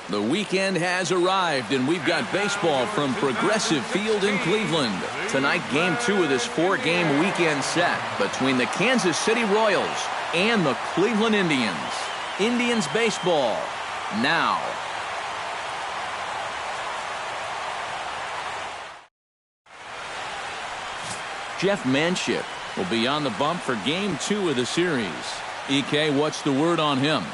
The weekend has arrived, and we've got baseball from Progressive Field in Cleveland. Tonight, Game 2 of this 4-game weekend set between the Kansas City Royals and the Cleveland Indians. Indians baseball now. Jeff Manship will be on the bump for Game 2 of the series. EK, what's the word on him?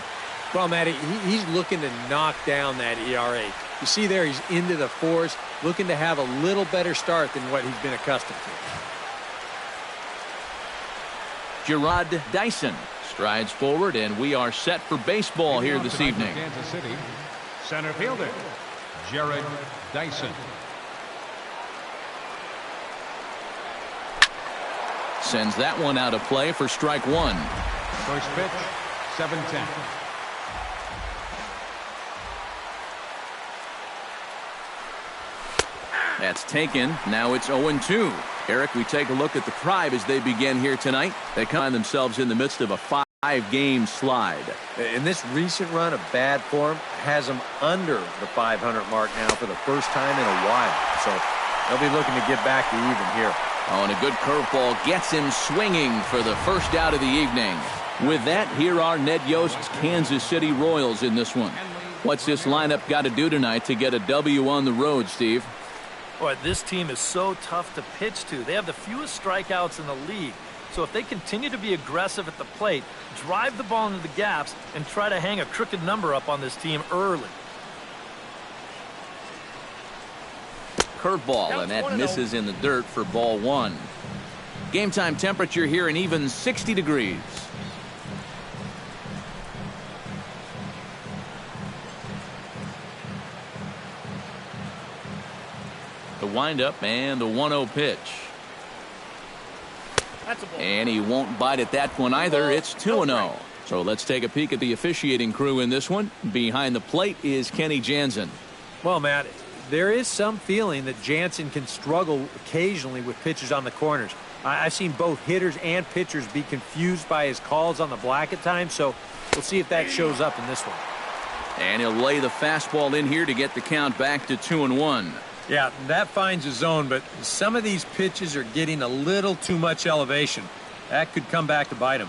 Well, Matty, he's looking to knock down that ERA. You see there, he's into the fours, looking to have a little better start than what he's been accustomed to. Gerard Dyson strides forward, and we are set for baseball here this evening. Kansas City, center fielder, Gerard Dyson. Sends that one out of play for strike one. First pitch, 7-10. That's taken. Now it's 0-2. Eric, we take a look at the Tribe as they begin here tonight. They find themselves in the midst of a 5-game slide. And this recent run of bad form has them under the 500 mark now for the first time in a while. So they'll be looking to get back to even here. Oh, and a good curveball gets him swinging for the first out of the evening. With that, here are Ned Yost's Kansas City Royals in this one. What's this lineup got to do tonight to get a W on the road, Steve? Boy, this team is so tough to pitch to. They have the fewest strikeouts in the league. So if they continue to be aggressive at the plate, drive the ball into the gaps, and try to hang a crooked number up on this team early. Curveball, and that misses in the dirt for ball one. Game time temperature here an even 60 degrees. The windup and the 1-0 pitch. And he won't bite at that one either. It's 2-0. So let's take a peek at the officiating crew in this one. Behind the plate is Kenny Jansen. Well, Matt, there is some feeling that Jansen can struggle occasionally with pitches on the corners. I've seen both hitters and pitchers be confused by his calls on the black at times, so we'll see if that shows up in this one. And he'll lay the fastball in here to get the count back to 2-1. Yeah, that finds a zone, but some of these pitches are getting a little too much elevation. That could come back to bite him.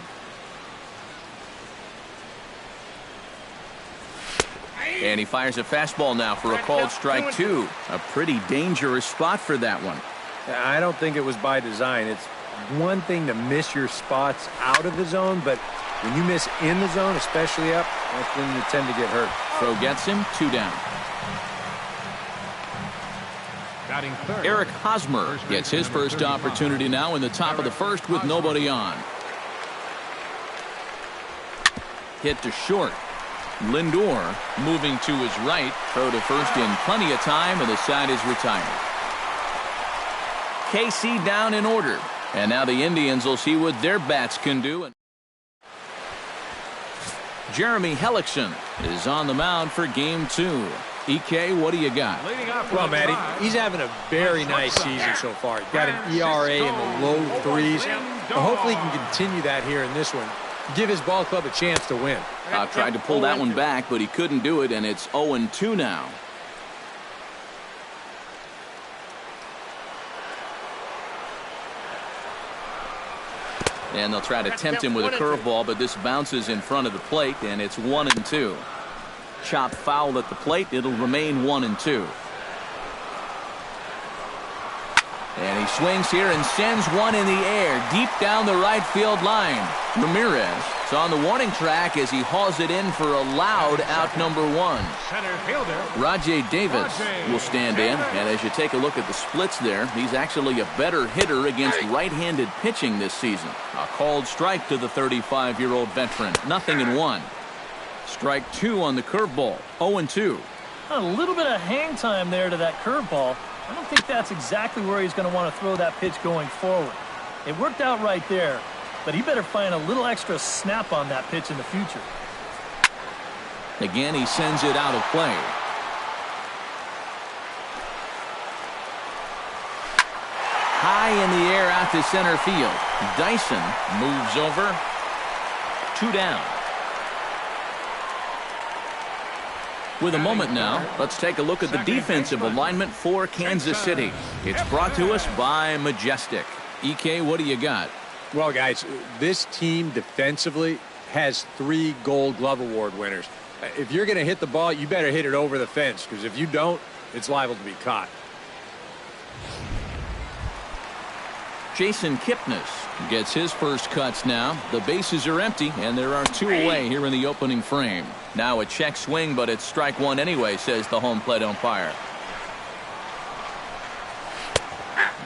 And he fires a fastball now for a called strike two. A pretty dangerous spot for that one. I don't think it was by design. It's one thing to miss your spots out of the zone, but when you miss in the zone, especially up, that's when you tend to get hurt. Throw gets him, 2 down. Eric Hosmer gets his first opportunity now in the top of the first with nobody on. Hit to short. Lindor moving to his right. Throw to first in plenty of time, and the side is retired. KC down in order. And now the Indians will see what their bats can do. Jeremy Hellickson is on the mound for Game 2. EK, what do you got? Well, Matty, he's having a very nice season so far. He's got an ERA in the low 3s. Well, hopefully he can continue that here in this one. Give his ball club a chance to win. Tried to pull that one back, but he couldn't do it, and it's 0-2 now. And they'll try to tempt him with a curveball, but this bounces in front of the plate, and it's 1-2. Chop foul at the plate. It'll remain 1-2. And he swings here and sends one in the air deep down the right field line. Ramirez is on the warning track as he hauls it in for a loud out number 1. Center fielder Rajay Davis will stand in, and as you take a look at the splits there, he's actually a better hitter against right-handed pitching this season. A called strike to the 35-year-old veteran. 0-1. Strike 2 on the curveball. 0-2. A little bit of hang time there to that curveball. I don't think that's exactly where he's going to want to throw that pitch going forward. It worked out right there, but he better find a little extra snap on that pitch in the future. Again, he sends it out of play. High in the air out to center field. Dyson moves over. 2 down. With a moment now, let's take a look at the defensive alignment for Kansas City. It's brought to us by Majestic. EK, what do you got? Well, guys, this team defensively has 3 Gold Glove Award winners. If you're going to hit the ball, you better hit it over the fence, because if you don't, it's liable to be caught. Jason Kipnis gets his first cuts now. The bases are empty, and there are 2 away here in the opening frame. Now a check swing, but it's strike 1 anyway, says the home plate umpire.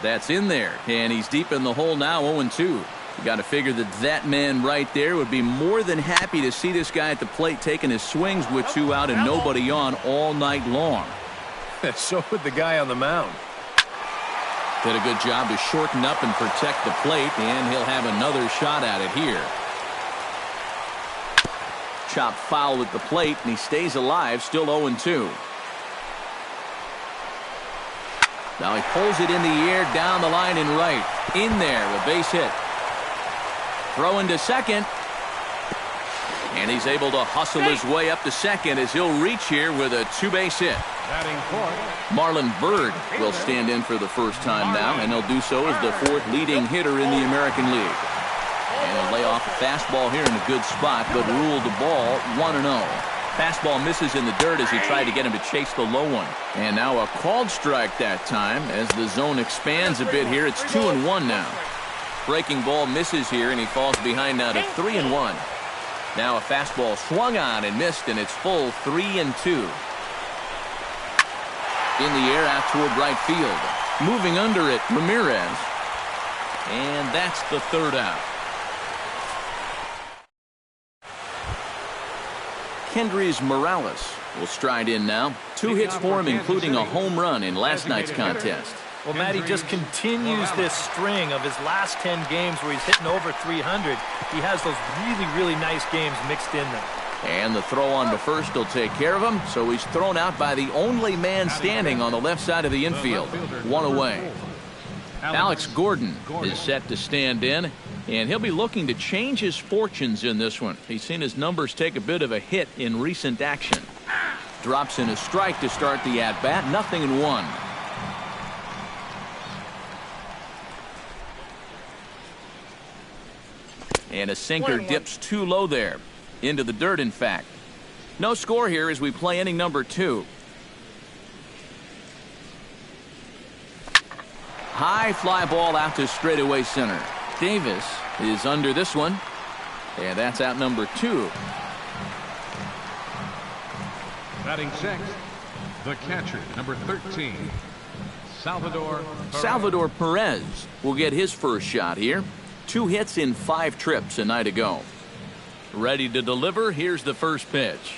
That's in there, and he's deep in the hole now, 0-2. You got to figure that man right there would be more than happy to see this guy at the plate taking his swings with 2 out and nobody on all night long. So would the guy on the mound. Did a good job to shorten up and protect the plate, and he'll have another shot at it here. Chop foul at the plate, and he stays alive, still 0-2. Now he pulls it in the air, down the line and right. In there, a base hit. Throw into second. And he's able to hustle his way up to second as he'll reach here with a 2-base hit. Marlon Byrd will stand in for the first time now, and he'll do so as the 4th leading hitter in the American League. And he'll lay off a fastball here in a good spot, but ruled the ball 1-0. Fastball misses in the dirt as he tried to get him to chase the low one. And now a called strike that time as the zone expands a bit here. It's 2-1 now. Breaking ball misses here, and he falls behind now to 3-1. Now a fastball swung on and missed, and it's full 3-2. In the air out toward right field. Moving under it, Ramirez. And that's the 3rd out. Kendrys Morales will stride in now. 2 hits for him, including a home run in last night's contest. Well, Matt, he just continues this string of his last 10 games where he's hitting over 300. He has those really, really nice games mixed in there. And the throw on to first will take care of him, so he's thrown out by the only man standing on the left side of the infield. 1 away. Alex Gordon is set to stand in, and he'll be looking to change his fortunes in this one. He's seen his numbers take a bit of a hit in recent action. Drops in a strike to start the at-bat, 0-1. And a sinker dips too low there. Into the dirt, in fact. No score here as we play inning number 2. High fly ball out to straightaway center. Davis is under this one. And that's out number 2. Batting 6th, the catcher, number 13, Salvador Perez. Salvador Perez will get his first shot here. 2 hits in 5 trips a night ago. Ready to deliver. Here's the first pitch.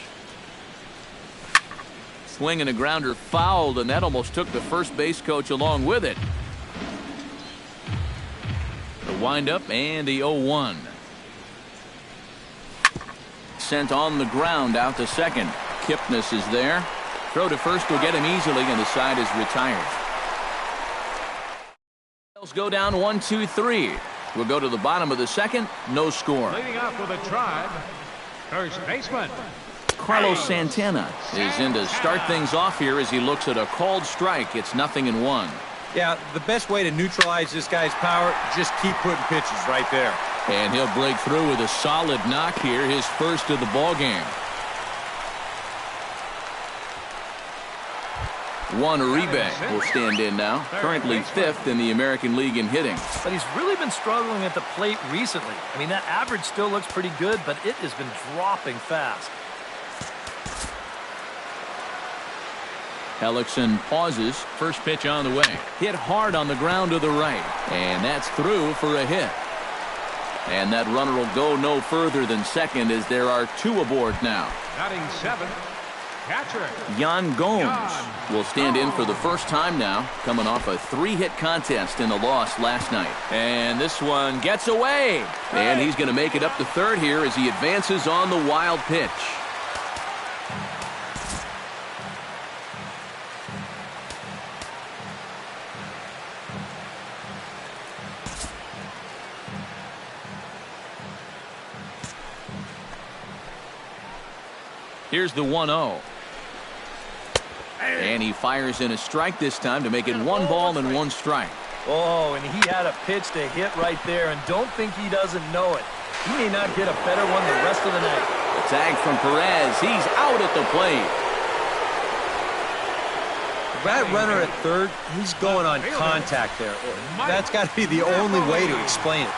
Swing and a grounder fouled, and that almost took the first base coach along with it. The windup and the 0-1. Sent on the ground out to second. Kipnis is there. Throw to first will get him easily, and the side is retired. Go down 1-2-3. We'll go to the bottom of the second. No score. Leading off with a drive, first baseman Carlos Santana is in to start things off here as he looks at a called strike. It's 0-1. Yeah, the best way to neutralize this guy's power, just keep putting pitches right there. And he'll break through with a solid knock here, his first of the ball game. Juan Uribe will stand in now, currently 5th in the American League in hitting. But he's really been struggling at the plate recently. I mean, that average still looks pretty good, but it has been dropping fast. Hellickson pauses. First pitch on the way. Hit hard on the ground to the right. And that's through for a hit. And that runner will go no further than second as there are 2 aboard now. batting 7th, catcher Yan Gomes will stand in for the first time now, coming off a 3-hit contest in the loss last night. And this one gets away. And he's going to make it up to third here as he advances on the wild pitch. Here's the 1-0. And he fires in a strike this time to make it 1 ball and 1 strike. Oh, and he had a pitch to hit right there, and don't think he doesn't know it. He may not hit a better one the rest of the night. The tag from Perez. He's out at the plate. That runner at third, he's going on contact there. That's got to be the only way to explain it.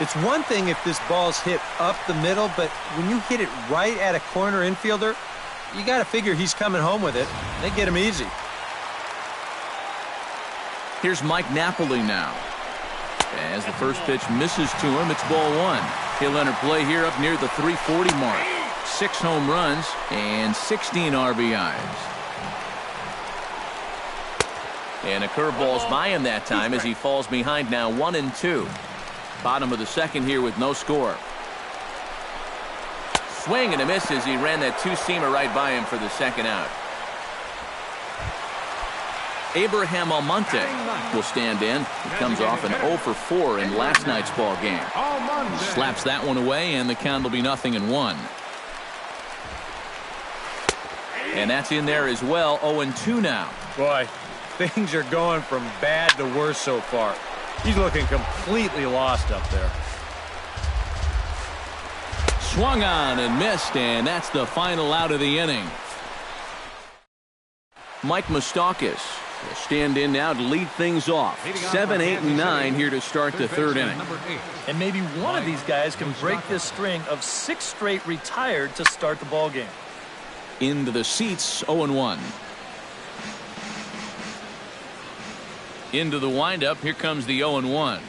It's one thing if this ball's hit up the middle, but when you hit it right at a corner infielder, you got to figure he's coming home with it. They get him easy. Here's Mike Napoli now. As the first pitch misses to him, it's ball 1. He'll enter play here up near the 340 mark. 6 home runs and 16 RBIs. And a curveball's by him that time as he falls behind now 1-2. Bottom of the second here with no score. Swing and a miss as he ran that 2-seamer right by him for the second out. Abraham Almonte will stand in. He comes off an 0 for 4 in last night's ball game. Slaps that one away, and the count will be 0-1. And that's in there as well. 0-2 now. Boy, things are going from bad to worse so far. He's looking completely lost up there. Swung on and missed, and that's the final out of the inning. Mike Moustakas will stand in now to lead things off. 7, 8, and 9 here to start the third inning. And maybe one of these guys can break this string of 6 straight retired to start the ball game. Into the seats, 0-1. Into the windup, here comes the 0-1.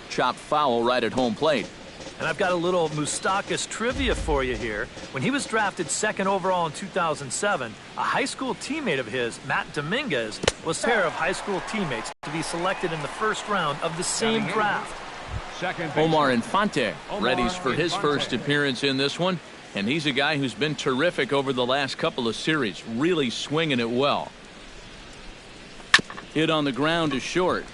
Chopped foul right at home plate. And I've got a little Moustakas trivia for you here. When he was drafted 2nd overall in 2007, a high school teammate of his, Matt Dominguez, was a pair of high school teammates to be selected in the first round of the same draft. Omar Infante readies for his first appearance in this one. And he's a guy who's been terrific over the last couple of series, really swinging it well. Hit on the ground to short.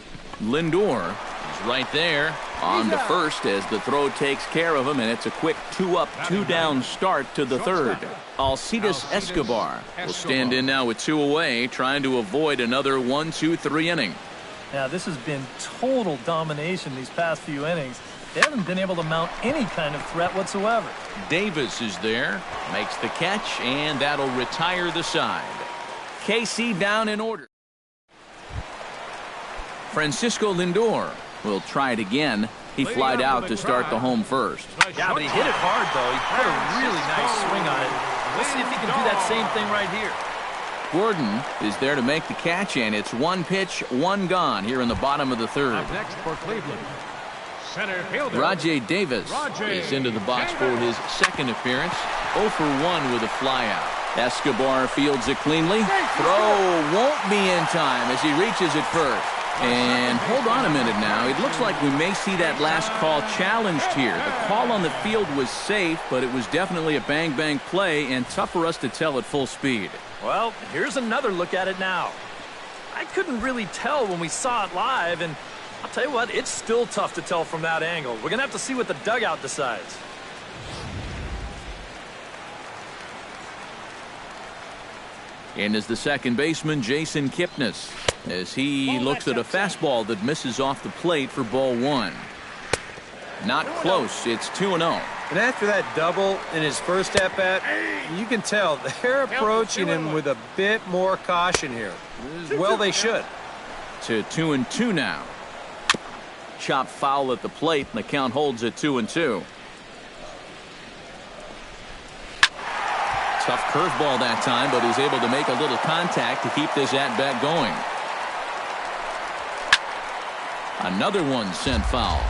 Lindor is right there on to first as the throw takes care of him, and it's a quick 2-up, 2-down start to the third. Alcides Escobar will stand in now with 2 away, trying to avoid another 1-2-3 inning. Now, this has been total domination these past few innings. They haven't been able to mount any kind of threat whatsoever. Davis is there, makes the catch, and that'll retire the side. KC down in order. Francisco Lindor will try it again. He flied out to start the home first. Yeah, but he hit it hard, though. He put a really nice swing on it. We'll see if he can do that same thing right here. Gordon is there to make the catch, and it's 1 pitch, 1 gone here in the bottom of the third. Next for Cleveland, center fielder Rajay Davis is into the box for his second appearance. 0 for 1 with a flyout. Escobar fields it cleanly. Throw won't be in time as he reaches it first. And hold on a minute now. It looks like we may see that last call challenged here. The call on the field was safe, but it was definitely a bang-bang play and tough for us to tell at full speed. Well, here's another look at it now. I couldn't really tell when we saw it live, and I'll tell you what, it's still tough to tell from that angle. We're going to have to see what the dugout decides. And is the second baseman, Jason Kipnis, as he looks at a fastball that misses off the plate for ball 1. Not close. It's 2-0. And after that double in his first at-bat, you can tell they're approaching him with a bit more caution here. Well, they should. To 2-2 now. Chopped foul at the plate, and the count holds at 2-2. Tough curveball that time, but he's able to make a little contact to keep this at-bat going. Another one sent foul.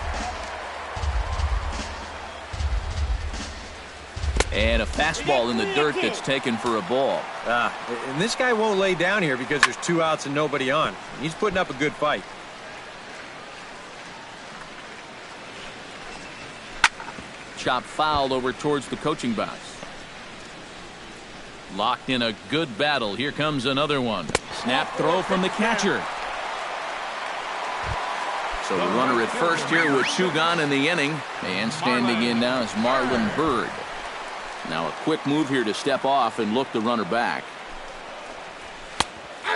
And a fastball in the dirt that's taken for a ball. And this guy won't lay down here because there's 2 outs and nobody on. He's putting up a good fight. Chopped foul over towards the coaching box. Locked in a good battle. Here comes another one. Snap throw from the catcher. So the runner at first here with 2 gone in the inning. And standing in now is Marlon Byrd. Now a quick move here to step off and look the runner back.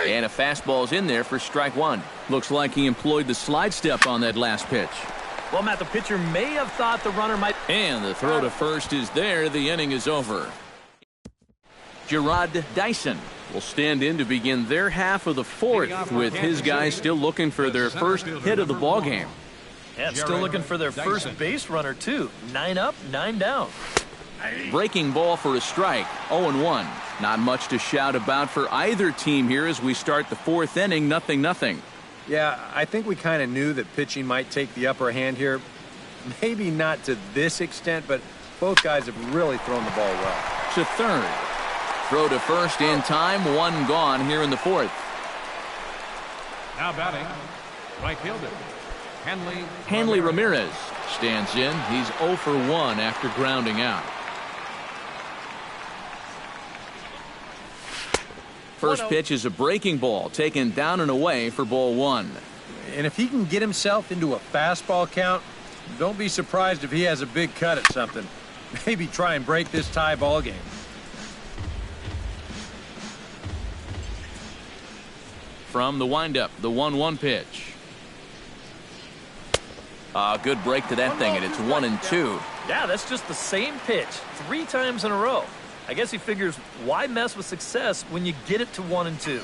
And a fastball's in there for strike one. Looks like he employed the slide step on that last pitch. Well, Matt, the pitcher may have thought the runner might... And the throw to first is there. The inning is over. Gerard Dyson will stand in to begin their half of the fourth, with his guys still looking for their first hit of the ballgame. Yeah, still looking for their first base runner, too. 9 up, 9 down. Breaking ball for a strike, 0-1. Not much to shout about for either team here as we start the fourth inning, 0-0. Yeah, I think we kind of knew that pitching might take the upper hand here. Maybe not to this extent, but both guys have really thrown the ball well. To third. Throw to first in time, one gone here in the fourth. Now batting, right fielder, Hanley Ramirez stands in. He's 0 for 1 after grounding out. First pitch is a breaking ball taken down and away for ball one. And if he can get himself into a fastball count, don't be surprised if he has a big cut at something. Maybe try and break this tie ball game. From the windup, the 1-1 pitch. Good break to that thing, and it's 1-2. Yeah, that's just the same pitch 3 times in a row. I guess he figures, why mess with success when you get it to 1-2?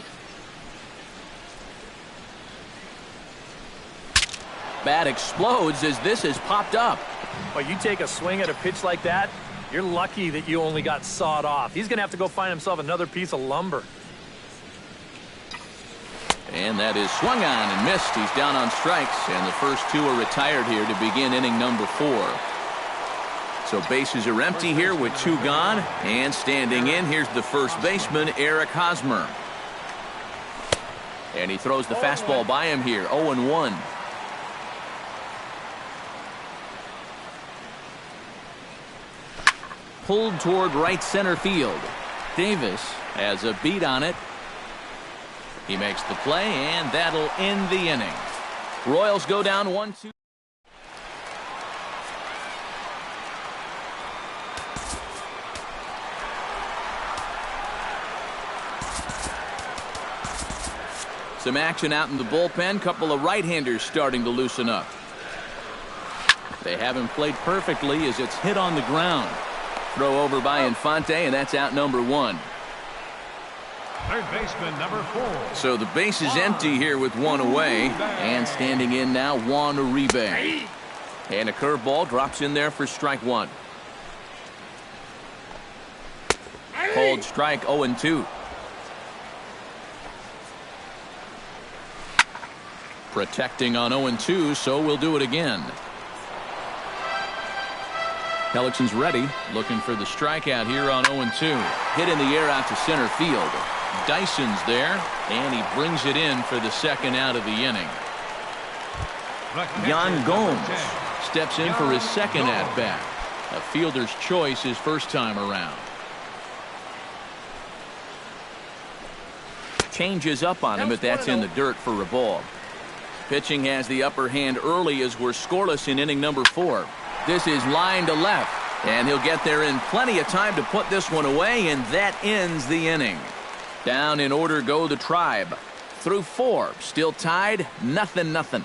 Bat explodes as this has popped up. Well, you take a swing at a pitch like that, you're lucky that you only got sawed off. He's going to have to go find himself another piece of lumber. And that is swung on and missed. He's down on strikes, and the first 2 are retired here to begin inning number 4. So bases are empty here with 2 gone, and standing in, here's the first baseman, Eric Hosmer. And he throws the fastball by him here, 0-1. Pulled toward right center field. Davis has a beat on it. He makes the play, and that'll end the inning. Royals go down 1-2. Some action out in the bullpen. Couple of right-handers starting to loosen up. They haven't played perfectly as it's hit on the ground. Throw over by Infante, and that's out number 1. third baseman, number 4. So the base is empty here with 1 away. And standing in now, Juan Uribe. And a curveball drops in there for strike 1. Called strike, 0-2. Protecting on 0-2, so we'll do it again. Hellickson's ready, looking for the strikeout here on 0-2. Hit in the air out to center field. Dyson's there, and he brings it in for the second out of the inning. Yan Gomes steps in for his second at-bat. A fielder's choice his first time around. Changes up on him, but that's in the dirt for a ball. Pitching has the upper hand early as we're scoreless in inning number 4. This is line to left, and he'll get there in plenty of time to put this one away, and that ends the inning. Down in order go the Tribe. Through 4, still tied, 0-0.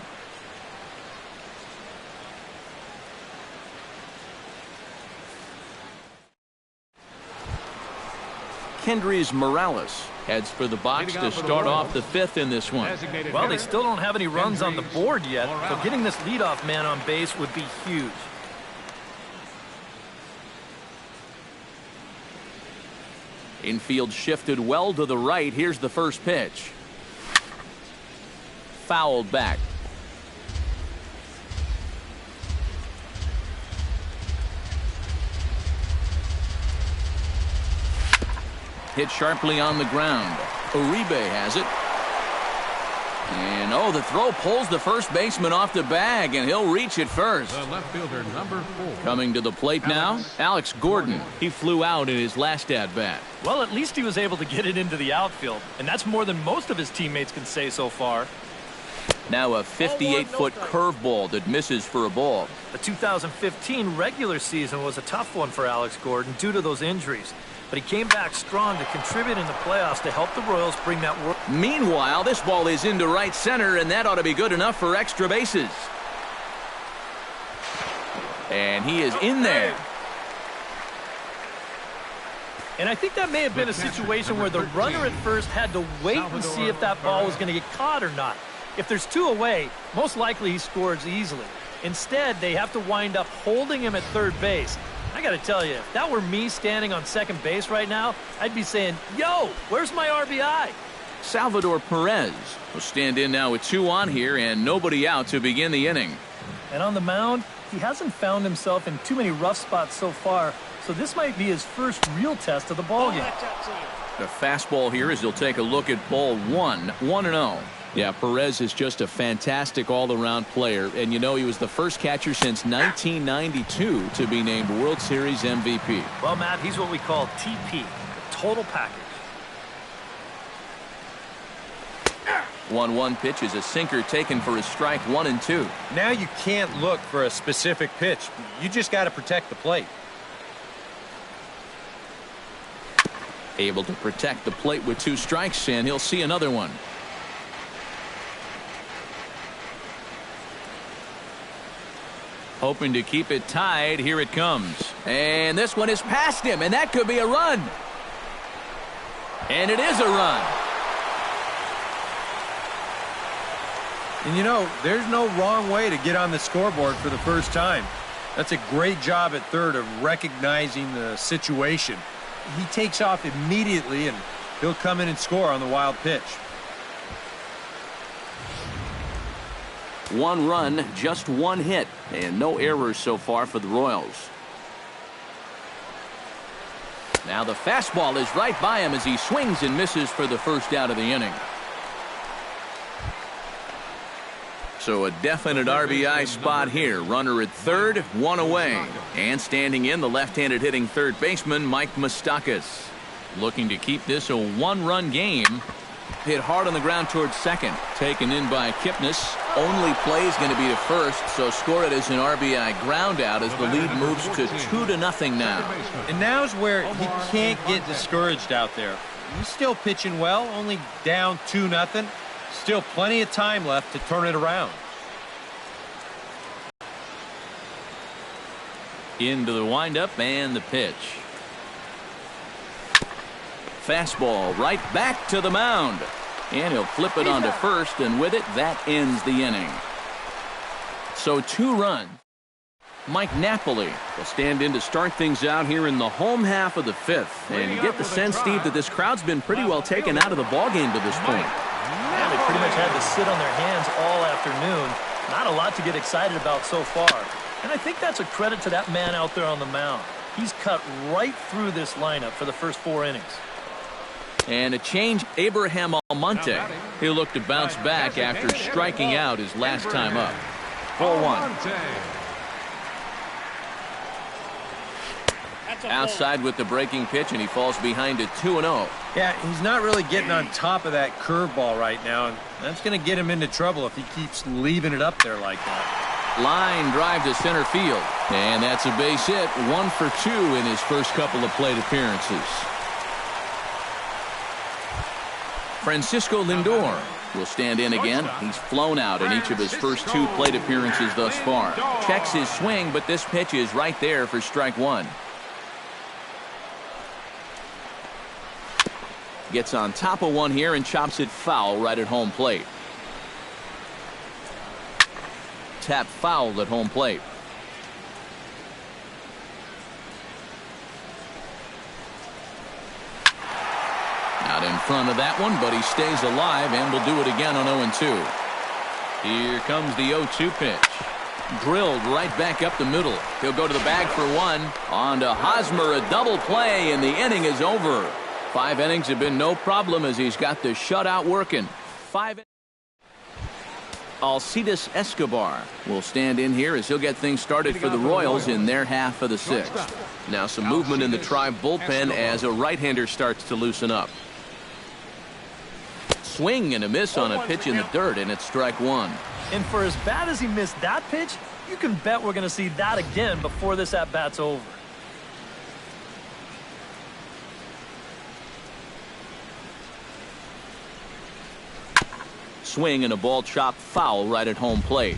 Kendrys Morales heads for the box to start off the 5th in this one. Well, they still don't have any runs on the board yet, so getting this leadoff man on base would be huge. Infield shifted well to the right. Here's the first pitch. Fouled back. Hit sharply on the ground. Uribe has it. And the throw pulls the first baseman off the bag, and he'll reach it first. The left fielder, number 4. Coming to the plate now, Alex Gordon. He flew out in his last at-bat. Well, at least he was able to get it into the outfield, and that's more than most of his teammates can say so far. Now a 58-foot curveball that misses for a ball. The 2015 regular season was a tough one for Alex Gordon due to those injuries. but he came back strong to contribute in the playoffs to help the Royals bring that work. Meanwhile, this ball is into right center, and that ought to be good enough for extra bases. And he is in there. And I think that may have been a situation where the runner at first had to wait and see if that ball was going to get caught or not. If there's two away, most likely he scores easily. Instead, they have to wind up holding him at third base. I got to tell you, if that were me standing on second base right now, I'd be saying, yo, where's my RBI? Salvador Perez will stand in now with 2 on here and nobody out to begin the inning. And on the mound, he hasn't found himself in too many rough spots so far, so this might be his first real test of the ballgame. The fastball here as he'll take a look at ball 1, 1-0. Yeah, Perez is just a fantastic all-around player, and you know he was the first catcher since 1992 to be named World Series MVP. Well, Matt, he's what we call TP, the total package. 1-1 pitch is a sinker taken for a strike 1 and 2. Now you can't look for a specific pitch. You just got to protect the plate. Able to protect the plate with 2 strikes, and he'll see another one. Hoping to keep it tied. Here it comes. And this one is past him, and that could be a run. And it is a run. And you know, there's no wrong way to get on the scoreboard for the first time. That's a great job at third of recognizing the situation. He takes off immediately, and he'll come in and score on the wild pitch. 1 run, just 1 hit, and no errors so far for the Royals. Now the fastball is right by him as he swings and misses for the first out of the inning. So a definite RBI spot here. Runner at third, 1 away. And standing in, the left-handed hitting third baseman, Mike Moustakas. Looking to keep this a 1-run game. Hit hard on the ground towards second. Taken in by Kipnis. Only play is going to be to first, so score it as an RBI ground out as the lead moves to 2-0 now. And now's where he can't get discouraged out there. He's still pitching well, only down 2-0. Still plenty of time left to turn it around. Into the windup and the pitch. Fastball right back to the mound. And he'll flip it onto first, and with it, that ends the inning. So 2 runs. Mike Napoli will stand in to start things out here in the home half of the 5th. And you get the sense, Steve, that this crowd's been pretty well taken out of the ballgame to this point. Yeah, they pretty much had to sit on their hands all afternoon. Not a lot to get excited about so far. And I think that's a credit to that man out there on the mound. He's cut right through this lineup for the first 4 innings. And a change, Abraham Almonte. He'll look to bounce back after striking out his last time up. 4-1. Outside with the breaking pitch, and he falls behind at 2-0. Yeah, he's not really getting on top of that curveball right now, and that's going to get him into trouble if he keeps leaving it up there like that. Line drive to center field, and that's a base hit. 1 for 2 in his first couple of plate appearances. Francisco Lindor will stand in again. He's flown out in each of his first 2 plate appearances thus far. Checks his swing, but this pitch is right there for strike 1. Gets on top of one here and chops it foul right at home plate. Tap foul at home plate. Out in front of that one, but he stays alive and will do it again on 0-2. Here comes the 0-2 pitch. Drilled right back up the middle. He'll go to the bag for 1. On to Hosmer, a double play, and the inning is over. 5 innings have been no problem as he's got the shutout working. 5. Alcides Escobar will stand in here as he'll get things started for the Royals in their half of the 6th. Now some movement in the Tribe bullpen as a right-hander starts to loosen up. Swing and a miss on a pitch in the dirt, and it's strike 1. And for as bad as he missed that pitch, you can bet we're going to see that again before this at-bat's over. swing and a ball chopped foul right at home plate.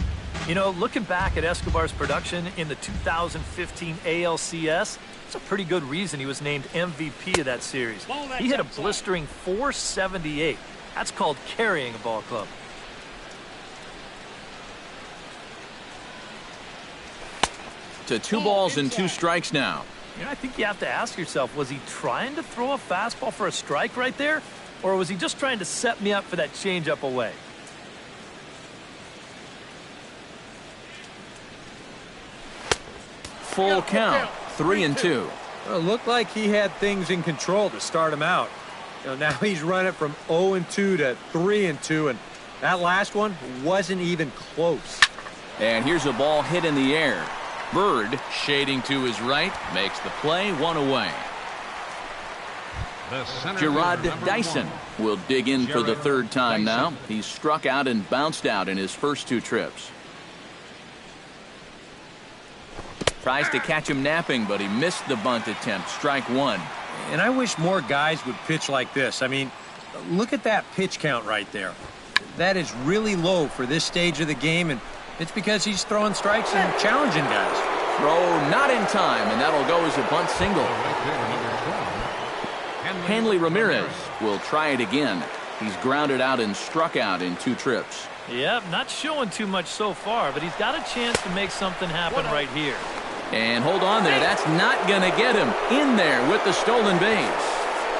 You know, looking back at Escobar's production in the 2015 ALCS, it's a pretty good reason he was named MVP of that series. He hit a blistering .478. That's called carrying a ball club. To 2 balls and 2 strikes now. You know, I think you have to ask yourself, was he trying to throw a fastball for a strike right there? Or was he just trying to set me up for that changeup away? Full count, 3-2. Well, it looked like he had things in control to start him out. You know, now he's running from 0-2 to 3-2, and that last one wasn't even close. And here's a ball hit in the air. Bird, shading to his right, makes the play, 1 away. Gerard Dyson will dig in for the 3rd time now. He's struck out and bounced out in his first 2 trips. Tries to catch him napping, but he missed the bunt attempt. Strike 1. And I wish more guys would pitch like this. I mean, look at that pitch count right there. That is really low for this stage of the game, and it's because he's throwing strikes and challenging guys. Throw not in time, and that'll go as a bunt single. Hanley Ramirez will try it again. He's grounded out and struck out in 2 trips. Yep, not showing too much so far, but he's got a chance to make something happen right here. And hold on there. That's not going to get him in there with the stolen base.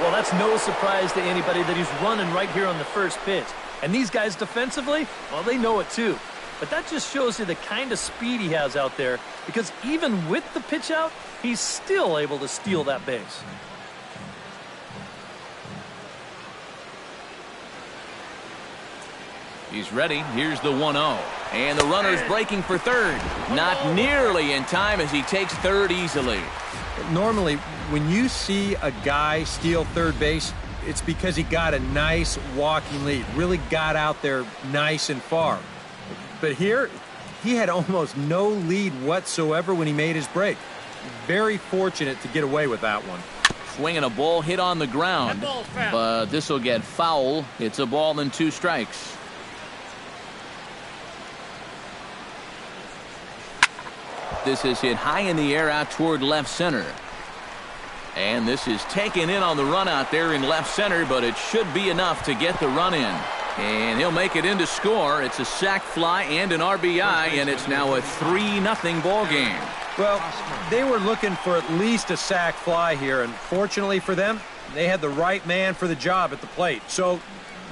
Well, that's no surprise to anybody that he's running right here on the first pitch. And these guys defensively, well, they know it too. But that just shows you the kind of speed he has out there, because even with the pitch out, he's still able to steal that base. He's ready. Here's the 1-0. And the runner's breaking for 3rd. Not nearly in time as he takes 3rd easily. Normally, when you see a guy steal 3rd base, it's because he got a nice walking lead, really got out there nice and far. But here, he had almost no lead whatsoever when he made his break. Very fortunate to get away with that one. Swinging a ball hit on the ground, but this will get foul. It's a ball and 2 strikes. This is hit high in the air out toward left center. And this is taken in on the run out there in left center, but it should be enough to get the run in. And he'll make it in to score. It's a sac fly and an RBI, and it's now a 3-0 ball game. Well, they were looking for at least a sac fly here, and fortunately for them, they had the right man for the job at the plate. So,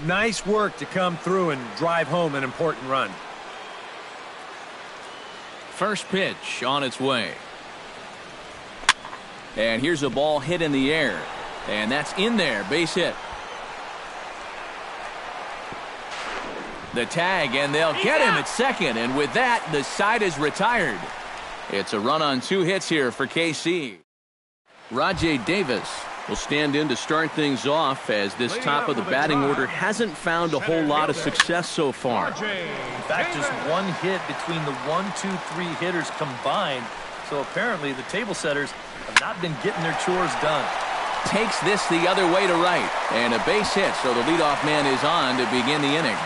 nice work to come through and drive home an important run. First pitch on its way. And here's a ball hit in the air. And that's in there, base hit. The tag, and they'll get him at second. And with that, the side is retired. It's a run on 2 hits here for KC. Rajay Davis will stand in to start things off, as this top of the batting order hasn't found a whole lot of success so far. In fact, just 1 hit between the 1, 2, 3 hitters combined. So apparently the table setters have not been getting their chores done. Takes this the other way to right, and a base hit, so the leadoff man is on to begin the inning.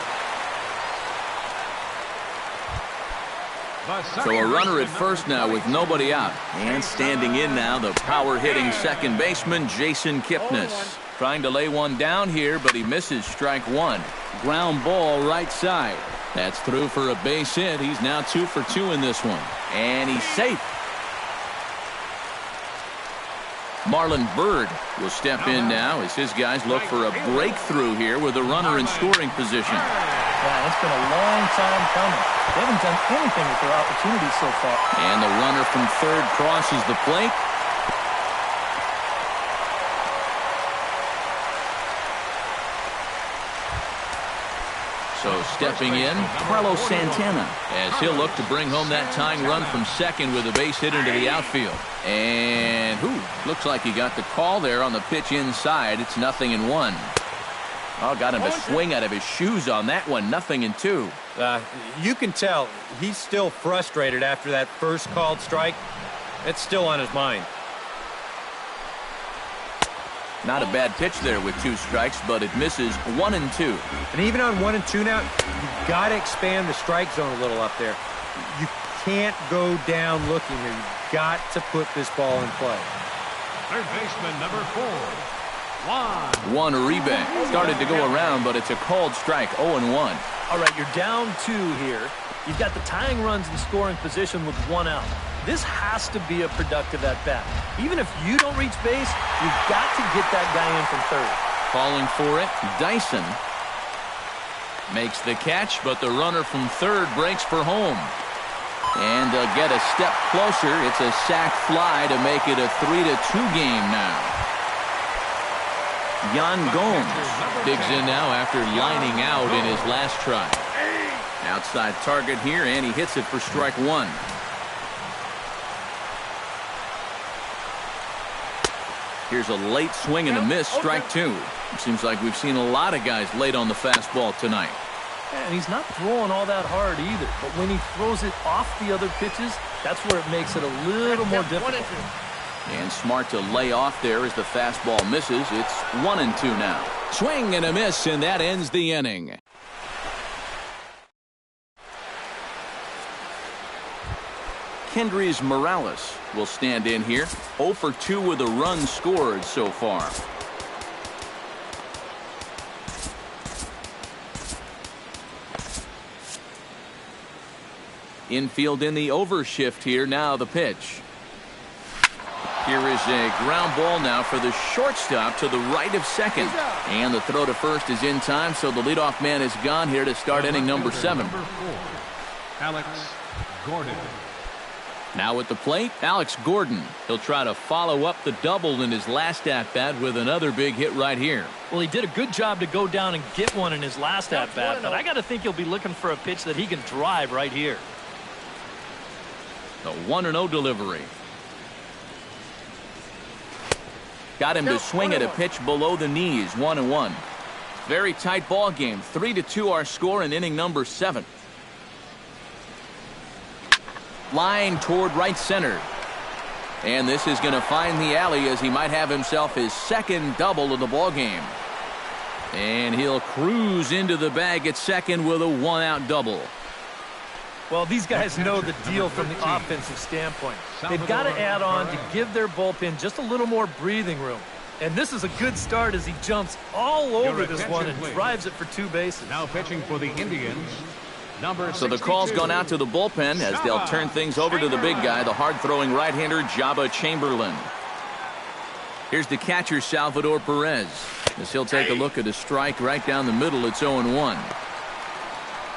So a runner at first now with nobody out. And standing in now, the power-hitting second baseman, Jason Kipnis. Trying to lay one down here, but he misses strike 1. Ground ball right side. That's through for a base hit. He's now 2 for 2 in this one. And he's safe. Marlon Byrd will step in now as his guys look for a breakthrough here with a runner in scoring position. Yeah, it's been a long time coming. They haven't done anything with their opportunities so far. And the runner from 3rd crosses the plate. So stepping in, Carlos Santana, as he'll look to bring home that tying run from 2nd with a base hit into the outfield. And looks like he got the call there on the pitch inside. It's 0-1. Oh, got him to swing out of his shoes on that one. 0-2. You can tell he's still frustrated after that first called strike. It's still on his mind. Not a bad pitch there with 2 strikes, but it misses 1 and 2. And even on 1 and 2 now, you've got to expand the strike zone a little up there. You can't go down looking here. You've got to put this ball in play. Third baseman, number 4. Juan Uribe started to go around, but it's a called strike, 0-1. All right, you're down 2 here. You've got the tying runs in scoring position with 1 out. This has to be a productive at-bat. Even if you don't reach base, you've got to get that guy in from third. Calling for it, Dyson makes the catch, but the runner from third breaks for home. And they'll get a step closer. It's a sac fly to make it a 3-2 game now. Yan Gomes digs in now after lining out in his last try. Outside target here, and he hits it for strike 1. Here's a late swing and a miss, strike 2. It seems like we've seen a lot of guys late on the fastball tonight. And he's not throwing all that hard either. But when he throws it off the other pitches, that's where it makes it a little more difficult. And smart to lay off there as the fastball misses. It's 1 and 2 now. Swing and a miss, and that ends the inning. Kendrys Morales will stand in here. 0 for 2 with a run scored so far. Infield in the overshift here. Now the pitch. Here is a ground ball now for the shortstop to the right of second. And the throw to first is in time, so the leadoff man is gone here to start inning number 7. Number 4, Alex Gordon. Now at the plate, Alex Gordon. He'll try to follow up the double in his last at-bat with another big hit right here. Well, he did a good job to go down and get one in his last at-bat, but I got to think he'll be looking for a pitch that he can drive right here. The 1-0 delivery. Got him to swing at a pitch below the knees, 1-1. Very tight ball game. 3-2 our score in inning number 7. Line toward right center. And this is going to find the alley as he might have himself his second double of the ball game. And he'll cruise into the bag at second with a 1-out double. Well, these guys know the deal from the offensive standpoint. They've got to add on to give their bullpen just a little more breathing room. And this is a good start as he jumps all over this one and drives it for 2 bases. Now pitching for the Indians, number 62. So the call's gone out to the bullpen as they'll turn things over to the big guy, the hard-throwing right-hander Jabba Chamberlain. Here's the catcher, Salvador Perez, as he'll take a look at a strike right down the middle. It's 0-1.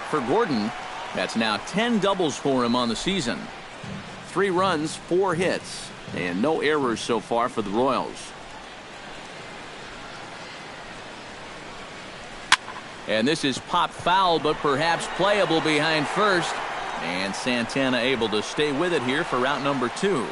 For Gordon, that's now 10 doubles for him on the season. 3 runs, 4 hits, and no errors so far for the Royals. And this is pop foul, but perhaps playable behind first. And Santana able to stay with it here for out number 2.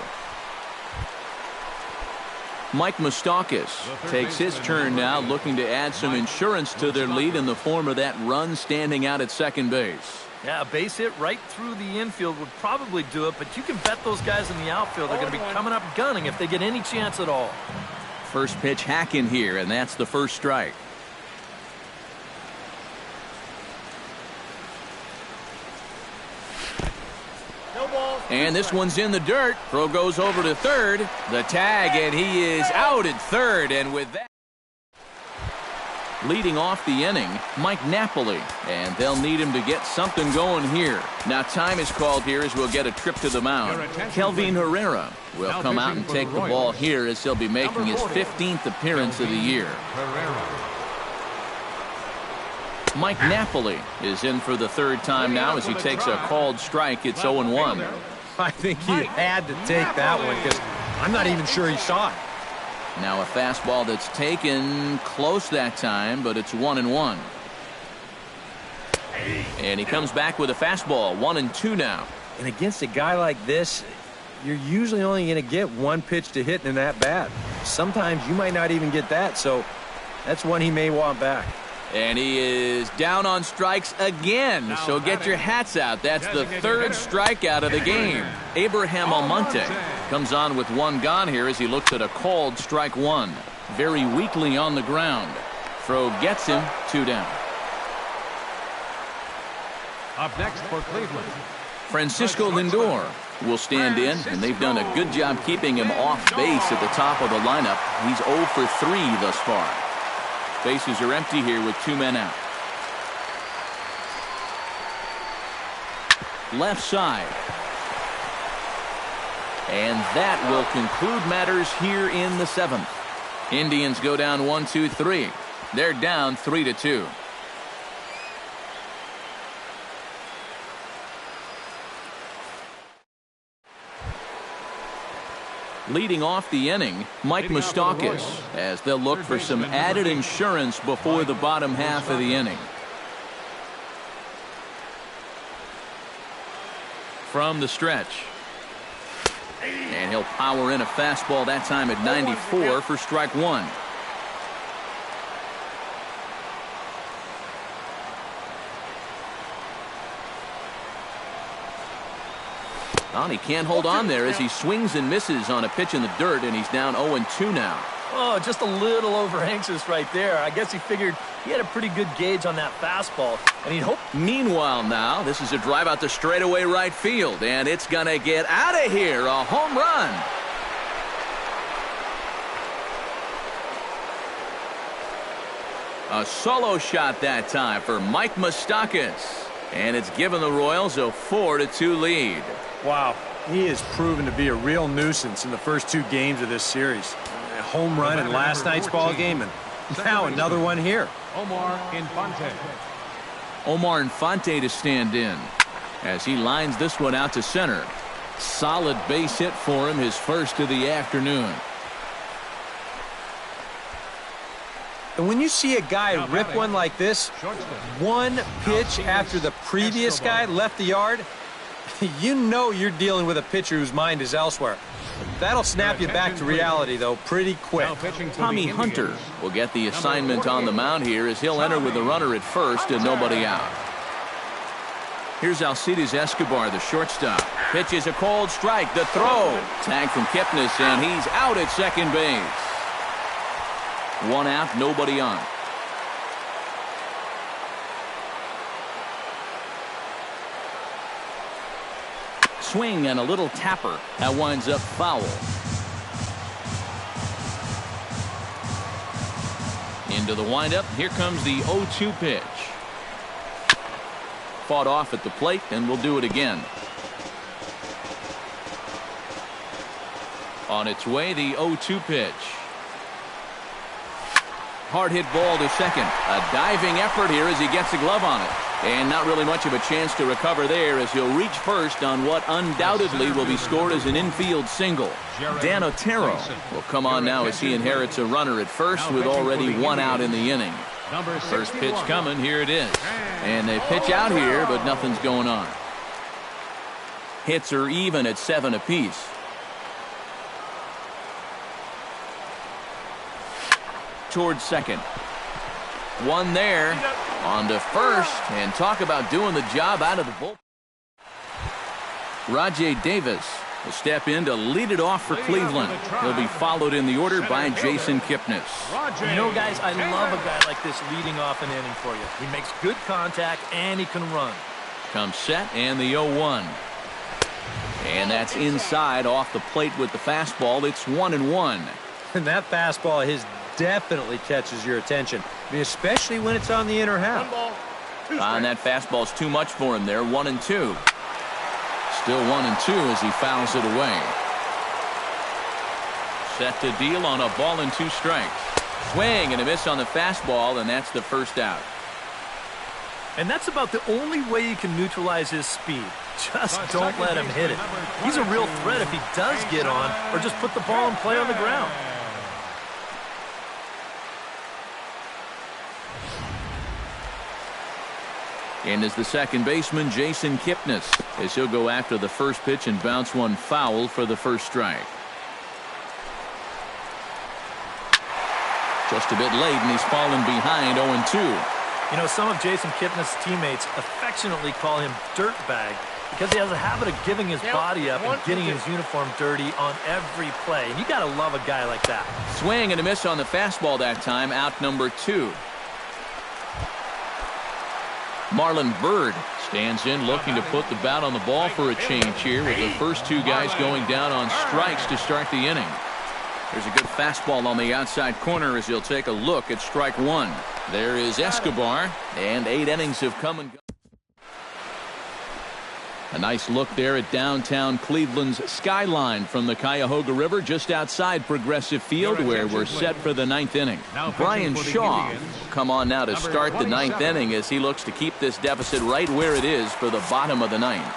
Mike Moustakas takes his turn now, looking to add some insurance to their lead in the form of that run standing out at second base. Yeah, a base hit right through the infield would probably do it, but you can bet those guys in the outfield are going to be coming up gunning if they get any chance at all. First pitch hack in here, and that's the first strike. And this one's in the dirt. Throw goes over to third. The tag, and he is out at third. And with that, leading off the inning, Mike Napoli. And they'll need him to get something going here. Now time is called here as we'll get a trip to the mound. Kelvin Herrera will come out and take the ball here as he'll be making his 15th appearance of the year. Mike Napoli is in for the 3rd time now as he takes a called strike. It's 0-1. I think he had to take that one because I'm not even sure he saw it. Now a fastball that's taken close that time, but it's 1-1. And he comes back with a fastball, 1-2 now. And against a guy like this, you're usually only going to get 1 pitch to hit in that bat. Sometimes you might not even get that, so that's one he may want back. And he is down on strikes again, so get your hats out. That's the 3rd strikeout of the game. Abraham Almonte comes on with 1 gone here as he looks at a called strike 1. very weakly on the ground. Throw gets him, 2 down. Up next for Cleveland, Francisco Lindor will stand in, and they've done a good job keeping him off base at the top of the lineup. He's 0 for 3 thus far. Bases are empty here with 2 men out. Left side. And that will conclude matters here in the 7th. Indians go down 1-2-3. They're down 3-2. Leading off the inning, Mike Moustakas, as they'll look for some added insurance before the bottom half of the inning. From the stretch. And he'll power in a fastball that time at 94 for strike 1. Well, he can't hold on there as he swings and misses on a pitch in the dirt, and he's down 0-2 now. Oh, just a little over anxious right there. I guess he figured he had a pretty good gauge on that fastball, and he'd hope. Meanwhile now, this is a drive out to straightaway right field, and it's going to get out of here. A home run. A solo shot that time for Mike Moustakas, and it's given the Royals a 4-2 lead. Wow, he has proven to be a real nuisance in the first 2 games of this series. A home run in last night's ball game, and now another one here. Omar Infante. Omar Infante to stand in as he lines this one out to center. Solid base hit for him, his first of the afternoon. And when you see a guy rip one like this, 1 pitch after the previous guy left the yard, you know you're dealing with a pitcher whose mind is elsewhere. That'll snap you back to reality, though, pretty quick. Tommy Hunter will get the assignment on the mound here as he'll enter with a runner at first and nobody out. Here's Alcides Escobar, the shortstop. Pitch is a cold strike. The throw. Tag from Kipnis, and he's out at second base. 1 out, nobody on. Swing and a little tapper. That winds up foul. Into the windup. Here comes the 0-2 pitch. Fought off at the plate, and we'll do it again. On its way, the 0-2 pitch. Hard hit ball to second. A diving effort here as he gets a glove on it. And not really much of a chance to recover there as he'll reach first on what undoubtedly will be scored as an infield single. Dan Otero will come on now as he inherits a runner at first with already 1 out in the inning. First pitch coming, here it is. And they pitch out here, but nothing's going on. Hits are even at 7 apiece. Towards second. 1 there. On to first, and talk about doing the job out of the bullpen. Rajay Davis will step in to lead it off for Cleveland. He'll be followed in the order by Jason Kipnis. You know, guys, I love a guy like this leading off an inning for you. He makes good contact, and he can run. Comes set, and the 0-1. And that's inside off the plate with the fastball. It's 1-1. And that fastball of his definitely catches your attention. I mean, especially when it's on the inner half. And that fastball's too much for him there. 1-2. Still 1-2 as he fouls it away. Set to deal on a ball and 2 strikes. Swing and a miss on the fastball, and that's the first out. And that's about the only way you can neutralize his speed. Just don't let him hit it. He's a real threat if he does get on, or just put the ball in play on the ground. And as the second baseman, Jason Kipnis, as he'll go after the first pitch and bounce one foul for the first strike. Just a bit late, and he's fallen behind 0-2. You know, some of Jason Kipnis' teammates affectionately call him Dirtbag. because he has a habit of giving his body up and getting his uniform dirty on every play. And you got to love a guy like that. Swing and a miss on the fastball that time, out number 2. Marlon Byrd stands in looking to put the bat on the ball for a change here with the first 2 guys going down on strikes to start the inning. There's a good fastball on the outside corner as he'll take a look at strike 1. There is Escobar, and 8 innings have come and gone. A nice look there at downtown Cleveland's skyline from the Cuyahoga River just outside Progressive Field, where we're set for the 9th inning. Brian Shaw will come on now to start the 9th inning as he looks to keep this deficit right where it is for the bottom of the 9th.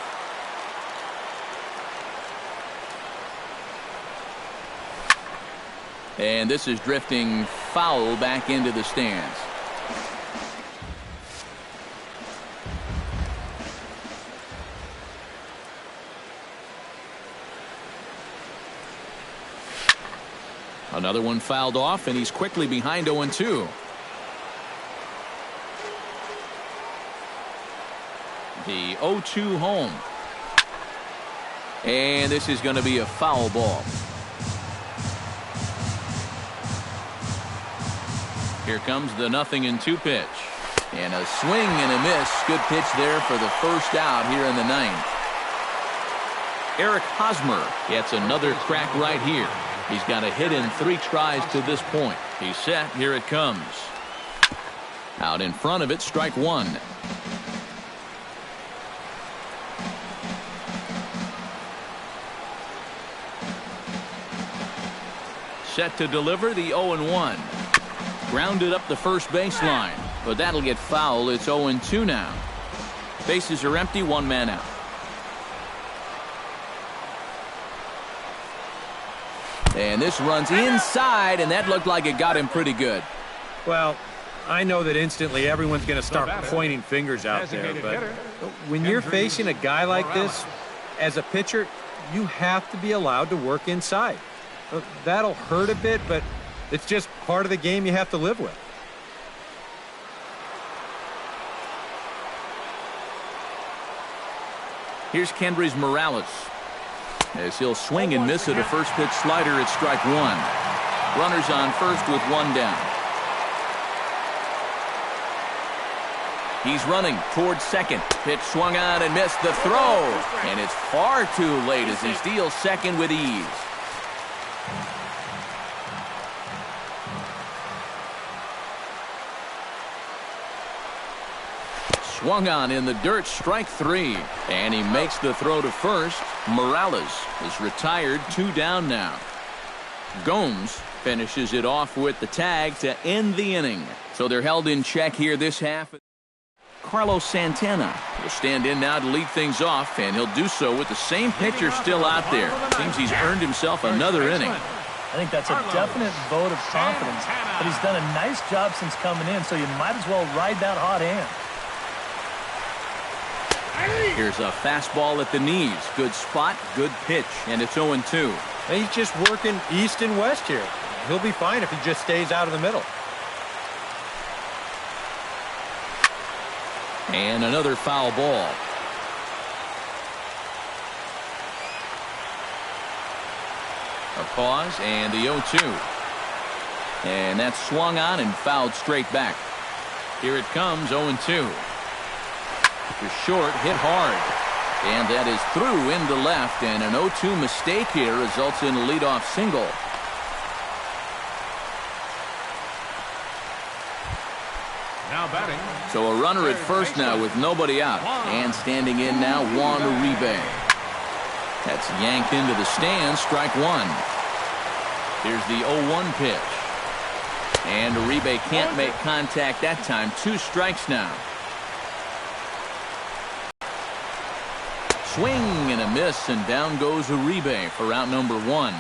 And this is drifting foul back into the stands. Another one fouled off, and he's quickly behind 0-2. The 0-2 home. And this is going to be a foul ball. Here comes the 0-2 pitch. And a swing and a miss. Good pitch there for the first out here in the 9th. Eric Hosmer gets another crack right here. He's got a hit in 3 tries to this point. He's set. Here it comes. Out in front of it, strike 1. Set to deliver the 0-1. Grounded up the first baseline, but that'll get foul. It's 0-2 now. Bases are empty, 1 man out. And this runs inside, and that looked like it got him pretty good. Well, I know that instantly everyone's going to start pointing fingers out there, but when you're facing a guy like this, as a pitcher, you have to be allowed to work inside. That'll hurt a bit, but it's just part of the game you have to live with. Here's Kendrys Morales as he'll swing and miss at a first pitch slider at strike 1. Runners on first with 1 down. He's running towards second. Pitch swung on and missed the throw. And it's far too late as he steals second with ease. Swung on in the dirt, strike 3. And he makes the throw to first. Morales is retired, 2 down now. Gomes finishes it off with the tag to end the inning. So they're held in check here this half. Carlos Santana will stand in now to lead things off, and he'll do so with the same pitcher still out there. Seems he's earned himself another inning. I think that's a definite vote of confidence. But he's done a nice job since coming in, so you might as well ride that hot hand. Here's a fastball at the knees. Good spot, good pitch, and it's 0-2. He's just working east and west here. He'll be fine if he just stays out of the middle. And another foul ball. A pause and the 0-2. And that's swung on and fouled straight back. Here it comes, 0-2. To short, hit hard. And that is through into left, and an 0-2 mistake here results in a leadoff single. Now batting. So a runner at first now with nobody out. And standing in now, Juan Uribe. That's yanked into the stands, strike 1. Here's the 0-1 pitch. And Uribe can't make contact that time. 2 strikes now. Swing and a miss, and down goes Uribe for out number 1.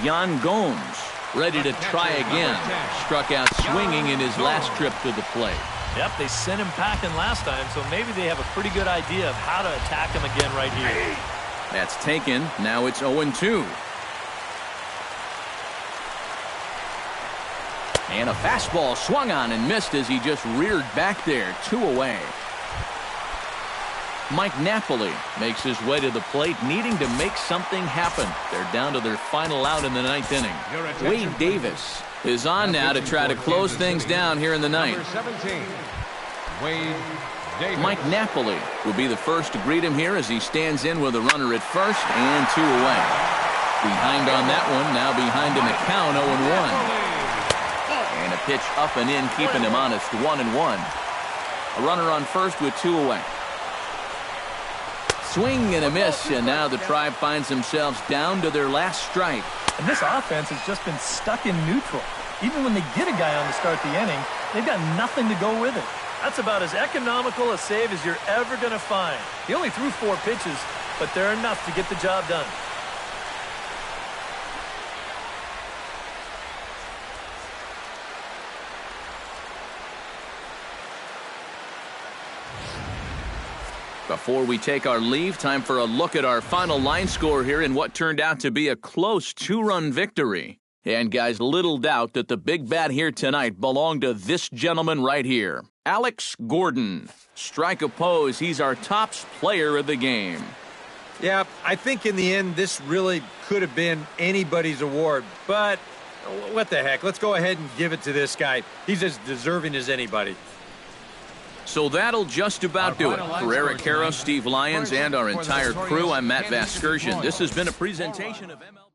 Yan Gomes ready to try again. Struck out swinging in his last trip to the plate. Yep, they sent him packing last time, so maybe they have a pretty good idea of how to attack him again right here. That's taken. Now it's 0-2. And a fastball swung on and missed as he just reared back there. 2 away. Mike Napoli makes his way to the plate, needing to make something happen. They're down to their final out in the ninth inning. Wade Davis is on now to try to close things down here in the ninth. Number 17, Wade Davis. Mike Napoli will be the first to greet him here as he stands in with a runner at first and 2 away. Behind on that one, now behind in the count, 0-1. And a pitch up and in, keeping him honest, 1-1. A runner on first with 2 away. Swing and a miss, and now the Tribe finds themselves down to their last strike. And this offense has just been stuck in neutral. Even when they get a guy on to start the inning, they've got nothing to go with it. That's about as economical a save as you're ever going to find. He only threw 4 pitches, but they're enough to get the job done. Before we take our leave, time for a look at our final line score here in what turned out to be a close 2-run victory. And guys, little doubt that the big bat here tonight belonged to this gentleman right here, Alex Gordon. Strike oppose, he's our tops player of the game. Yeah, I think in the end this really could have been anybody's award, but what the heck, let's go ahead and give it to this guy. He's as deserving as anybody. So that'll just about do it. For Eric Harrow, Steve Lyons, and our entire crew, I'm Matt Vasgersian. This has been a presentation of MLB.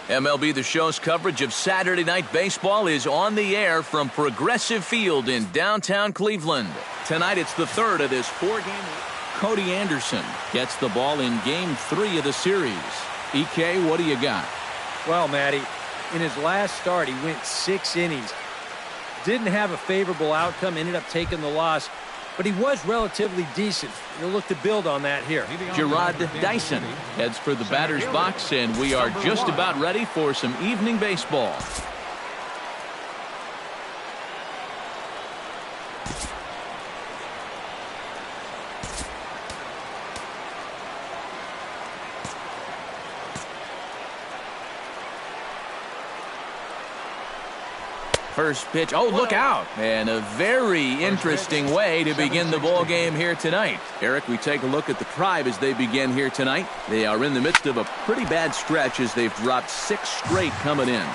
MLB The Show's coverage of Saturday Night Baseball is on the air from Progressive Field in downtown Cleveland. Tonight it's the third of this 4-game. Cody Anderson gets the ball in Game 3 of the series. EK, what do you got? Well, Matty, in his last start, he went 6 innings. Didn't have a favorable outcome, ended up taking the loss. but he was relatively decent. You'll look to build on that here. Gerard Dyson heads for the batter's box, and we are just about ready for some evening baseball. First pitch. Oh, look out. And a very interesting way to begin the ball game here tonight. Eric, we take a look at the Tribe as they begin here tonight. They are in the midst of a pretty bad stretch as they've dropped 6 straight coming in.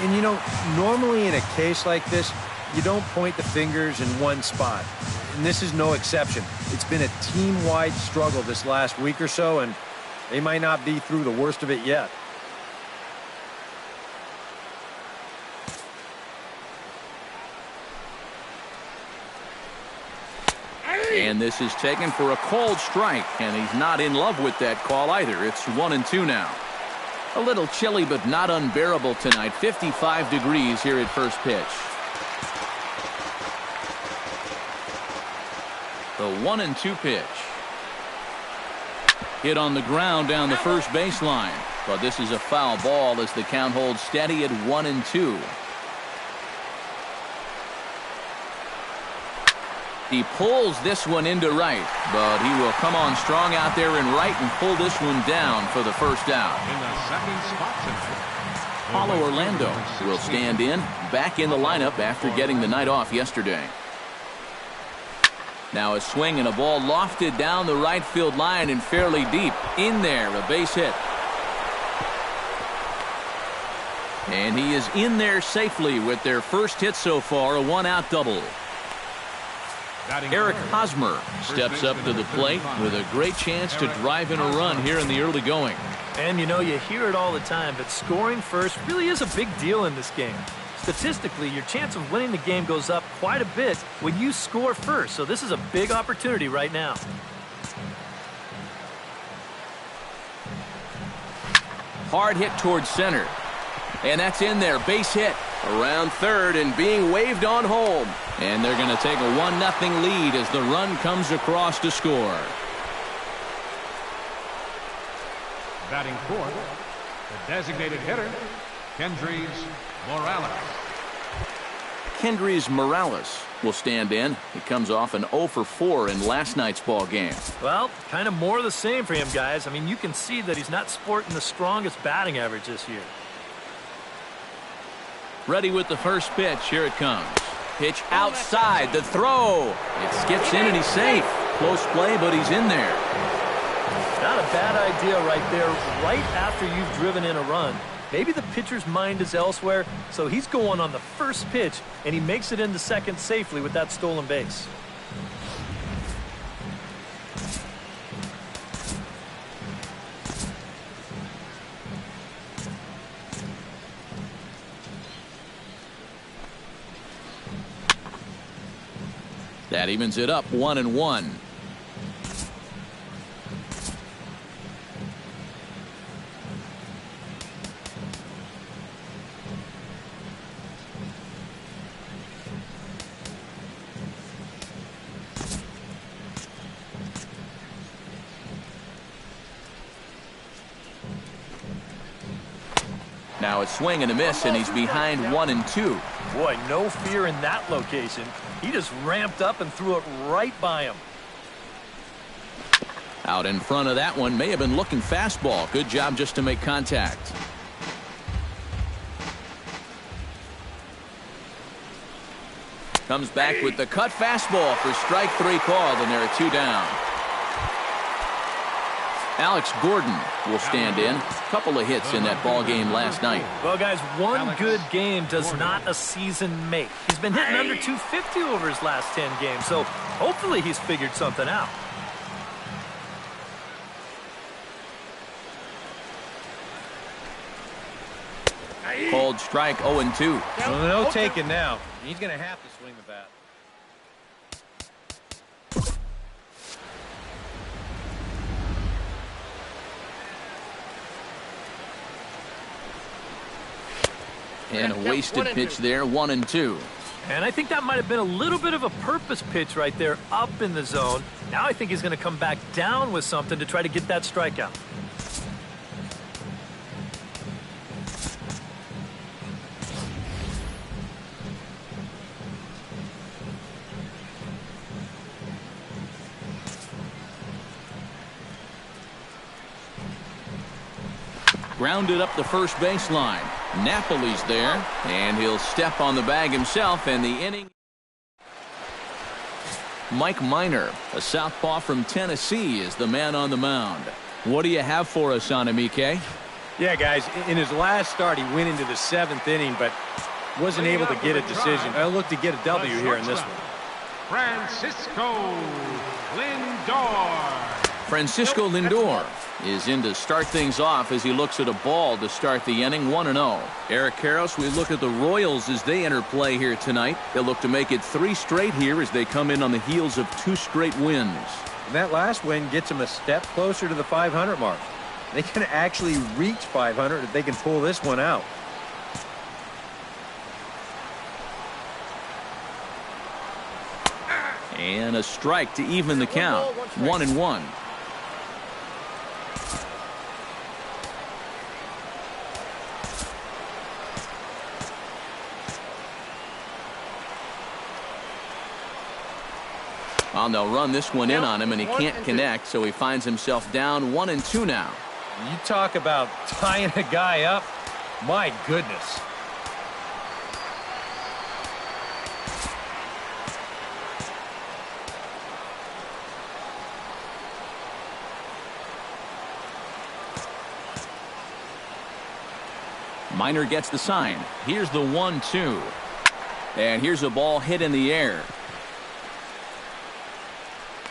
And, you know, normally in a case like this, you don't point the fingers in one spot. And this is no exception. It's been a team-wide struggle this last week or so, and they might not be through the worst of it yet. And this is taken for a called strike, and he's not in love with that call either. It's 1-2 now. A little chilly, but not unbearable tonight. 55 degrees here at first pitch. The 1-2 pitch. Hit on the ground down the first baseline. But this is a foul ball as the count holds steady at 1-2. He pulls this one into right, but he will come on strong out there in right and pull this one down for the first out. In the second spot tonight, Paulo Orlando will stand in, back in the lineup after getting the night off yesterday. Now a swing and a ball lofted down the right field line and fairly deep. In there, a base hit. And he is in there safely with their first hit so far, a 1-out double. Eric Hosmer steps up to the plate with a great chance to drive in a run here in the early going. And, you know, you hear it all the time, but scoring first really is a big deal in this game. Statistically, your chance of winning the game goes up quite a bit when you score first, so this is a big opportunity right now. Hard hit towards center. And that's in there, base hit. Around third and being waved on home. And they're going to take a 1-0 lead as the run comes across to score. batting fourth, the designated hitter, Kendrys Morales. Kendrys Morales will stand in. He comes off an 0 for 4 in last night's ball game. Well, kind of more of the same for him, guys. I mean, you can see that he's not sporting the strongest batting average this year. Ready with the first pitch. Here it comes. Pitch outside. The throw. It skips in and he's safe. Close play, but he's in there. Not a bad idea right there, right after you've driven in a run. Maybe the pitcher's mind is elsewhere, so he's going on the first pitch, and he makes it into second safely with that stolen base. That evens it up 1-1. Now it's swing and a miss, and he's behind 1-2. Boy, no fear in that location. He just ramped up and threw it right by him. Out in front of that one, may have been looking fastball. Good job just to make contact. Comes back with the cut fastball for strike 3 called, and there are 2 down. Alex Gordon will stand in. Couple of hits in that ball game last night. Well, guys, one good game does not a season make. He's been hitting under 250 over his last 10 games, so hopefully he's figured something out. Called strike 0-2. Well, no taking now. He's going to have to swing the bat. And a wasted pitch there, 1-2. And I think that might have been a little bit of a purpose pitch right there up in the zone. Now I think he's going to come back down with something to try to get that strikeout. Grounded up the first baseline. Napoli's there, and he'll step on the bag himself, and the inning. Mike Minor, a southpaw from Tennessee, is the man on the mound. What do you have for us on him, EK? Yeah, guys, in his last start, he went into the 7th inning, but wasn't able to get a decision. I look to get a W here in this one. Francisco Lindor. Francisco Lindor is in to start things off as he looks at a ball to start the inning, 1-0. Eric Karros, we look at the Royals as they enter play here tonight. They'll look to make it 3 straight here as they come in on the heels of 2 straight wins. And that last win gets them a step closer to the 500 mark. They can actually reach 500 if they can pull this one out. And a strike to even the count, 1-1. They'll run this one in on him, and he can't connect, so he finds himself down 1-2 now. You talk about tying a guy up. My goodness. Minor gets the sign. Here's the 1-2. And here's a ball hit in the air.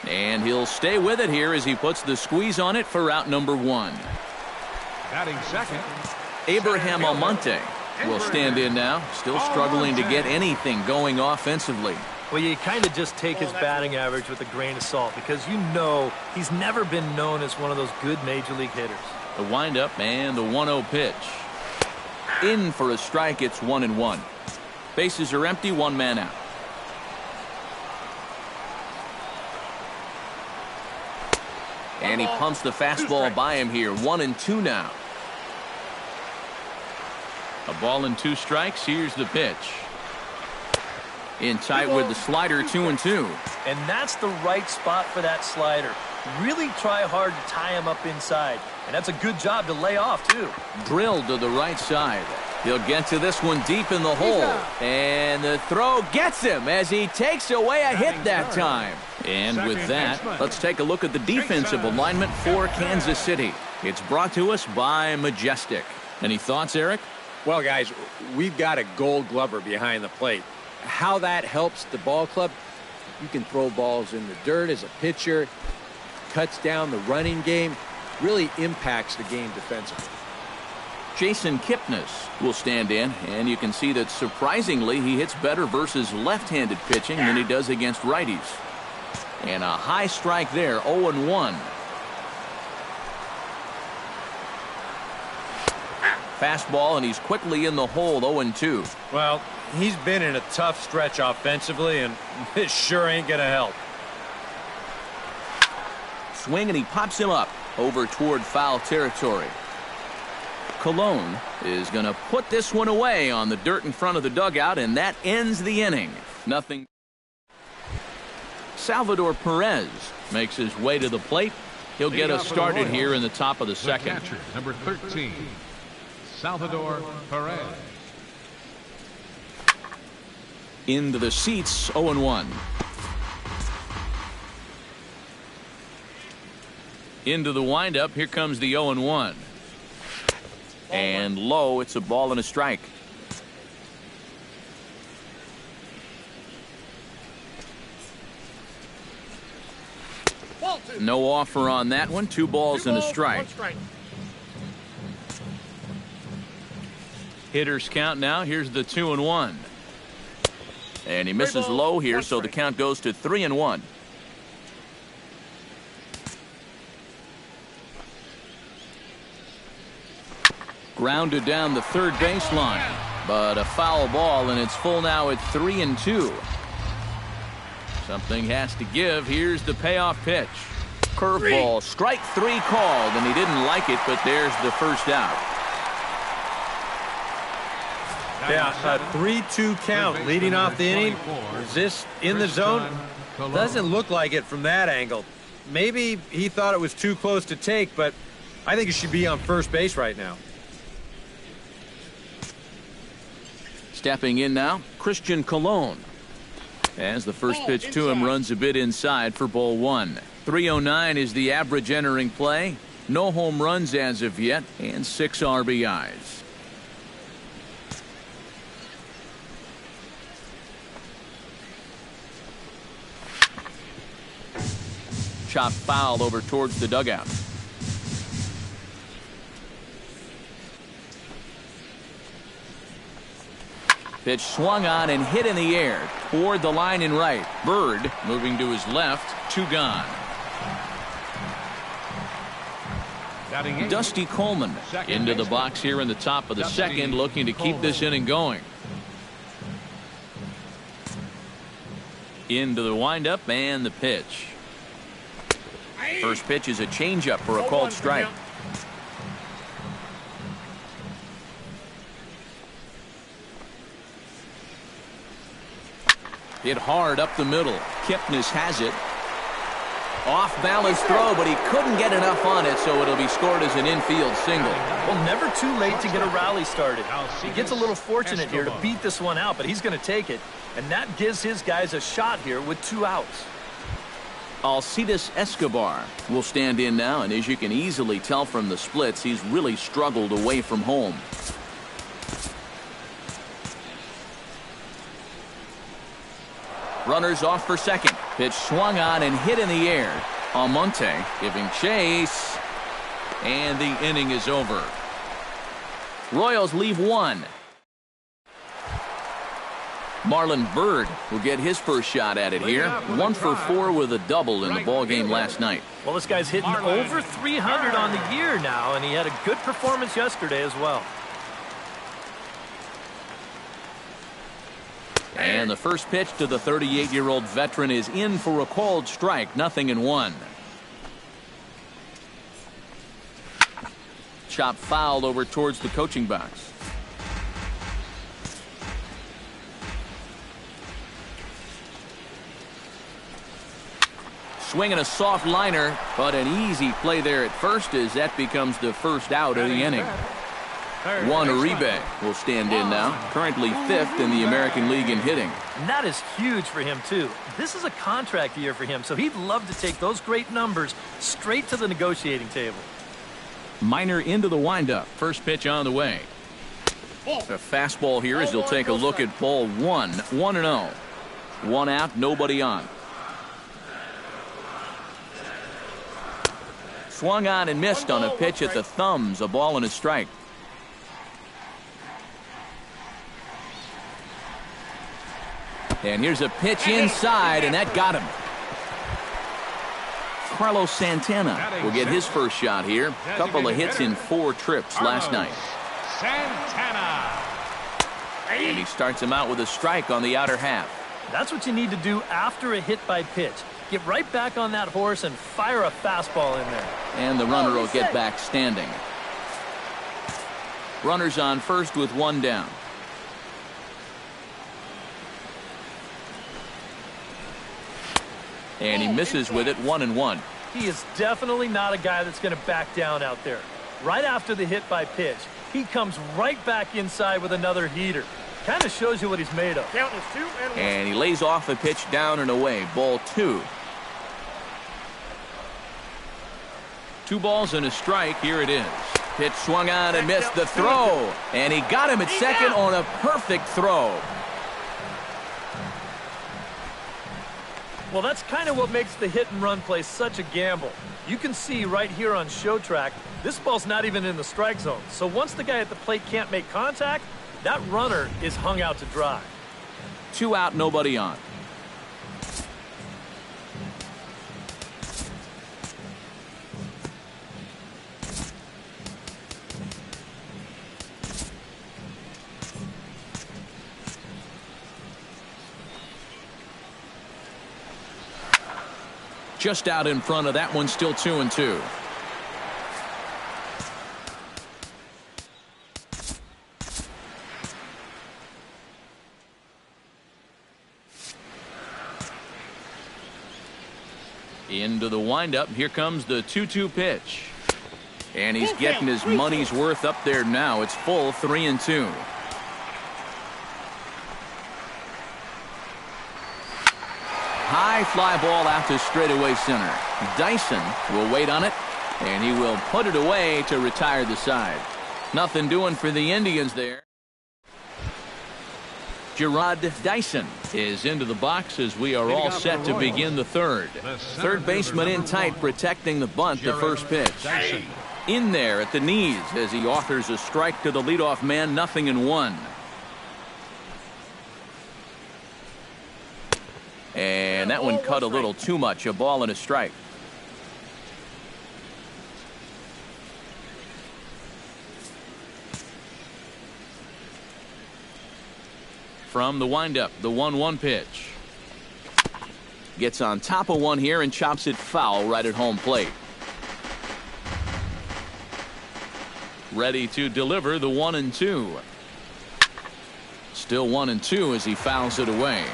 And he'll stay with it here as he puts the squeeze on it for out number 1. Batting second, Abraham Almonte will stand in now, still struggling to get anything going offensively. Well, you kind of just take his batting average with a grain of salt because you know he's never been known as one of those good major league hitters. The windup and the 1-0 pitch. In for a strike, it's 1-1. Bases are empty, 1 man out. And he pumps the fastball by him here. 1-2 now. A ball and 2 strikes. Here's the pitch. In tight with the slider, 2-2. And that's the right spot for that slider. Really try hard to tie him up inside. And that's a good job to lay off, too. Drilled to the right side. He'll get to this one deep in the hole. And the throw gets him as he takes away a hit that time. And with that, let's take a look at the defensive alignment for Kansas City. It's brought to us by Majestic. Any thoughts, Eric? Well, guys, we've got a gold glover behind the plate. How that helps the ball club, you can throw balls in the dirt as a pitcher, cuts down the running game, really impacts the game defensively. Jason Kipnis will stand in, and you can see that surprisingly he hits better versus left-handed pitching than he does against righties. And a high strike there, 0-1. Fastball, and he's quickly in the hole, 0-2. Well, he's been in a tough stretch offensively, and this sure ain't going to help. Swing, and he pops him up over toward foul territory. Colon is going to put this one away on the dirt in front of the dugout, and that ends the inning. Nothing. Salvador Perez makes his way to the plate. He'll get us started here in the top of the second. catcher, number 13, Salvador Perez. Into the seats, 0-1. Into the windup, here comes the 0-1. And low, it's a ball and a strike. No offer on that one. 2 balls and a strike. Hitters count now. Here's the 2-1. And he misses low here, so the count goes to 3-1. Grounded down the third baseline. But a foul ball, and it's full now at 3-2. Something has to give. Here's the payoff pitch. Curveball, strike 3 called, and he didn't like it, but there's the first out. Yeah, a 3-2 count leading off the inning. Is this in the zone? Doesn't look like it from that angle. Maybe he thought it was too close to take, but I think it should be on first base right now. Stepping in now, Christian Colon. As the first pitch to him runs a bit inside for ball 1. 309 is the average entering play. No home runs as of yet, and 6 RBIs. Chop foul over towards the dugout. Pitch swung on and hit in the air toward the line in right. Bird moving to his left. 2 gone. Dusty Coleman into the box here in the top of the second, looking to keep this inning going. Into the windup and the pitch. First pitch is a changeup for a called strike. Hit hard up the middle. Kipnis has it. Off balance throw, but he couldn't get enough on it, so it'll be scored as an infield single. Well, never too late to get a rally started. He gets a little fortunate here to beat this one out, but he's going to take it. And that gives his guys a shot here with 2 outs. Alcides Escobar will stand in now, and as you can easily tell from the splits, he's really struggled away from home. Runners off for second. Pitch swung on and hit in the air. Almonte giving chase. And the inning is over. Royals leave 1. Marlon Byrd will get his first shot at it here. 1 for 4 with a double in the ball game last night. Well, this guy's hitting over 300 on the year now, and he had a good performance yesterday as well. And the first pitch to the 38-year-old veteran is in for a called strike. 0-1. Chop fouled over towards the coaching box. Swinging a soft liner, but an easy play there at first as that becomes the first out of the inning. Juan Uribe will stand in now, currently 5th in the American League in hitting. And that is huge for him, too. This is a contract year for him, so he'd love to take those great numbers straight to the negotiating table. Minor into the windup. First pitch on the way. A fastball here as he'll take a look at ball 1. 1-0. 1 out, nobody on. Swung on and missed on a pitch at the thumbs. A ball and a strike. And here's a pitch inside, and that got him. Carlos Santana will get his first shot here. A couple of hits in 4 trips last night. Santana. And he starts him out with a strike on the outer half. That's what you need to do after a hit by pitch. Get right back on that horse and fire a fastball in there. And the runner will get back standing. Runners on first with 1 down. And he misses with it. 1-1. He is definitely not a guy that's going to back down out there. Right after the hit by pitch, he comes right back inside with another heater. Kind of shows you what he's made of. Count is 2-1. And he lays off a pitch down and away. Ball 2. 2 balls and a strike. Here it is. Pitch swung on and missed the throw. And he got him at second on a perfect throw. Well, that's kind of what makes the hit and run play such a gamble. You can see right here on show track, this ball's not even in the strike zone. So once the guy at the plate can't make contact, that runner is hung out to dry. 2 out, nobody on. Just out in front of that one, still 2-2. Into the windup. Here comes the 2-2 pitch. And he's getting his money's worth up there now. It's full 3-2. High fly ball out to straightaway center. Dyson will wait on it, and he will put it away to retire the side. Nothing doing for the Indians there. Gerard Dyson is into the box as we are all set to begin the third. Third baseman in tight, protecting the bunt, the first pitch. In there at the knees as he offers a strike to the leadoff man, 0-1. And that one cut a little too much, a ball and a strike. From the windup, the 1-1 pitch. Gets on top of one here and chops it foul right at home plate. Ready to deliver the 1-2. Still 1-2 as he fouls it away.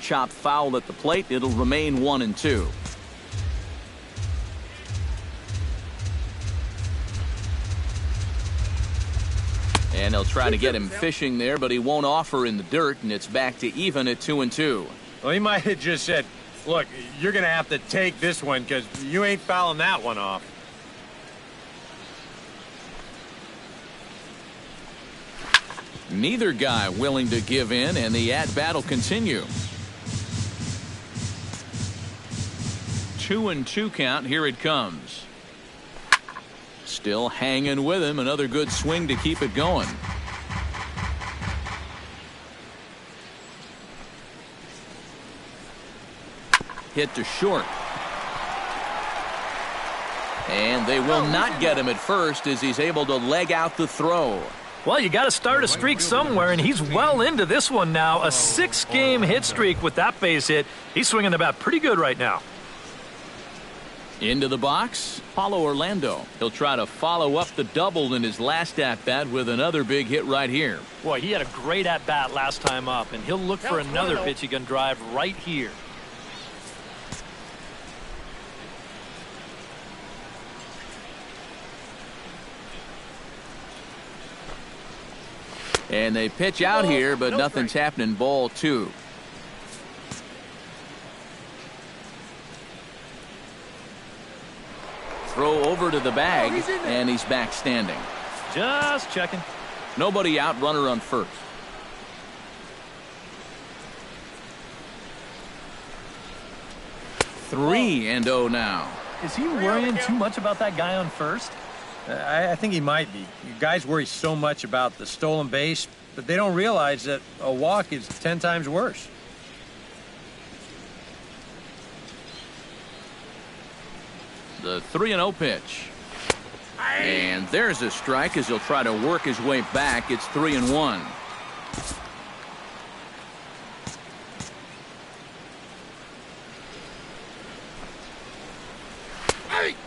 Chopped foul at the plate. It'll remain 1-2. And they'll try to get him fishing there, but he won't offer in the dirt, and it's back to even at 2-2. Well, he might have just said, look, you're going to have to take this one because you ain't fouling that one off. Neither guy willing to give in, and the at-bat will continue. 2-2 count. Here it comes. Still hanging with him. Another good swing to keep it going. Hit to short. And they will not get him at first as he's able to leg out the throw. Well, you got to start a streak somewhere, and he's well into this one now. A 6-game hit streak with that base hit. He's swinging the bat pretty good right now. Into the box, Paulo Orlando. He'll try to follow up the double in his last at-bat with another big hit right here. Boy, he had a great at-bat last time up, and he'll look for another pitch he can drive right here. And they pitch out here, but nothing's happening. Ball 2. Throw over to the bag, and he's back standing. Just checking. Nobody out, runner on first. 3-0 now. Is he worrying too much about that guy on first? I think he might be. You guys worry so much about the stolen base, but they don't realize that a walk is 10 times worse. The 3-0 pitch. And there's a strike as he'll try to work his way back. It's 3-1.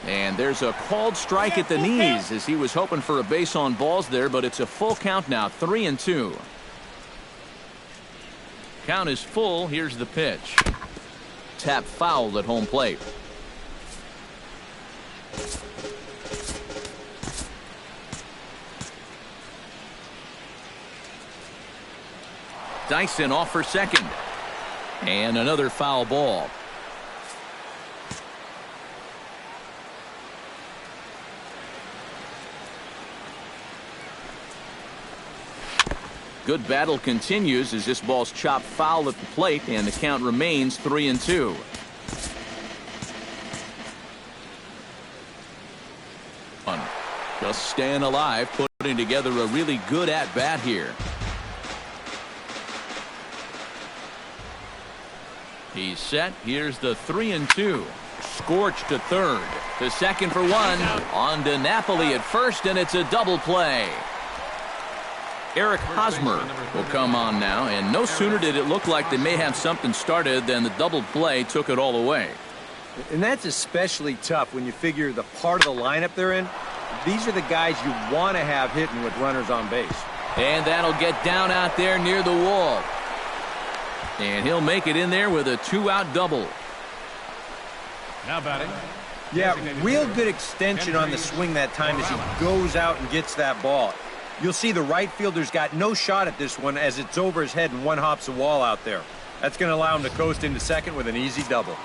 And there's a called strike at the knees as he was hoping for a base on balls there, but it's a full count now, 3-2. Count is full. Here's the pitch. Tap fouled at home plate. Dyson off for second. And another foul ball. Good battle continues as this ball's chopped foul at the plate, and the count remains 3-2. Just staying alive, putting together a really good at-bat here. He's set. Here's the 3-2. Scorched to third. To second for one. On to Napoli at first, and it's a double play. Eric Hosmer will come on now, and no sooner did it look like they may have something started than the double play took it all away. And that's especially tough when you figure the part of the lineup they're in. These are the guys you want to have hitting with runners on base. And that'll get down out there near the wall. And he'll make it in there with a 2-out double. Now batting. Yeah, real good extension on the swing that time as he goes out and gets that ball. You'll see the right fielder's got no shot at this one as it's over his head and one hops the wall out there. That's going to allow him to coast into second with an easy double.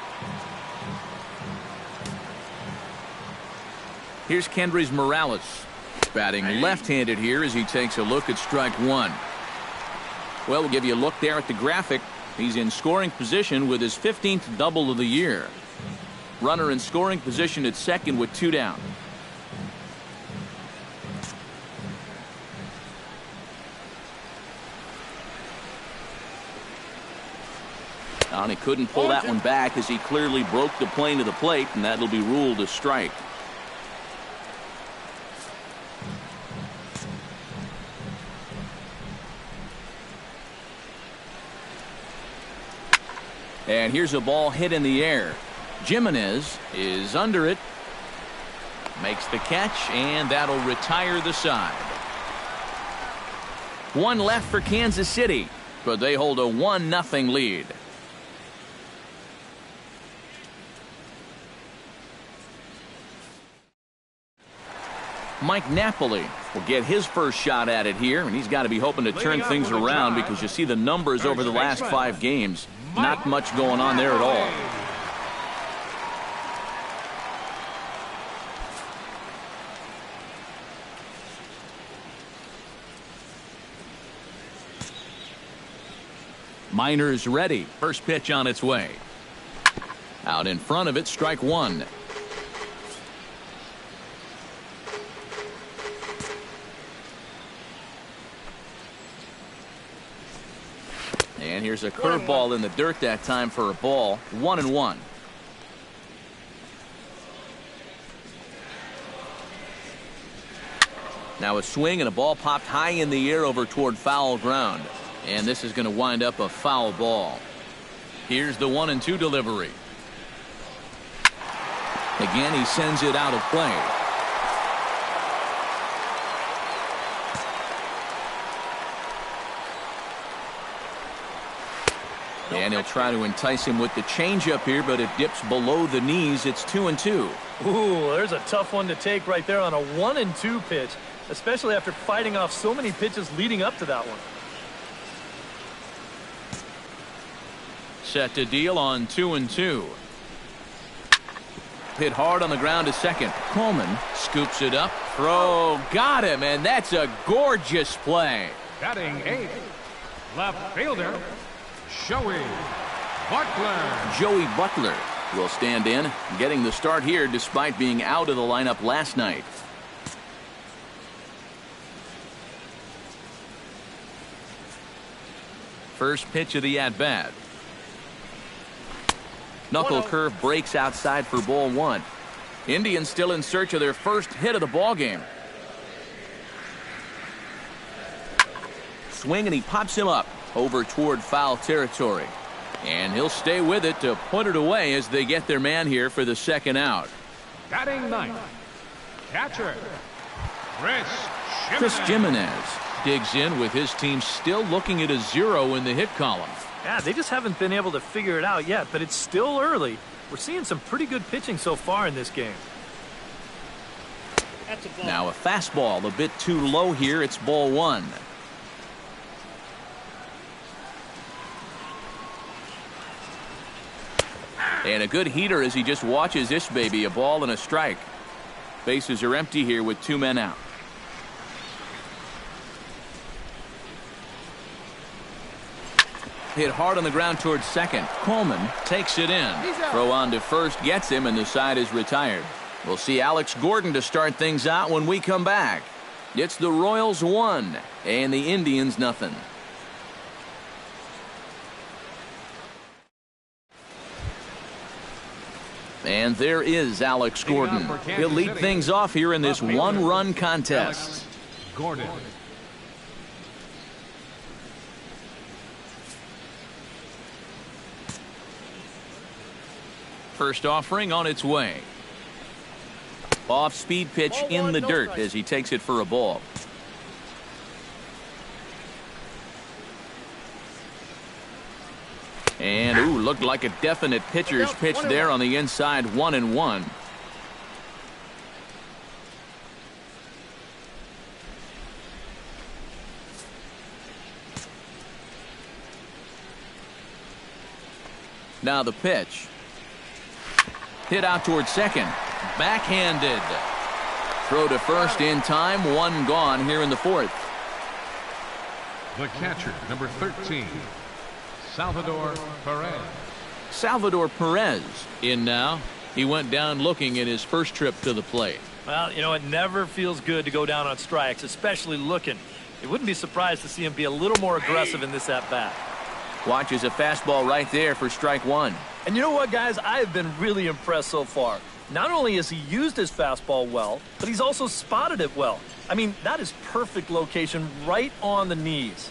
Here's Kendrys Morales, batting left-handed here as he takes a look at strike one. Well, we'll give you a look there at the graphic. He's in scoring position with his 15th double of the year. Runner in scoring position at second with 2 down. And he couldn't pull that one back as he clearly broke the plane to the plate, and that'll be ruled a strike. And here's a ball hit in the air. Jimenez is under it. Makes the catch, and that'll retire the side. One left for Kansas City, but they hold a 1-0 lead. Mike Napoli will get his first shot at it here, and he's got to be hoping to turn things around because you see the numbers over the last 5 games. Not much going on there at all. Minor's ready. First pitch on its way. Out in front of it, strike one. And here's a curveball in the dirt that time for a ball. 1-1. Now a swing and a ball popped high in the air over toward foul ground. And this is going to wind up a foul ball. Here's the 1-2 delivery. Again, he sends it out of play. And he'll try to entice him with the changeup here, but it dips below the knees. It's 2-2. Ooh, there's a tough one to take right there on a 1-2 pitch, especially after fighting off so many pitches leading up to that one. Set to deal on 2-2. Hit hard on the ground to second. Coleman scoops it up. Throw. Got him, and that's a gorgeous play. Batting 8th, left fielder, Joey Butler. Joey Butler will stand in, getting the start here despite being out of the lineup last night. First pitch of the at-bat. Knuckle curve breaks outside for ball one. Indians still in search of their first hit of the ballgame. Swing, and he pops him up over toward foul territory. And he'll stay with it to put it away as they get their man here for the second out. Batting 9th, catcher, Chris Jimenez digs in with his team still looking at a 0 in the hit column. Yeah, they just haven't been able to figure it out yet, but it's still early. We're seeing some pretty good pitching so far in this game. Now a fastball a bit too low here. It's ball one. And a good heater as he just watches this baby. A ball and a strike. Bases are empty here with 2 men out. Hit hard on the ground towards second. Coleman takes it in. Throw on to first gets him, and the side is retired. We'll see Alex Gordon to start things out when we come back. It's the Royals 1 and the Indians nothing. And there is Alex Gordon. He'll lead things off here in this one-run contest. Gordon. First offering on its way. Off-speed pitch in the dirt as he takes it for a ball. And, ooh, looked like a definite pitcher's pitch there on the inside, 1-1. Now the pitch. Hit out towards second. Backhanded. Throw to first in time. One gone here in the fourth. The catcher, number 13, Salvador Perez. Salvador Perez in now. He went down looking at his first trip to the plate. Well, you know, it never feels good to go down on strikes, especially looking. You wouldn't be surprised to see him be a little more aggressive in this at-bat. Watches a fastball right there for strike one. And you know what, guys? I have been really impressed so far. Not only has he used his fastball well, but he's also spotted it well. I mean, that is perfect location right on the knees.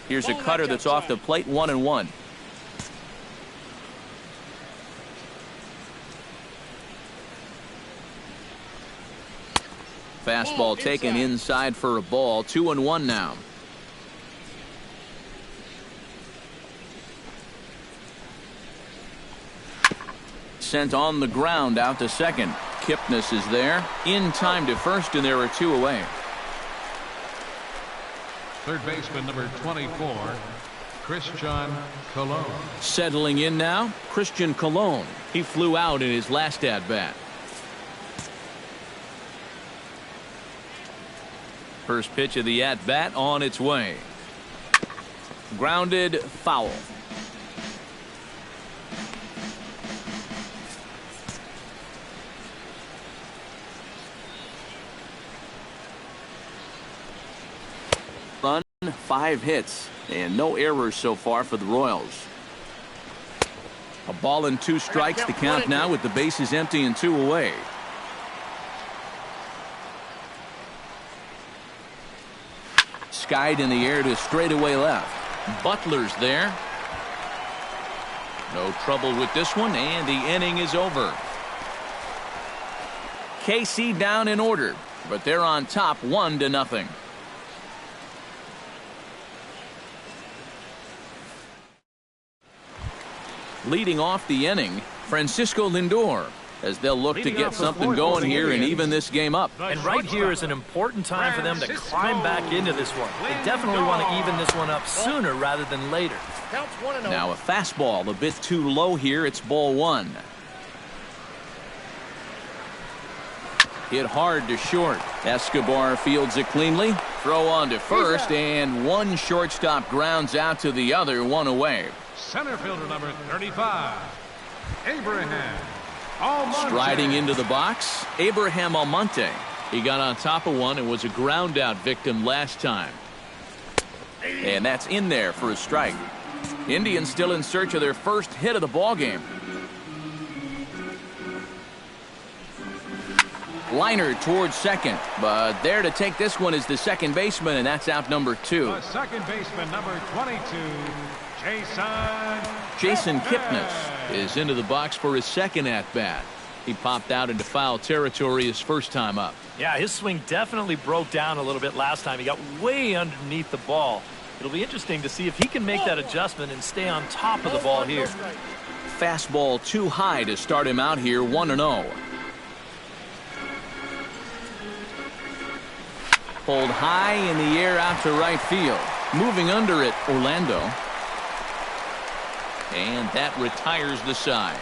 Here's a cutter that's off the plate, 1-1. Fastball taken inside for a ball, 2-1 now. Sent on the ground out to second. Kipnis is there. In time to first, and there are two away. Third baseman, number 24, Christian Colon. Settling in now, Christian Colon. He flew out in his last at-bat. First pitch of the at-bat on its way. Grounded, foul. Run, 5 hits, and no errors so far for the Royals. A ball and 2 strikes to count now with the bases empty and 2 away. Skied in the air to straightaway left. Butler's there. No trouble with this one, and the inning is over. KC down in order, but they're on top 1-0. Leading off the inning, Francisco Lindor, as they'll look to get something going here and even this game up. And right here is an important time for them to climb back into this one. They definitely want to even this one up sooner rather than later. Now a fastball a bit too low here. It's ball 1. Hit hard to short. Escobar fields it cleanly. Throw on to first, and one shortstop grounds out to the other, 1 away. Center fielder, number 35, Abraham Almonte. Striding into the box, Abraham Almonte. He got on top of one and was a ground out victim last time. And that's in there for a strike. Indians still in search of their first hit of the ball game. Liner towards second, but there to take this one is the second baseman, and that's out number 2. The second baseman, number 22, Jason Kipnis is into the box for his second at-bat. He popped out into foul territory his first time up. Yeah, his swing definitely broke down a little bit last time. He got way underneath the ball. It'll be interesting to see if he can make that adjustment and stay on top of the ball here. Fastball too high to start him out here, 1-0. Pulled high in the air out to right field. Moving under it, Orlando. And that retires the side.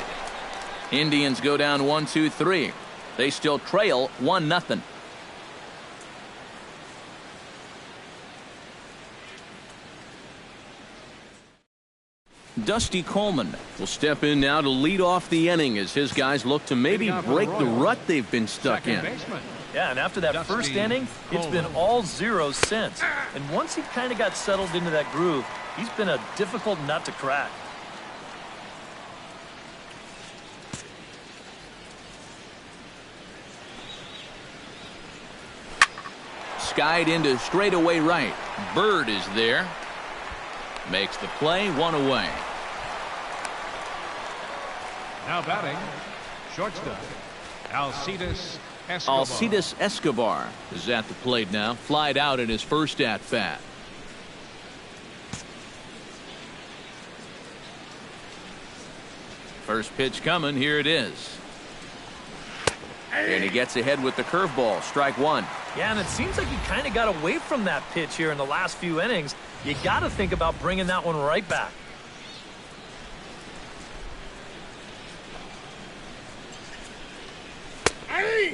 Indians go down 1-2-3. They still trail 1-0. Dusty Coleman will step in now to lead off the inning as his guys look to maybe break the rut they've been stuck in. Yeah, and after that first inning, it's been all zeros since. And once he kind of got settled into that groove, he's been a difficult nut to crack. Skied into straightaway right. Bird is there. Makes the play, 1 away. Now batting, shortstop, Alcides Escobar. Alcides Escobar is at the plate now. Flied out in his first at-bat. First pitch coming. Here it is. And he gets ahead with the curveball. Strike one. Yeah, and it seems like he kind of got away from that pitch here in the last few innings. You got to think about bringing that one right back.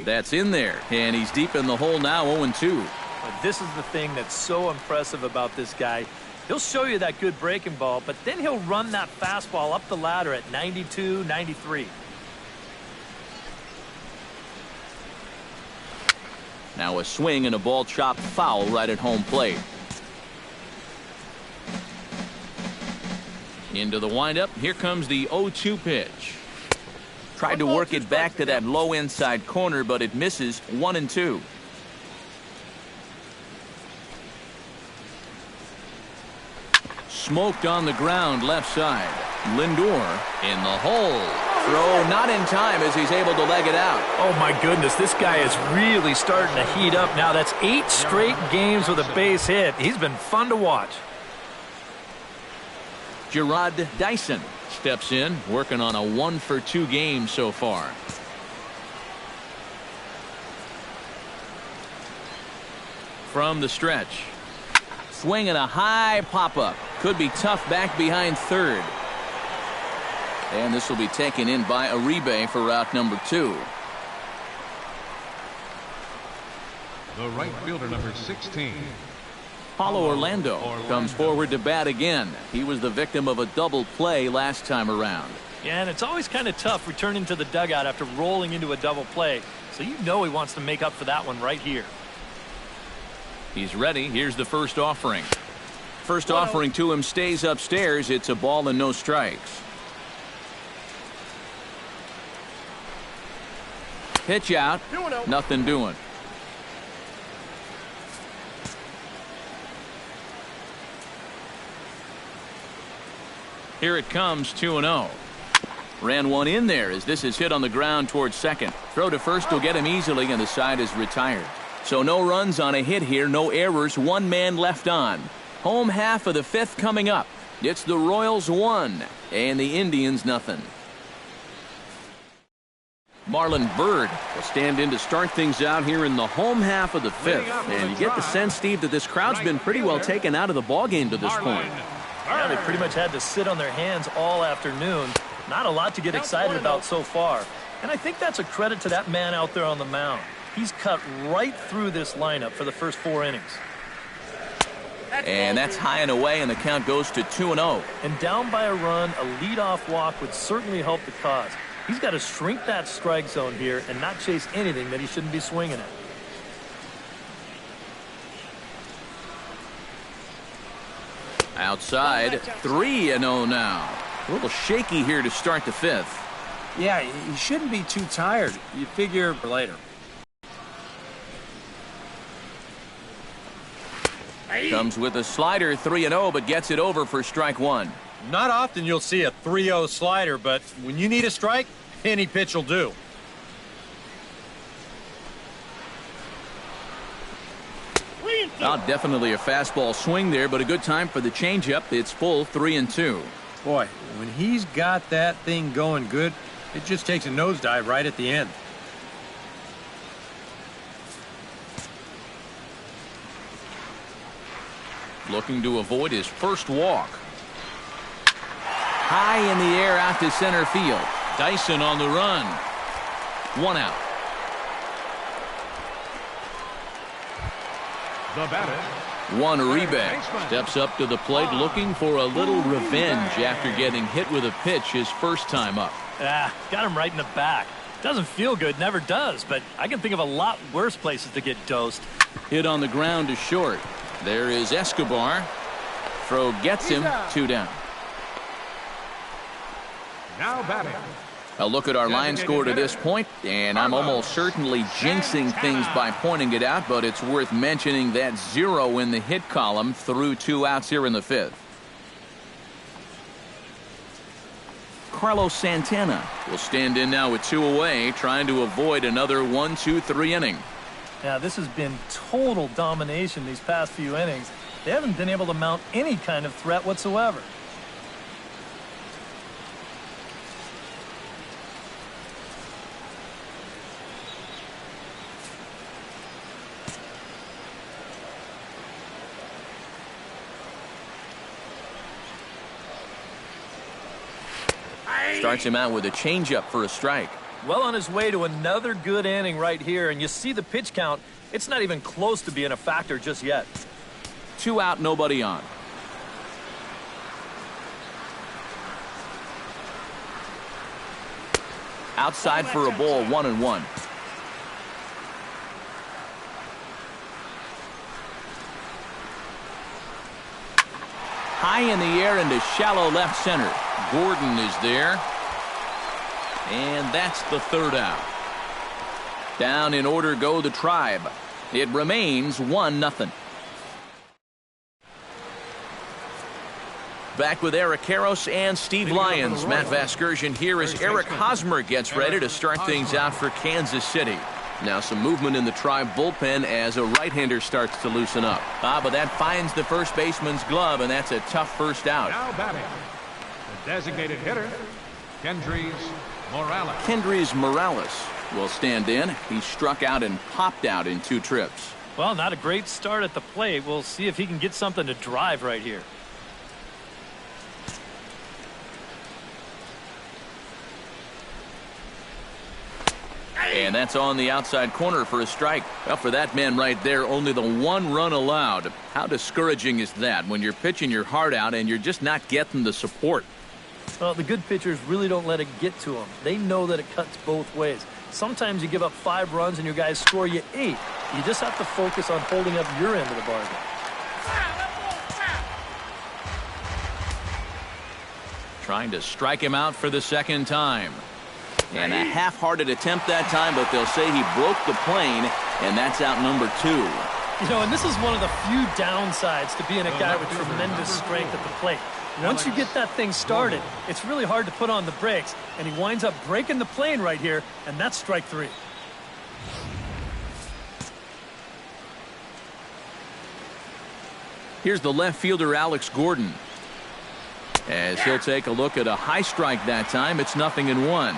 That's in there, and he's deep in the hole now, 0-2. But this is the thing that's so impressive about this guy. He'll show you that good breaking ball, but then he'll run that fastball up the ladder at 92, 93. Now a swing and a ball chopped foul right at home plate. Into the windup. Here comes the 0-2 pitch. Tried to work it back to that low inside corner, but it misses. 1-2. Smoked on the ground left side. Lindor in the hole. Throw not in time as he's able to leg it out. Oh my goodness, this guy is really starting to heat up now. That's 8 straight games with a base hit. He's been fun to watch. Jarrod Dyson steps in, working on a 1-for-2 game so far. From the stretch. Swing and a high pop-up. Could be tough back behind third. And this will be taken in by Uribe for route number 2. The right fielder, number 16. Paulo Orlando comes forward to bat again. He was the victim of a double play last time around. Yeah, and it's always kind of tough returning to the dugout after rolling into a double play. So you know he wants to make up for that one right here. He's ready. Here's the first offering. First offering to him stays upstairs. It's a ball and no strikes. Pitch out. Nothing doing. Here it comes, 2-0. Ran one in there as this is hit on the ground towards second. Throw to first will get him easily, and the side is retired. So no runs on a hit here, no errors, 1 man left on. Home half of the 5th coming up. It's the Royals 1 and the Indians nothing. Marlon Byrd will stand in to start things out here in the home half of the 5th. And you get the sense, Steve, that this crowd's been pretty well taken out of the ballgame to this point. Yeah, they pretty much had to sit on their hands all afternoon. Not a lot to get excited about so far. And I think that's a credit to that man out there on the mound. He's cut right through this lineup for the first 4 innings. And that's high and away, and the count goes to 2-0. And down by a run, a leadoff walk would certainly help the cause. He's got to shrink that strike zone here and not chase anything that he shouldn't be swinging at. Outside, 3-0 now. A little shaky here to start the 5th. Yeah, he shouldn't be too tired. You figure later. Comes with a slider, 3-0, but gets it over for strike 1. Not often you'll see a 3-0 slider, but when you need a strike, any pitch will do. Not definitely a fastball swing there, but a good time for the changeup. It's full, 3-2. Boy, when he's got that thing going good, it just takes a nosedive right at the end. Looking to avoid his first walk. High in the air out to center field. Dyson on the run. 1 out. The batter, Juan Uribe steps up to the plate looking for a little revenge after getting hit with a pitch his first time up. Got him right in the back. Doesn't feel good, never does, but I can think of a lot worse places to get dosed. Hit on the ground to short. There is Escobar. Throw gets him, 2 down. now batting. A look at our line score to this point, and I'm almost certainly jinxing things by pointing it out, but it's worth mentioning that 0 in the hit column through 2 outs here in the 5th. Carlos Santana will stand in now with 2 away, trying to avoid another 1-2-3 inning. Yeah, this has been total domination these past few innings. They haven't been able to mount any kind of threat whatsoever. Starts him out with a changeup for a strike. Well on his way to another good inning right here, and you see the pitch count. It's not even close to being a factor just yet. 2 out, nobody on. Outside for a ball, 1-1. High in the air into shallow left center. Gordon is there. And that's the 3rd out. Down in order go the Tribe. It remains 1-0. Back with Eric Karros and Steve Lyons. Matt Vasgersian here as Eric Hosmer gets ready to start things out for Kansas City. Now some movement in the Tribe bullpen as a right-hander starts to loosen up. But that finds the first baseman's glove, and that's a tough first out. Now batting, the designated hitter, Kendrys Morales. Kendrys Morales will stand in. He struck out and popped out in 2 trips. Well, not a great start at the plate. We'll see if he can get something to drive right here. And that's on the outside corner for a strike. Well, for that man right there, only the 1 run allowed. How discouraging is that when you're pitching your heart out and you're just not getting the support? Well, the good pitchers really don't let it get to them. They know that it cuts both ways. Sometimes you give up 5 runs and your guys score you 8. You just have to focus on holding up your end of the bargain. Trying to strike him out for the 2nd time. And a half-hearted attempt that time, but they'll say he broke the plane, and that's out number 2. You know, and this is one of the few downsides to being a guy with tremendous strength at the plate. Once you get that thing started, it's really hard to put on the brakes, and he winds up breaking the plane right here, and that's strike 3. Here's the left fielder, Alex Gordon. As he'll take a look at a high strike that time, it's 0-1.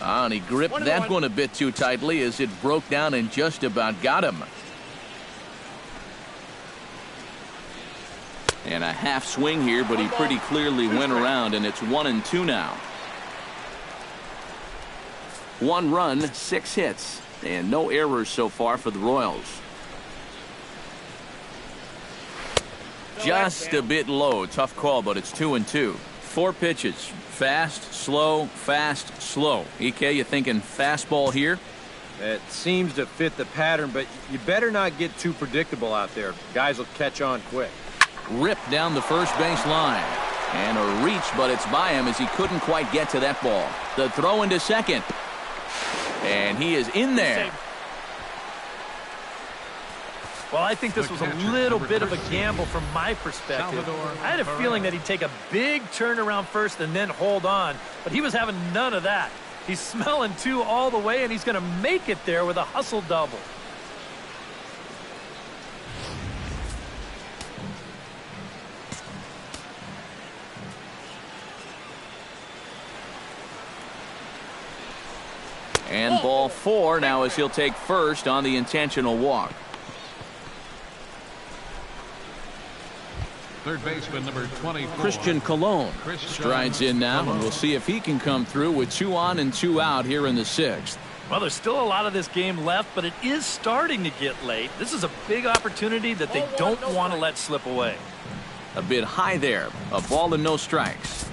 And he gripped that one a bit too tightly as it broke down and just about got him. And a half swing here, but he pretty clearly went around, and it's 1-2 now. 1 run, 6 hits, and no errors so far for the Royals. Just a bit low. Tough call, but it's 2-2. 4 pitches. Fast, slow, fast, slow. EK, you thinking fastball here? It seems to fit the pattern, but you better not get too predictable out there. Guys will catch on quick. Ripped down the first base line. And a reach, but it's by him as he couldn't quite get to that ball. The throw into second. And he is in there. Well, I think this was a little bit of a gamble from my perspective. I had a feeling that he'd take a big turn around first and then hold on, but he was having none of that. He's smelling 2 all the way, and he's going to make it there with a hustle double. And ball 4 now as he'll take first on the intentional walk. Third baseman number 24. Christian Colon strides in now, and we'll see if he can come through with 2 on and 2 out here in the 6th. Well, there's still a lot of this game left, but it is starting to get late. This is a big opportunity that they don't want to let slip away. A bit high there. A ball and no strikes.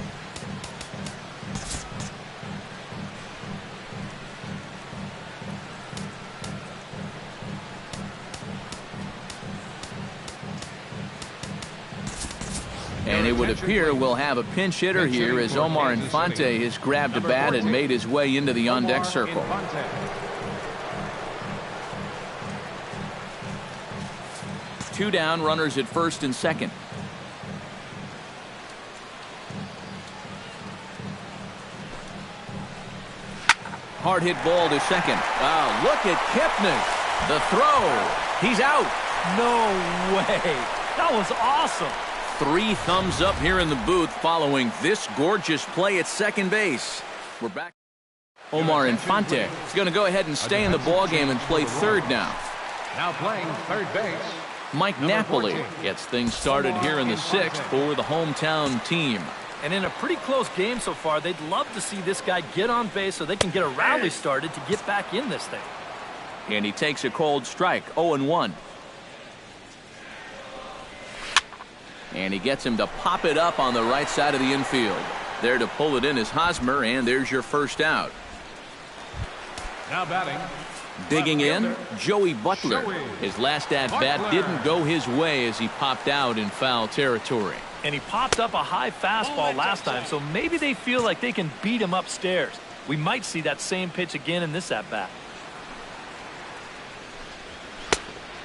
And it would appear we'll have a pinch hitter here as Omar Infante has grabbed a bat and made his way into the on-deck circle. Two down, runners at first and second. Hard hit ball to second. Wow, look at Kipnis. The throw. He's out. No way. That was awesome. 3 thumbs up here in the booth following this gorgeous play at second base. We're back. Omar Infante is going to go ahead and stay in the ballgame and play third now. Now playing third base. Mike Napoli gets things started here in the 6th for the hometown team. And in a pretty close game so far, they'd love to see this guy get on base so they can get a rally started to get back in this thing. And he takes a cold strike, 0-1. And he gets him to pop it up on the right side of the infield. There to pull it in is Hosmer, and there's your first out. Now batting. Digging in, Joey Butler. His last at-bat didn't go his way as he popped out in foul territory. And he popped up a high fastball last time, so maybe they feel like they can beat him upstairs. We might see that same pitch again in this at-bat.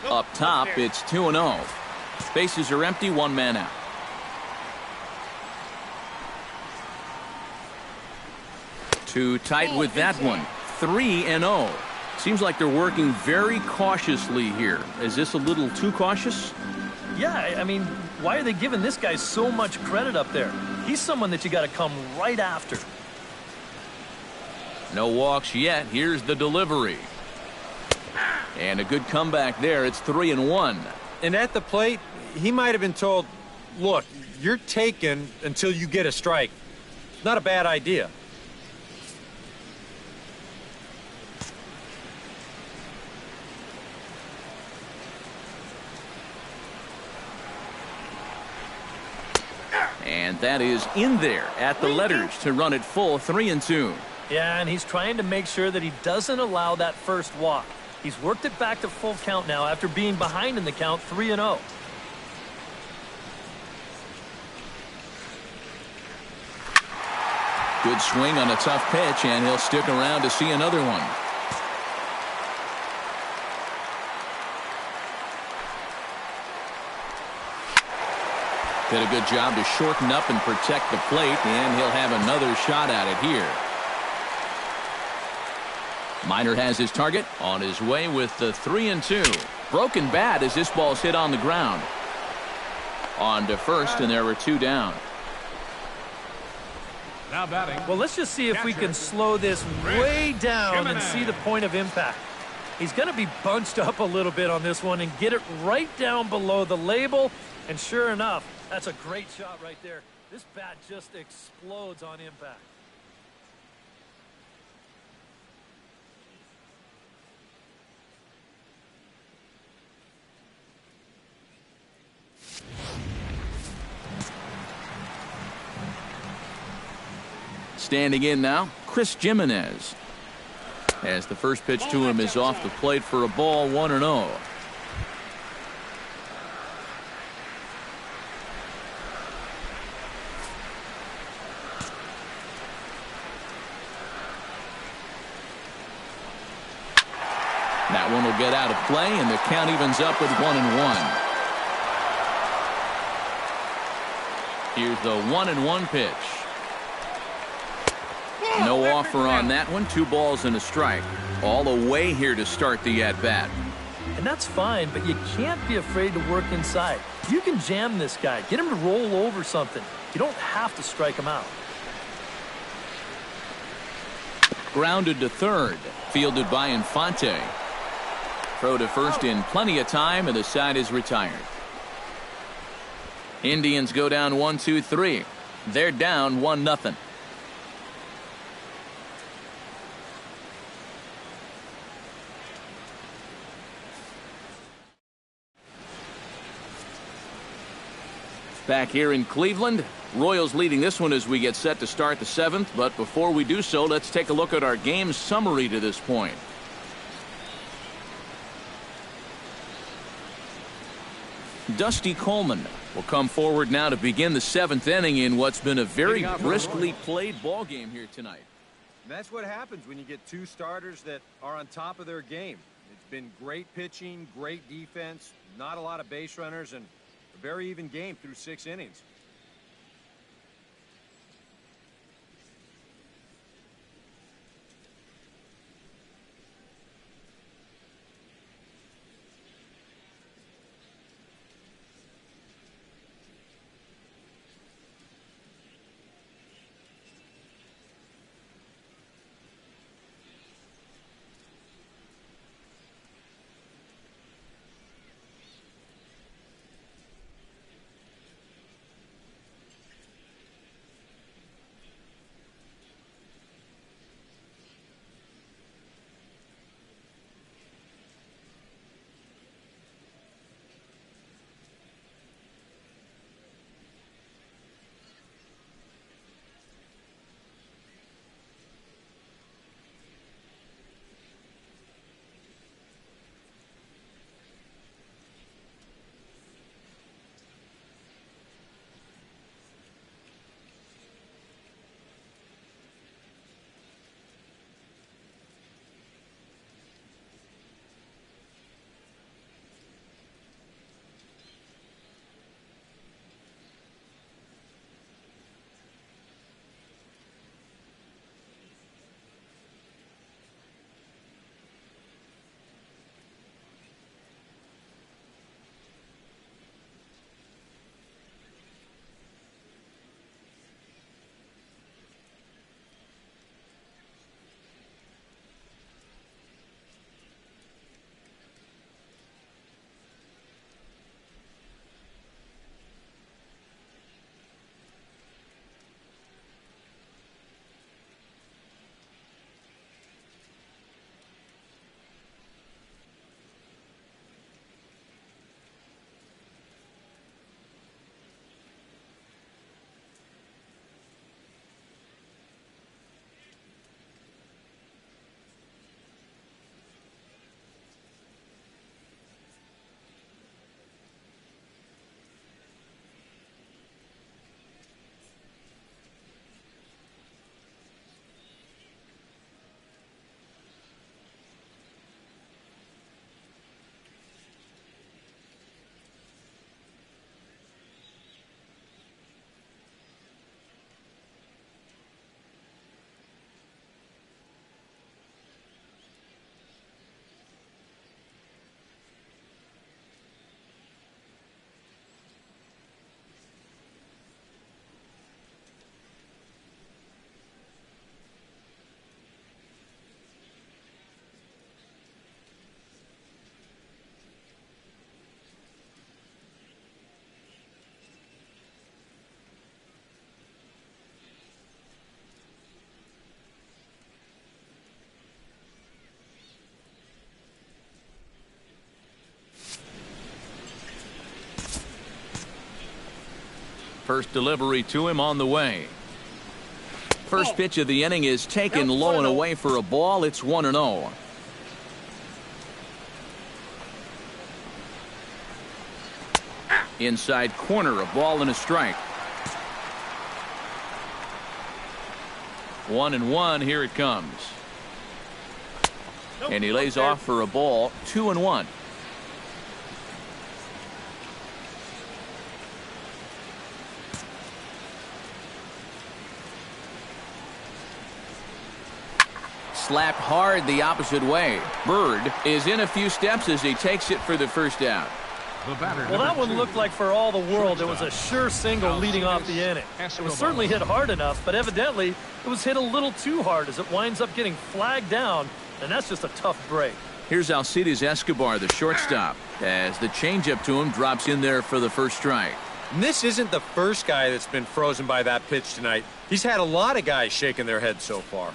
Up top, it's 2-0. Bases are empty, 1 man out. Too tight with that one. 3-0. Seems like they're working very cautiously here. Is this a little too cautious? Yeah, I mean, why are they giving this guy so much credit up there? He's someone that you got to come right after. No walks yet. Here's the delivery. And a good comeback there. It's 3-1. And at the plate, he might have been told, look, you're taken until you get a strike. Not a bad idea. And that is in there at the letters to run it full, 3-2. Yeah, and he's trying to make sure that he doesn't allow that first walk. He's worked it back to full count now after being behind in the count, 3-0. Good swing on a tough pitch, and he'll stick around to see another one. Did a good job to shorten up and protect the plate, and he'll have another shot at it here. Minor has his target on his way with the 3-2. Broken bat as this ball's hit on the ground. On to first, and there were 2 down. Now batting. Well, let's just see if we can slow this way down and see the point of impact. He's going to be bunched up a little bit on this one and get it right down below the label. And sure enough, that's a great shot right there. This bat just explodes on impact. Standing in now, Chris Jimenez. As the first pitch to him is off the plate for a ball, 1-0. That one will get out of play, and the count evens up with 1-1. Here's the 1-1 pitch. No offer on that one. 2 balls and a strike. All away here to start the at-bat. And that's fine, but you can't be afraid to work inside. You can jam this guy. Get him to roll over something. You don't have to strike him out. Grounded to third. Fielded by Infante. Throw to first in plenty of time, and the side is retired. Indians go down 1-2-3. They're down 1-0. Back here in Cleveland, Royals leading this one as we get set to start the 7th. But before we do so, let's take a look at our game summary to this point. Dusty Coleman will come forward now to begin the 7th inning in what's been a very briskly played ball game here tonight. And that's what happens when you get two starters that are on top of their game. It's been great pitching, great defense, not a lot of base runners, and a very even game through 6 innings. First delivery to him on the way. First pitch of the inning is taken low and away for a ball. It's 1-0. Inside corner, a ball and a strike. 1-1. Here it comes. And he lays off for a ball. 2-1. Slapped hard the opposite way. Bird is in a few steps as he takes it for the first out. Well, that one looked like for all the world it was a sure single leading off the inning. It was certainly hit hard enough, but evidently it was hit a little too hard as it winds up getting flagged down, and that's just a tough break. Here's Alcides Escobar, the shortstop, as the changeup to him drops in there for the first strike. And this isn't the first guy that's been frozen by that pitch tonight. He's had a lot of guys shaking their heads so far.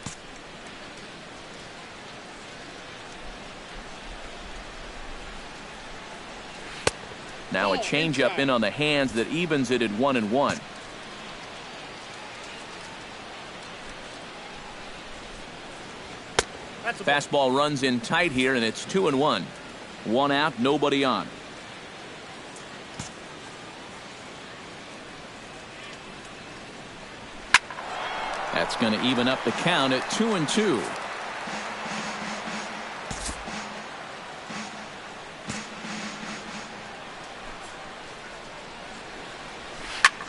Now a changeup in on the hands that evens it at 1-1. Fastball runs in tight here, and it's 2-1. One out, nobody on. That's going to even up the count at 2-2.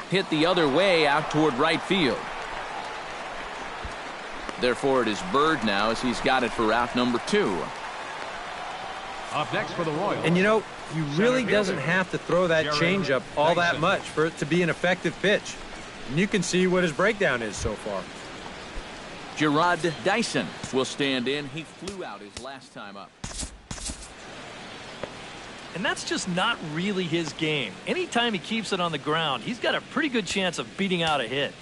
Hit the other way out toward right field. Therefore, it is Bird now as he's got it for out number 2. Up next for the Royals. And, you know, he really doesn't have to throw that changeup all that much for it to be an effective pitch. And you can see what his breakdown is so far. Jared Dyson will stand in. He flew out his last time up. And that's just not really his game. Anytime he keeps it on the ground, he's got a pretty good chance of beating out a hit.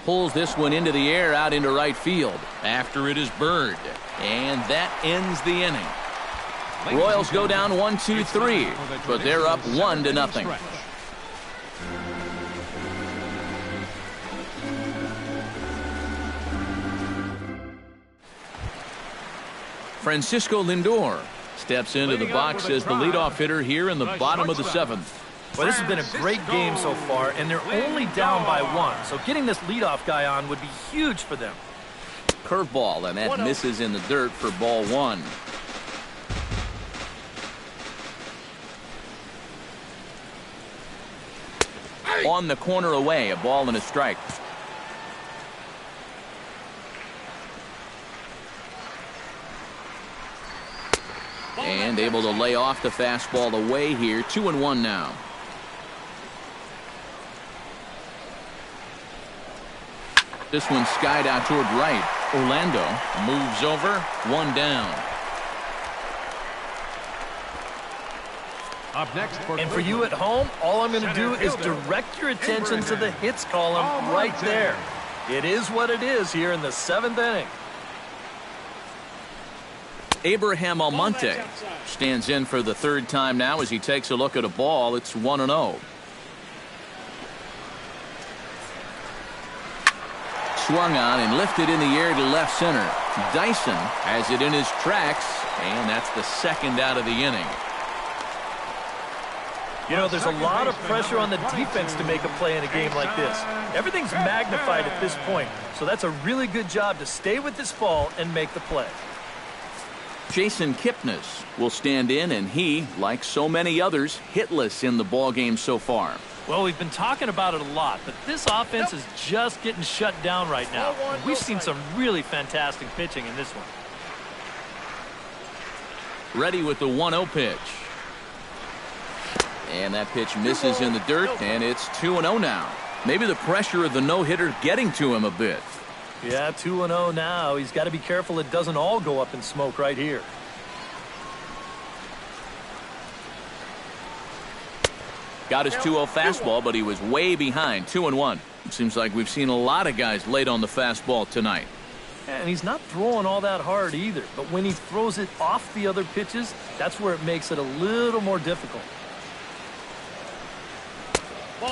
Pulls this one into the air out into right field. After it is Bird. And that ends the inning. Royals go down 1-2-3, but they're up 1-0. Francisco Lindor steps into the box as the leadoff hitter here in the bottom of the 7th. Well, this has been a great game so far, and they're only down by 1. So getting this leadoff guy on would be huge for them. Curveball, and that misses in the dirt for ball 1. On the corner away, a ball and a strike. And able to lay off the fastball away here. 2-1 now. This one skied out toward right. Orlando moves over. 1 down. Up next and for you at home, all I'm going to do is direct your attention to the hits column right there. It is what it is here in the 7th inning. Abraham Almonte stands in for the 3rd time now as he takes a look at a ball. It's 1-0. Swung on and lifted in the air to left center. Dyson has it in his tracks, and that's the 2nd out of the inning. You know, there's a lot of pressure on the defense to make a play in a game like this. Everything's magnified at this point, so that's a really good job to stay with this ball and make the play. Jason Kipnis will stand in, and he, like so many others, hitless in the ballgame so far. Well, we've been talking about it a lot, but this offense is just getting shut down right now. We've seen some really fantastic pitching in this one. Ready with the 1-0 pitch. And that pitch misses in the dirt, and it's 2-0 now. Maybe the pressure of the no-hitter getting to him a bit. Yeah, 2-0 now. He's got to be careful it doesn't all go up in smoke right here. Got his 2-0 fastball, but he was way behind. 2-1. It seems like we've seen a lot of guys late on the fastball tonight. And he's not throwing all that hard either. But when he throws it off the other pitches, that's where it makes it a little more difficult.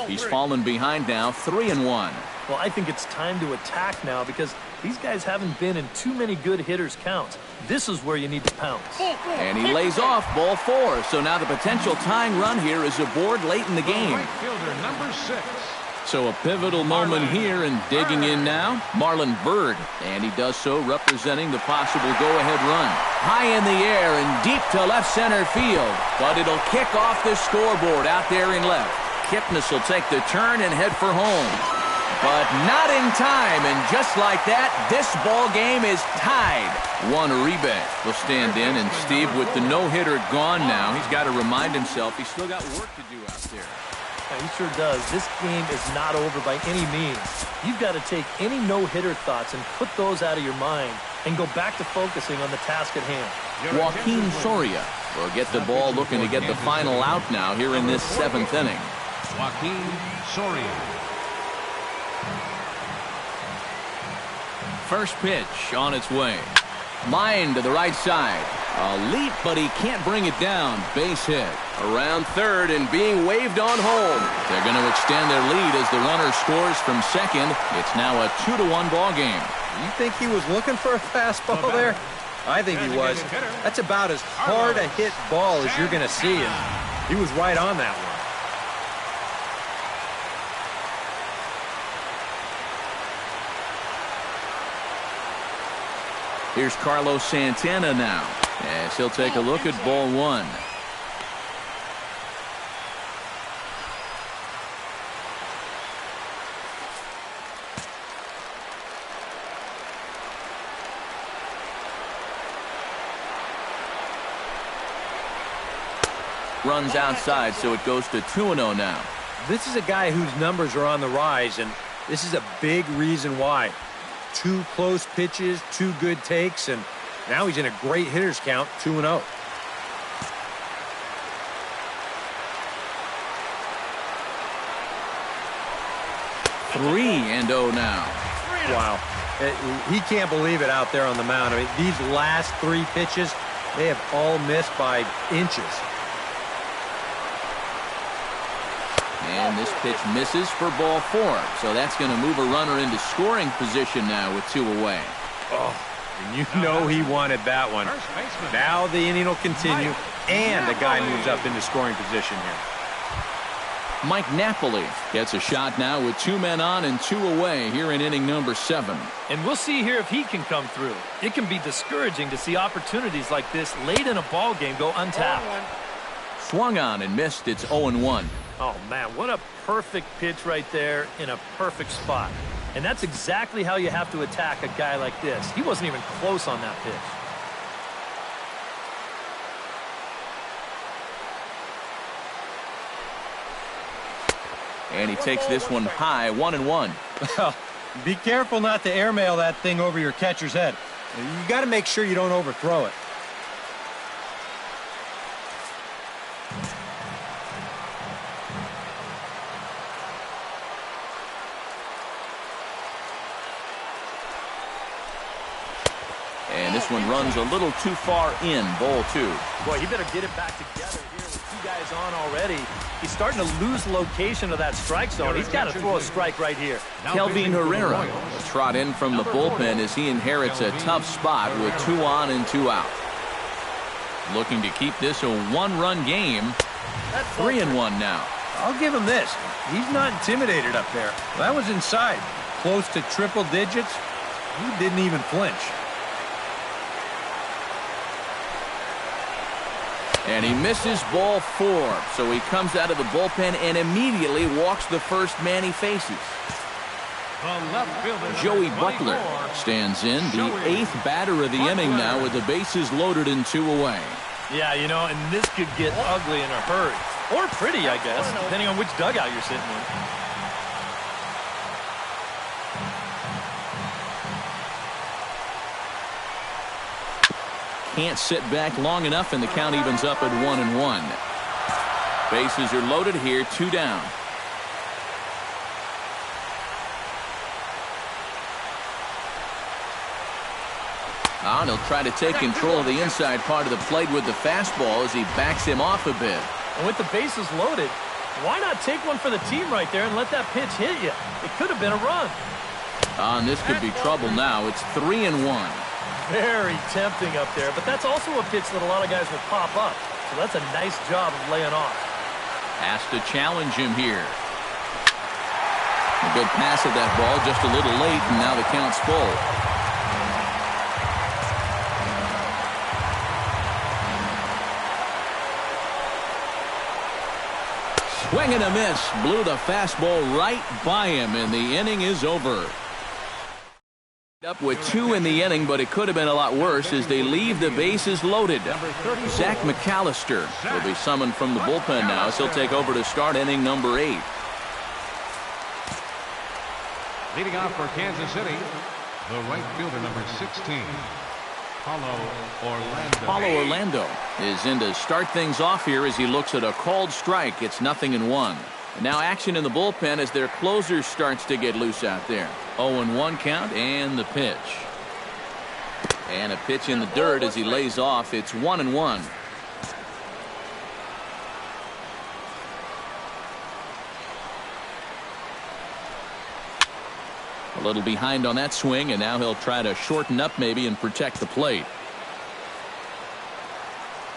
He's fallen behind now, 3-1. Well, I think it's time to attack now because these guys haven't been in too many good hitters' counts. This is where you need to pounce. And he lays off ball 4. So now the potential tying run here is aboard late in the game. Right fielder number 6. So a pivotal moment here, and digging in now, Marlon Byrd. And he does so representing the possible go-ahead run. High in the air and deep to left center field. But it'll kick off the scoreboard out there in left. Kipnis will take the turn and head for home. But not in time, and just like that, this ball game is tied. One Uribe will stand in, and Steve, with the no-hitter gone now, he's got to remind himself he's still got work to do out there. Yeah, he sure does. This game is not over by any means. You've got to take any no-hitter thoughts and put those out of your mind and go back to focusing on the task at hand. Joaquin Soria will get the ball, looking to get the final out now here in this 7th inning. Joaquin Soria. First pitch on its way. Line to the right side. A leap, but he can't bring it down. Base hit. Around third and being waved on home. They're going to extend their lead as the runner scores from second. It's now a 2-1 ball game. You think he was looking for a fastball there? I think he was. That's about as hard a hit ball as you're going to see, and he was right on that one. Here's Carlos Santana now, as he'll take a look at ball one. Runs outside, so it goes to 2-0 now. This is a guy whose numbers are on the rise, and this is a big reason why. 2 close pitches, 2 good takes, and now he's in a great hitter's count, 2-0. Three and 0 now. Wow. He can't believe it out there on the mound. I mean, these last 3 pitches, they have all missed by inches. And this pitch misses for ball 4. So that's going to move a runner into scoring position now with 2 away. Oh, and you know he wanted that one. Now the inning will continue, and the guy moves up into scoring position here. Mike Napoli gets a shot now with 2 men on and 2 away here in inning number 7. And we'll see here if he can come through. It can be discouraging to see opportunities like this late in a ball game go untapped. Swung on and missed. It's 0-1. Oh, man, what a perfect pitch right there in a perfect spot. And that's exactly how you have to attack a guy like this. He wasn't even close on that pitch. And he takes this one high, 1-1. Be careful not to airmail that thing over your catcher's head. You got to make sure you don't overthrow it. And this one runs a little too far in, ball 2. Boy, he better get it back together here with 2 guys on already. He's starting to lose location of that strike zone. He's got to throw a strike right here. Kelvin Herrera will trot in from the bullpen as he inherits a tough spot with 2 on and 2 out. Looking to keep this a 1-run game. 3-1 now. I'll give him this. He's not intimidated up there. That was inside. Close to triple digits. He didn't even flinch. And he misses ball 4. So he comes out of the bullpen and immediately walks the first man he faces. Joey Butler stands in, the 8th batter of the inning now with the bases loaded and 2 away. Yeah, you know, and this could get ugly in a hurry. Or pretty, I guess, depending on which dugout you're sitting in. Can't sit back long enough, and the count evens up at 1-1. Bases are loaded here, 2 down. And he'll try to take control of the inside part of the plate with the fastball as he backs him off a bit. And with the bases loaded, why not take one for the team right there and let that pitch hit you? It could have been a run. And this could be trouble now. It's 3-1. Very tempting up there, but that's also a pitch that a lot of guys will pop up. So that's a nice job of laying off. Has to challenge him here. A good pass of that ball, just a little late, and now the count's full. Swing and a miss. Blew the fastball right by him, and the inning is over. Up with 2 in the inning, but it could have been a lot worse as they leave the bases loaded. Zach McAllister will be summoned from the bullpen now, so he'll take over to start inning number 8. Leading off for Kansas City, the right fielder, number 16, Paulo Orlando is in to start things off here as he looks at a called strike. It's 0-1. And now action in the bullpen as their closer starts to get loose out there. 0-1 count and the pitch. And a pitch in the dirt as he lays off. It's 1-1. A little behind on that swing, and now he'll try to shorten up maybe and protect the plate.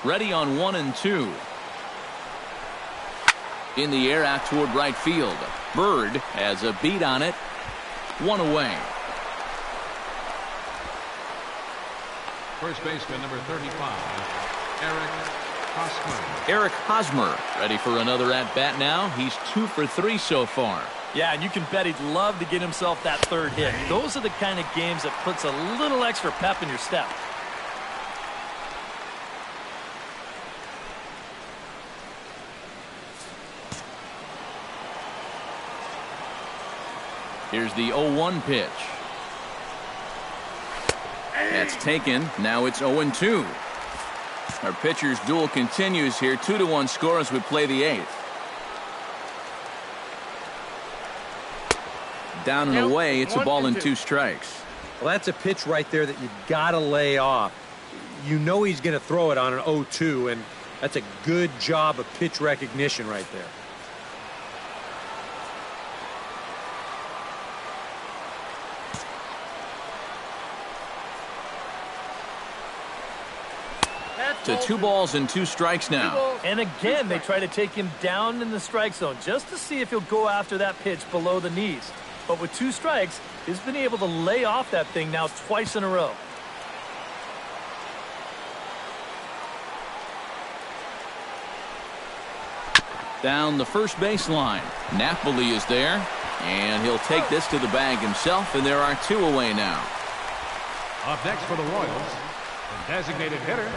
Ready on 1-2. In the air out toward right field. Bird has a beat on it. One away. First baseman number 35, Eric Hosmer. Eric Hosmer ready for another at-bat now. He's 2 for 3 so far. Yeah, and you can bet he'd love to get himself that third hit. Those are the kind of games that puts a little extra pep in your step. Here's the 0-1 pitch. That's taken. Now it's 0-2. Our pitcher's duel continues here. 2-1 score as we play the 8th. Down and away. It's a ball and 2 strikes. Well, that's a pitch right there that you got to lay off. You know he's going to throw it on an 0-2, and that's a good job of pitch recognition right there. To 2 balls and 2 strikes now. And again, they try to take him down in the strike zone just to see if he'll go after that pitch below the knees. But with 2 strikes, he's been able to lay off that thing now twice in a row. Down the first baseline. Napoli is there, and he'll take this to the bag himself, and there are 2 away now. Up next for the Royals, the designated hitter,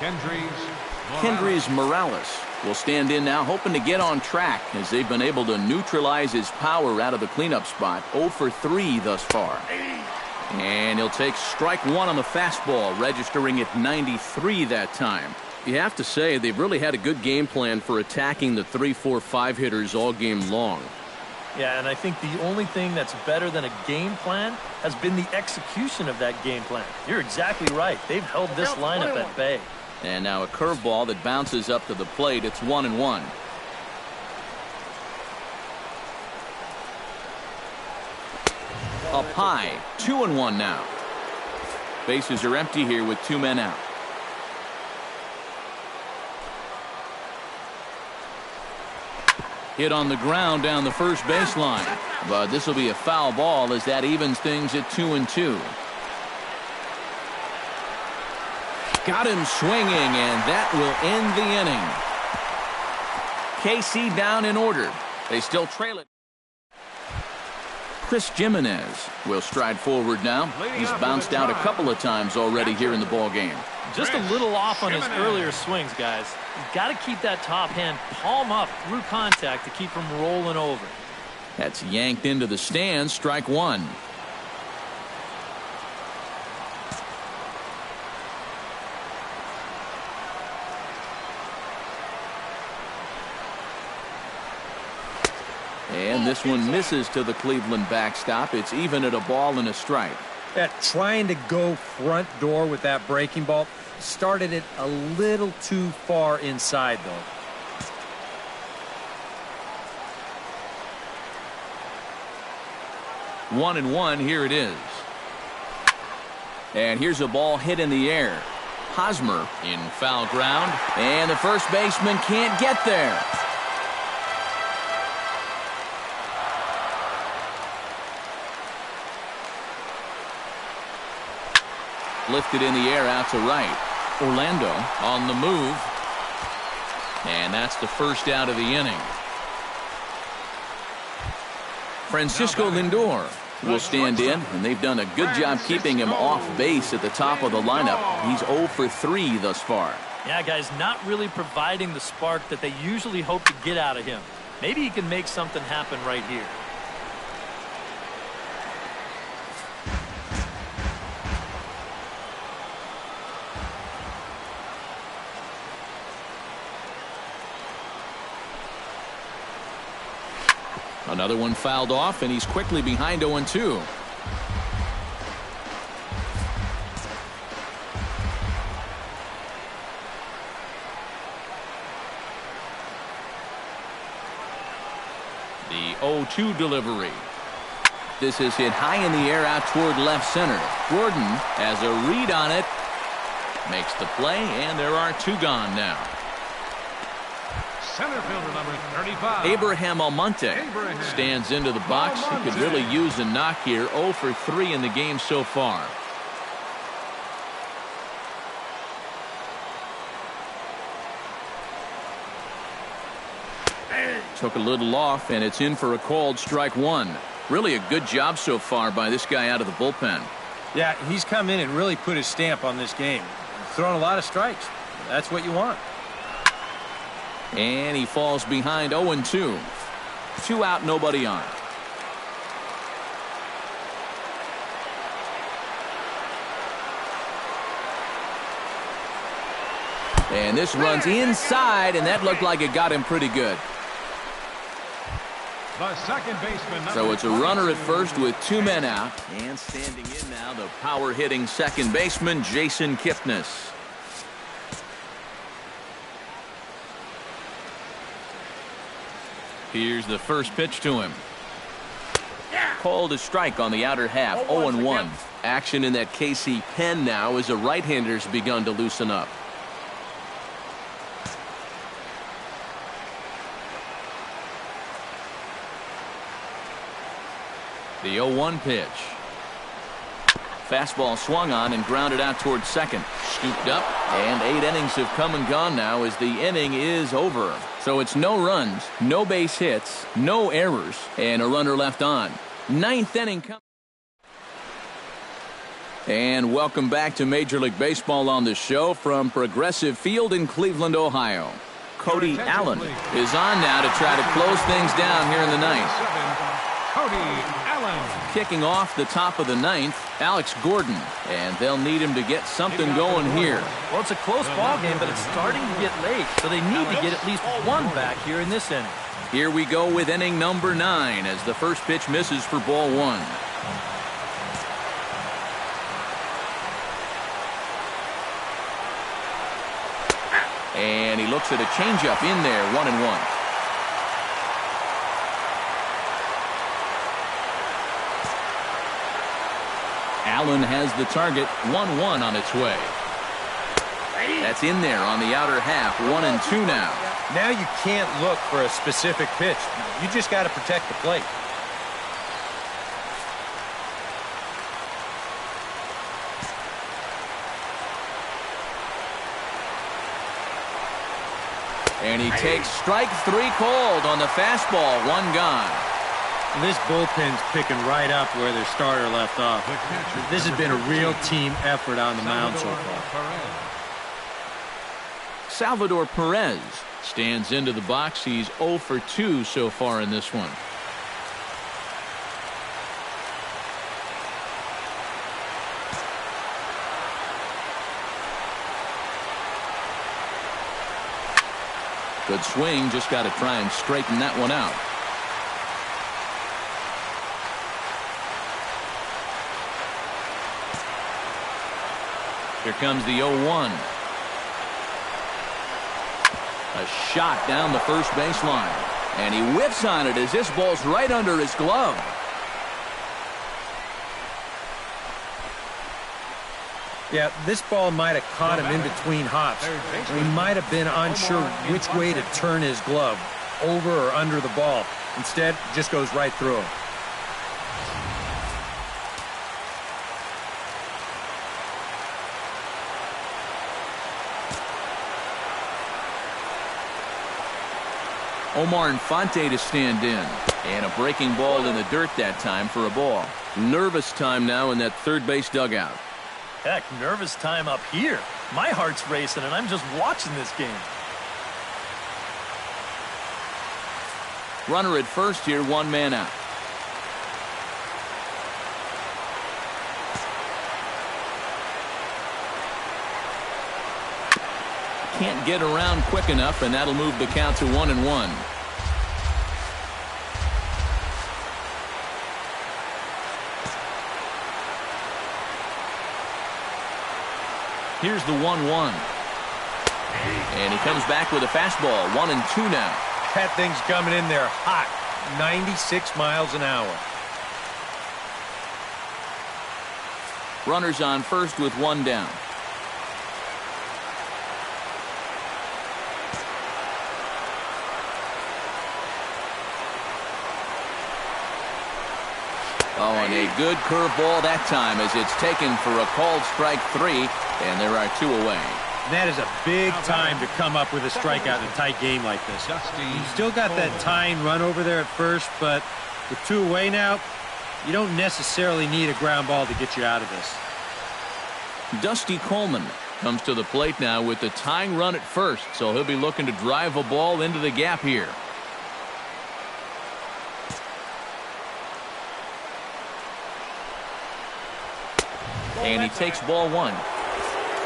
Kendrys Morales will stand in now, hoping to get on track as they've been able to neutralize his power out of the cleanup spot. 0 for 3 thus far. And he'll take strike 1 on the fastball, registering at 93 that time. You have to say they've really had a good game plan for attacking the 3, 4, 5 hitters all game long. Yeah, and I think the only thing that's better than a game plan has been the execution of that game plan. You're exactly right. They've held this lineup at bay. And now a curveball that bounces up to the plate. It's 1-1. Up high. 2-1 now. Bases are empty here with 2 men out. Hit on the ground down the first baseline. But this will be a foul ball as that evens things at 2-2. Got him swinging, and that will end the inning. KC down in order. They still trail it. Chris Jimenez will stride forward now. He's bounced out a couple of times already here in the ball game. Just a little off on his earlier swings, guys. You've got to keep that top hand palm up through contact to keep him rolling over. That's yanked into the stands. Strike 1. And this one misses to the Cleveland backstop. It's even at a ball and a strike. Trying to go front door with that breaking ball started it a little too far inside, though. One and one. Here it is. And here's a ball hit in the air. Hosmer in foul ground, and the first baseman can't get there. Lifted in the air out to right. Orlando on the move. And that's the first out of the inning. Francisco Lindor will stand in, and they've done a good job keeping him off base at the top of the lineup. He's 0 for 3 thus far. Yeah, guys, not really providing the spark that they usually hope to get out of him. Maybe he can make something happen right here. Another one fouled off, and he's quickly behind 0-2. The 0-2 delivery. This is hit high in the air out toward left center. Gordon has a read on it. Makes the play, and there are two gone now. Center fielder number 35. Abraham Almonte stands into the box. He could really use a knock here. 0 for 3 in the game so far. Took a little off, and it's in for a called strike one. Really a good job so far by this guy out of the bullpen. Yeah, he's come in and really put his stamp on this game. Throwing a lot of strikes. That's what you want. And he falls behind 0-2. 2 out, nobody on. And this runs inside, and that looked like it got him pretty good. The second baseman. So it's a runner at first with 2 men out. And standing in now, the power-hitting second baseman, Jason Kipnis. Here's the first pitch to him. Called a strike on the outer half, 0-1. Action in that KC pen now as the right-hander's begun to loosen up. The 0-1 pitch. Fastball swung on and grounded out towards second. Scooped up, and 8 innings have come and gone now as the inning is over. So it's no runs, no base hits, no errors, and a runner left on. 9th inning. And welcome back to Major League Baseball on the show from Progressive Field in Cleveland, Ohio. Cody Allen is on now to try to close things down here in the 9th. Cody Allen. Kicking off the top of the 9th, Alex Gordon, and they'll need him to get something going here. Well, it's a close ball game, but it's starting to get late, so they need to get at least one back here in this inning. Here we go with inning number 9 as the first pitch misses for ball 1. And he looks at a changeup in there, 1-1. Allen has the target, 1-1 on its way. That's in there on the outer half, 1-2 now. Now you can't look for a specific pitch. You just got to protect the plate. And he takes strike 3 called on the fastball, 1 gone. This bullpen's picking right up where their starter left off. This has been a real team effort on the mound so far. Salvador Perez stands into the box. He's 0 for 2 so far in this one. Good swing, just got to try and straighten that one out. Here comes the 0-1. A shot down the first baseline. And he whiffs on it as this ball's right under his glove. Yeah, this ball might have caught him in between hops. He might have been unsure which way to turn his glove, over or under the ball. Instead, it just goes right through him. Omar Infante to stand in. And a breaking ball in the dirt that time for a ball. Nervous time now in that third base dugout. Heck, nervous time up here. My heart's racing, and I'm just watching this game. Runner at first here, 1 man out. Can't get around quick enough, and that'll move the count to 1-1. Here's the 1-1. And he comes back with a fastball, 1-2 now. That thing's coming in there hot. 96 miles an hour. Runners on first with one down. Oh, and a good curveball that time as it's taken for a called strike 3, and there are 2 away. That is a big time to come up with a strikeout in a tight game like this. You still got that tying run over there at first, but with 2 away now, you don't necessarily need a ground ball to get you out of this. Dusty Coleman comes to the plate now with the tying run at first, so he'll be looking to drive a ball into the gap here. And he takes ball 1.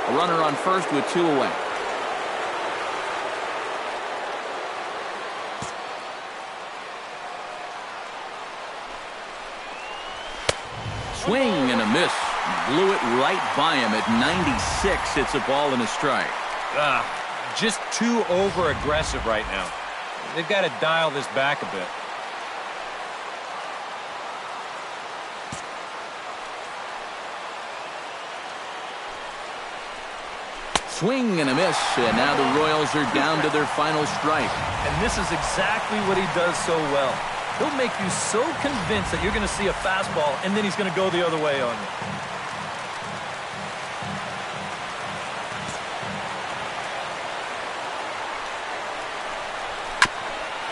A runner on first with 2 away. Swing and a miss. Blew it right by him at 96. It's a ball and a strike. Just too over-aggressive right now. They've got to dial this back a bit. Swing and a miss, and now the Royals are down to their final strike. And this is exactly what he does so well. He'll make you so convinced that you're going to see a fastball, and then he's going to go the other way on you.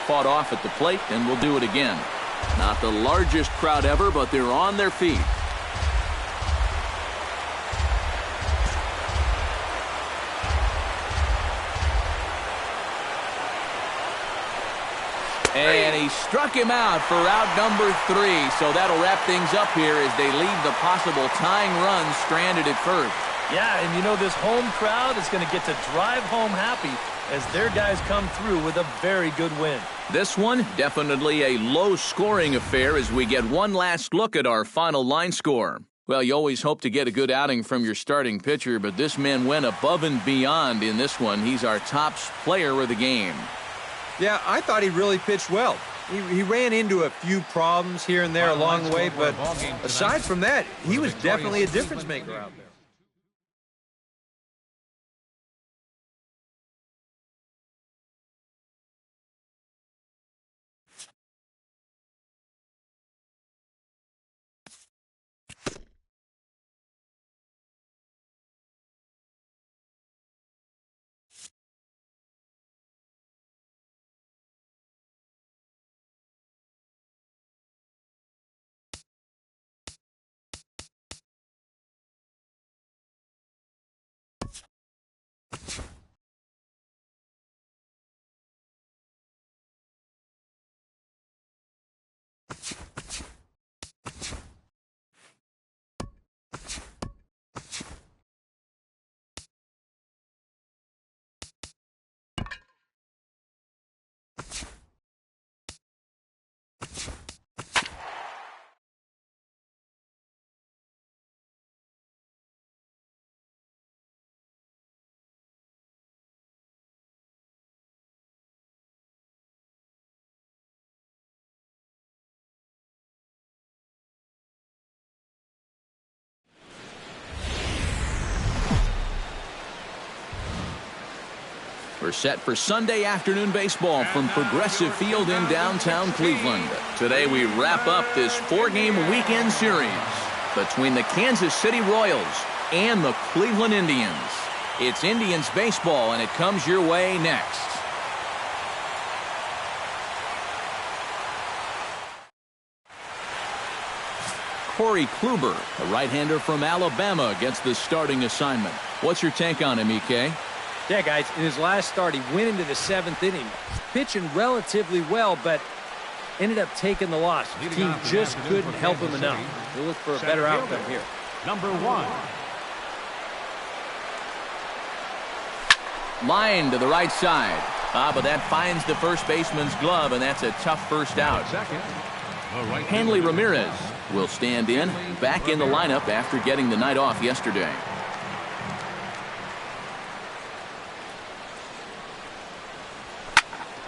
Fought off at the plate, and will do it again. Not the largest crowd ever, but they're on their feet. And he struck him out for out number 3. So that'll wrap things up here as they leave the possible tying run stranded at first. Yeah, and you know this home crowd is going to get to drive home happy as their guys come through with a very good win. This one, definitely a low-scoring affair as we get one last look at our final line score. Well, you always hope to get a good outing from your starting pitcher, but this man went above and beyond in this one. He's our top player of the game. Yeah, I thought he really pitched well. He ran into a few problems here and there along the way, but aside from that, he was definitely a difference maker out there. We're set for Sunday afternoon baseball from Progressive Field in downtown Cleveland. Today we wrap up this 4-game weekend series between the Kansas City Royals and the Cleveland Indians. It's Indians baseball, and it comes your way next. Corey Kluber, a right-hander from Alabama, gets the starting assignment. What's your take on him, EK? Yeah, guys, in his last start, he went into the 7th inning, pitching relatively well, but ended up taking the loss. The team just couldn't help him enough. He'll look for a better outcome here. Number 1. Line to the right side. But that finds the first baseman's glove, and that's a tough first out. Hanley Ramirez will stand in, back in the lineup after getting the night off yesterday.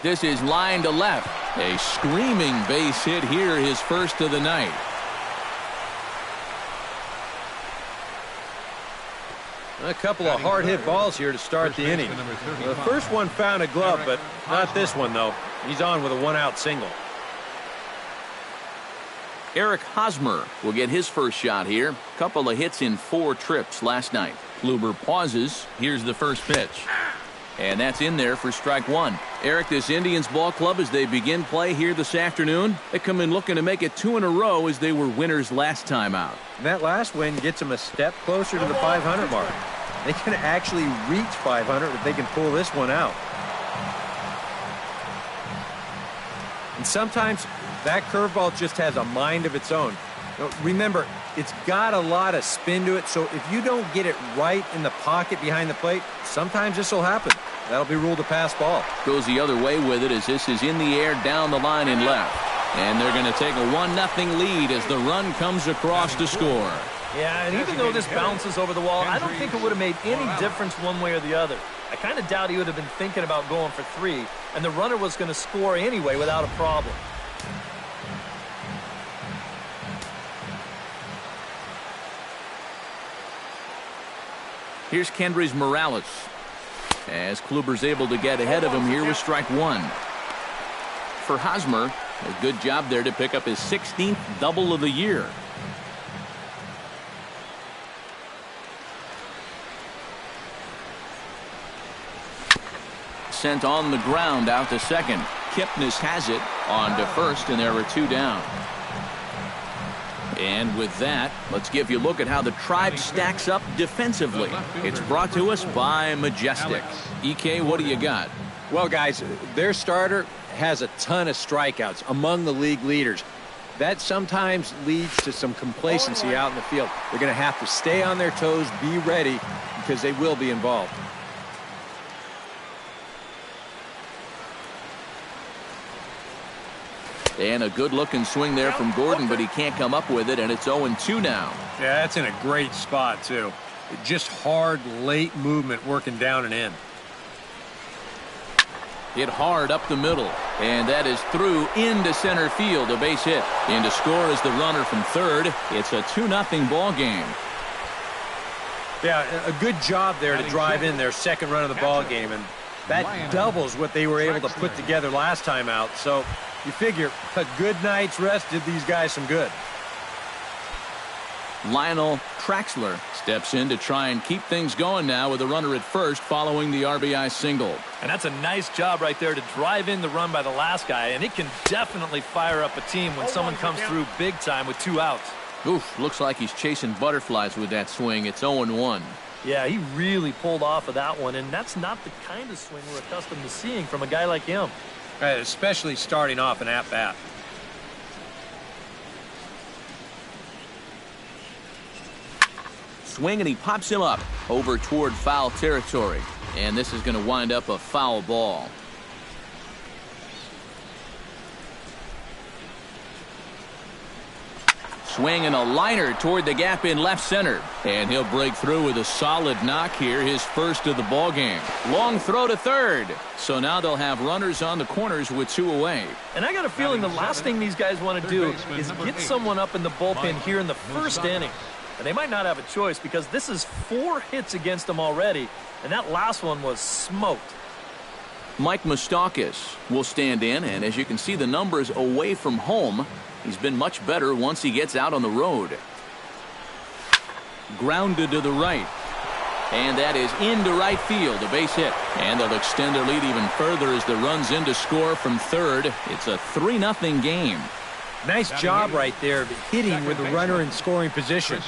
This is line to left. A screaming base hit here, his first of the night. A couple of hard-hit balls here to start the inning. The first one found a glove, but not this one, though. He's on with a one-out single. Eric Hosmer will get his first shot here. Couple of hits in 4 trips last night. Kluber pauses. Here's the first pitch. And that's in there for strike 1. Eric, this Indians ball club, as they begin play here this afternoon, they come in looking to make it 2 in a row as they were winners last time out. And that last win gets them a step closer to the 500 mark. They can actually reach 500 if they can pull this one out. And sometimes that curveball just has a mind of its own. Remember, it's got a lot of spin to it, so if you don't get it right in the pocket behind the plate, sometimes this will happen. That'll be ruled a pass ball. Goes the other way with it as this is in the air down the line and left. And they're going to take a 1-0 lead as the run comes across to score. Yeah, and even though this bounces over the wall, I don't think it would have made any difference one way or the other. I kind of doubt he would have been thinking about going for 3, and the runner was going to score anyway without a problem. Here's Kendrys Morales as Kluber's able to get ahead of him here with strike 1. For Hosmer, a good job there to pick up his 16th double of the year. Sent on the ground out to second. Kipnis has it on to first, and there are 2 down. And with that, let's give you a look at how the Tribe stacks up defensively. It's brought to us by Majestic. EK, what do you got? Well, guys, their starter has a ton of strikeouts, among the league leaders. That sometimes leads to some complacency out in the field. They're going to have to stay on their toes, be ready, because they will be involved. And a good-looking swing there from Gordon, but he can't come up with it, and it's 0-2 now. Yeah, that's in a great spot, too. Just hard, late movement working down and in. Hit hard up the middle, and that is through into center field, a base hit. In to score is the runner from third. It's a 2-0 ball game. Yeah, a good job there to drive in their second run of the ball game, and that doubles what they were able to put together last time out. So you figure a good night's rest did these guys some good. Lionel Traxler steps in to try and keep things going now with a runner at first following the RBI single. And that's a nice job right there to drive in the run by the last guy, and it can definitely fire up a team when someone comes through big time with 2 outs. Oof, looks like he's chasing butterflies with that swing. It's 0-1. Yeah, he really pulled off of that one, and that's not the kind of swing we're accustomed to seeing from a guy like him. Especially starting off an at-bat. Swing, and he pops him up over toward foul territory. And this is going to wind up a foul ball. Swing and a liner toward the gap in left center. And he'll break through with a solid knock here, his first of the ball game. Long throw to third. So now they'll have runners on the corners with 2 away. And I got a feeling the last thing these guys want to do is get someone up in the bullpen here in the first inning. And they might not have a choice because this is 4 hits against them already. And that last one was smoked. Mike Moustakas will stand in. And as you can see, the numbers away from home, he's been much better once he gets out on the road. Grounded to the right. And that is into right field, a base hit. And they'll extend their lead even further as the run's in to score from third. It's a 3-0 game. Nice job right there hitting with the runner in scoring position.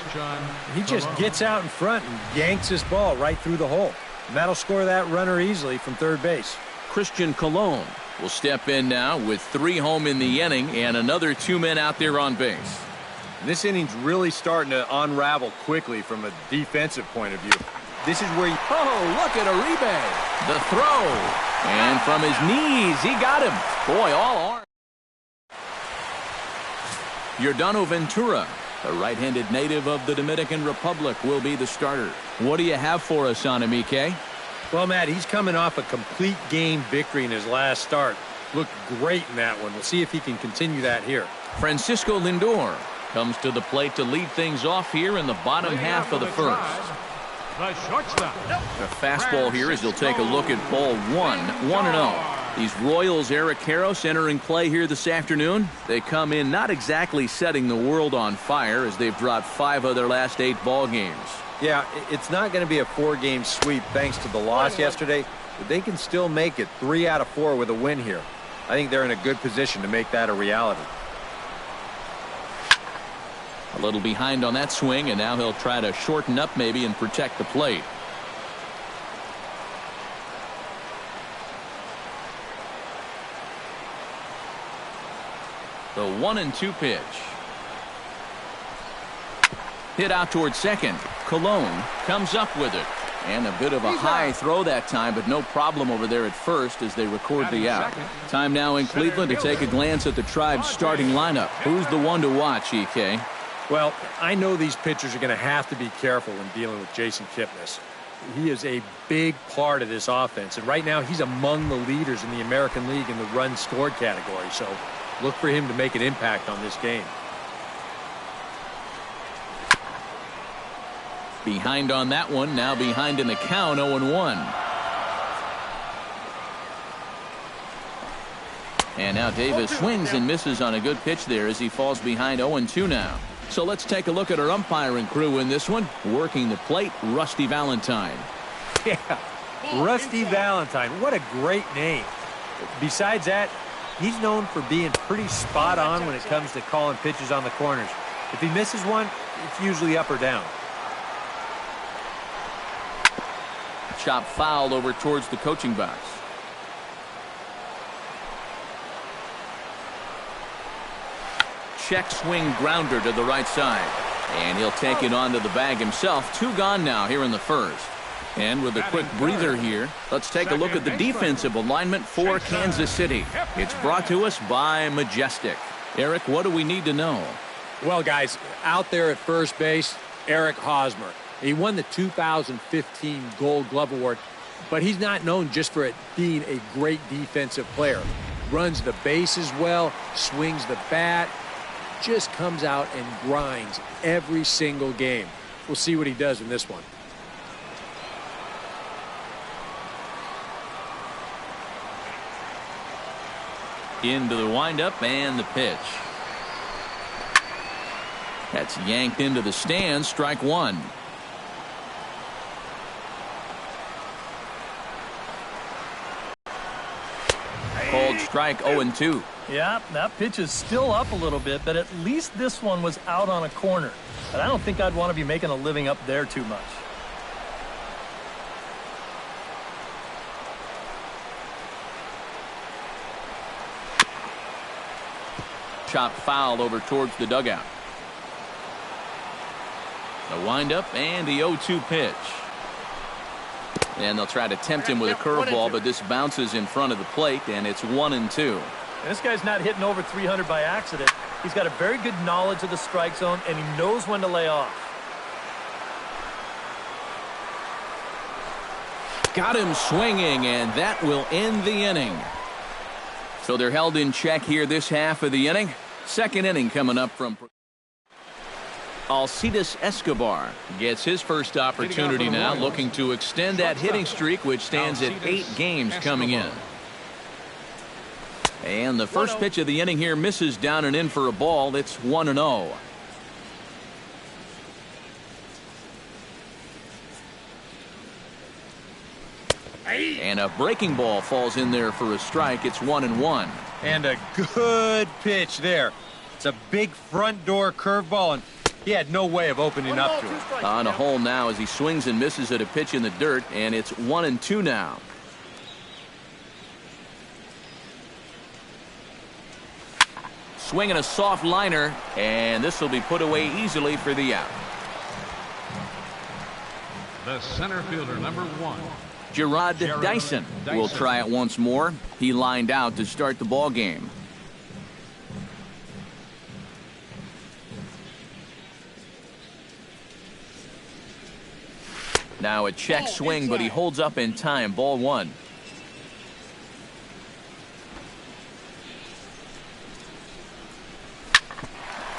He just gets out in front and yanks this ball right through the hole. And that'll score that runner easily from third base. Christian Colon will step in now with 3 home in the inning and another 2 men out there on base. This inning's really starting to unravel quickly from a defensive point of view. This is where you... Oh, look at Uribe. The throw. And from his knees, he got him. Boy, all arms. Yordano Ventura, a right-handed native of the Dominican Republic, will be the starter. What do you have for us on him, EK? Well, Matt, he's coming off a complete game victory in his last start. looked great in that one. We'll see if he can continue that here. Francisco Lindor comes to the plate to lead things off here in the bottom half of the first. The shortstop. The fastball here as he'll take a look at ball 1-0. These Royals, Eric Karros entering play here this afternoon. They come in not exactly setting the world on fire as they've dropped 5 of their last 8 ball games. Yeah, it's not going to be a 4-game sweep thanks to the loss yesterday, but they can still make it 3 out of 4 with a win here. I think they're in a good position to make that a reality. A little behind on that swing, and now he'll try to shorten up maybe and protect the plate. The 1-2 pitch. Hit out towards second. Cologne comes up with it. And a bit of a high throw that time, but no problem over there at first as they record the out. Time now in Cleveland to take a glance at the Tribe's starting lineup. Who's the one to watch, EK? Well, I know these pitchers are going to have to be careful when dealing with Jason Kipnis. He is a big part of this offense, and right now he's among the leaders in the American League in the runs scored category, so look for him to make an impact on this game. Behind on that one, now behind in the count, 0-1. And now Davis swings and misses on a good pitch there as he falls behind 0-2 now. So let's take a look at our umpiring crew in this one. Working the plate, Rusty Valentine. Yeah, Rusty Valentine. What a great name. Besides that, he's known for being pretty spot on when it comes to calling pitches on the corners. If he misses one, it's usually up or down. Chop foul over towards the coaching box. Check swing grounder to the right side. And he'll take it onto the bag himself. 2 gone now here in the first. And with a quick breather here, let's take a look at the defensive alignment for Kansas City. It's brought to us by Majestic. Eric, what do we need to know? Well, guys, out there at first base, Eric Hosmer. He won the 2015 Gold Glove Award, but he's not known just for it being a great defensive player. Runs the bases well, swings the bat, just comes out and grinds every single game. We'll see what he does in this one. Into the windup and the pitch. That's yanked into the stands, strike 1. Called strike 0-2. Yeah, that pitch is still up a little bit, but at least this one was out on a corner. But I don't think I'd want to be making a living up there too much. Chop foul over towards the dugout. The windup and the 0-2 pitch. And they'll try to tempt him with a curveball, but this bounces in front of the plate, and it's 1-2. This guy's not hitting over 300 by accident. He's got a very good knowledge of the strike zone, and he knows when to lay off. Got him swinging, and that will end the inning. So they're held in check here this half of the inning. Second inning coming up from Alcides Escobar gets his first opportunity now, looking to extend that hitting streak, which stands at 8 games coming in. And the first pitch of the inning here misses down and in for a ball. It's 1-0. And a breaking ball falls in there for a strike. It's 1-1. And a good pitch there. It's a big front door curveball, and he had no way of opening up to it. On a hole now as he swings and misses at a pitch in the dirt, and it's 1-2 now. Swinging a soft liner, and this will be put away easily for the out. The center fielder, number 1. Gerard Dyson will try it once more. He lined out to start the ball game. Now a check swing, but he holds up in time. Ball 1.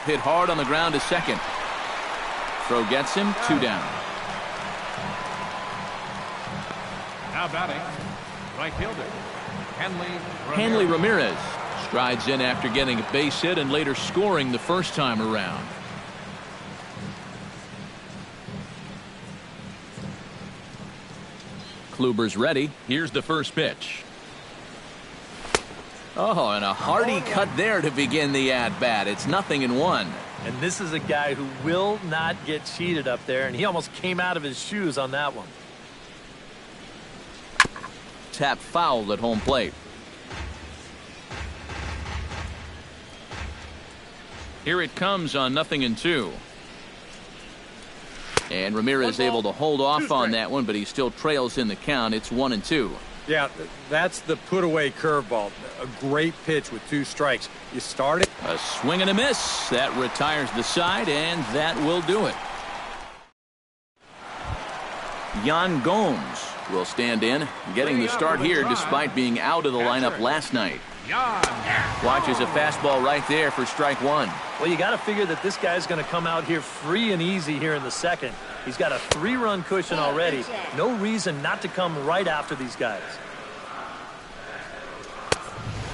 hit hard on the ground to second. Throw gets him, 2 down. Now batting, right fielder, Hanley Ramirez strides in after getting a base hit and later scoring the first time around. Kluber's ready. Here's the first pitch. Oh, and a hearty cut there to begin the at-bat. It's 0-1. And this is a guy who will not get cheated up there, and he almost came out of his shoes on that one. Tap foul at home plate. Here it comes on 0-2. And Ramirez able to hold off on that one, but he still trails in the count. It's 1-2. Yeah, that's the put-away curveball. A great pitch with 2 strikes. You start it. A swing and a miss. That retires the side, and that will do it. Yan Gomes will stand in, getting the start here despite being out of the lineup last night. Watches a fastball right there for strike 1. Well, you got to figure that this guy's going to come out here free and easy here in the second. He's got a 3-run cushion already. No reason not to come right after these guys.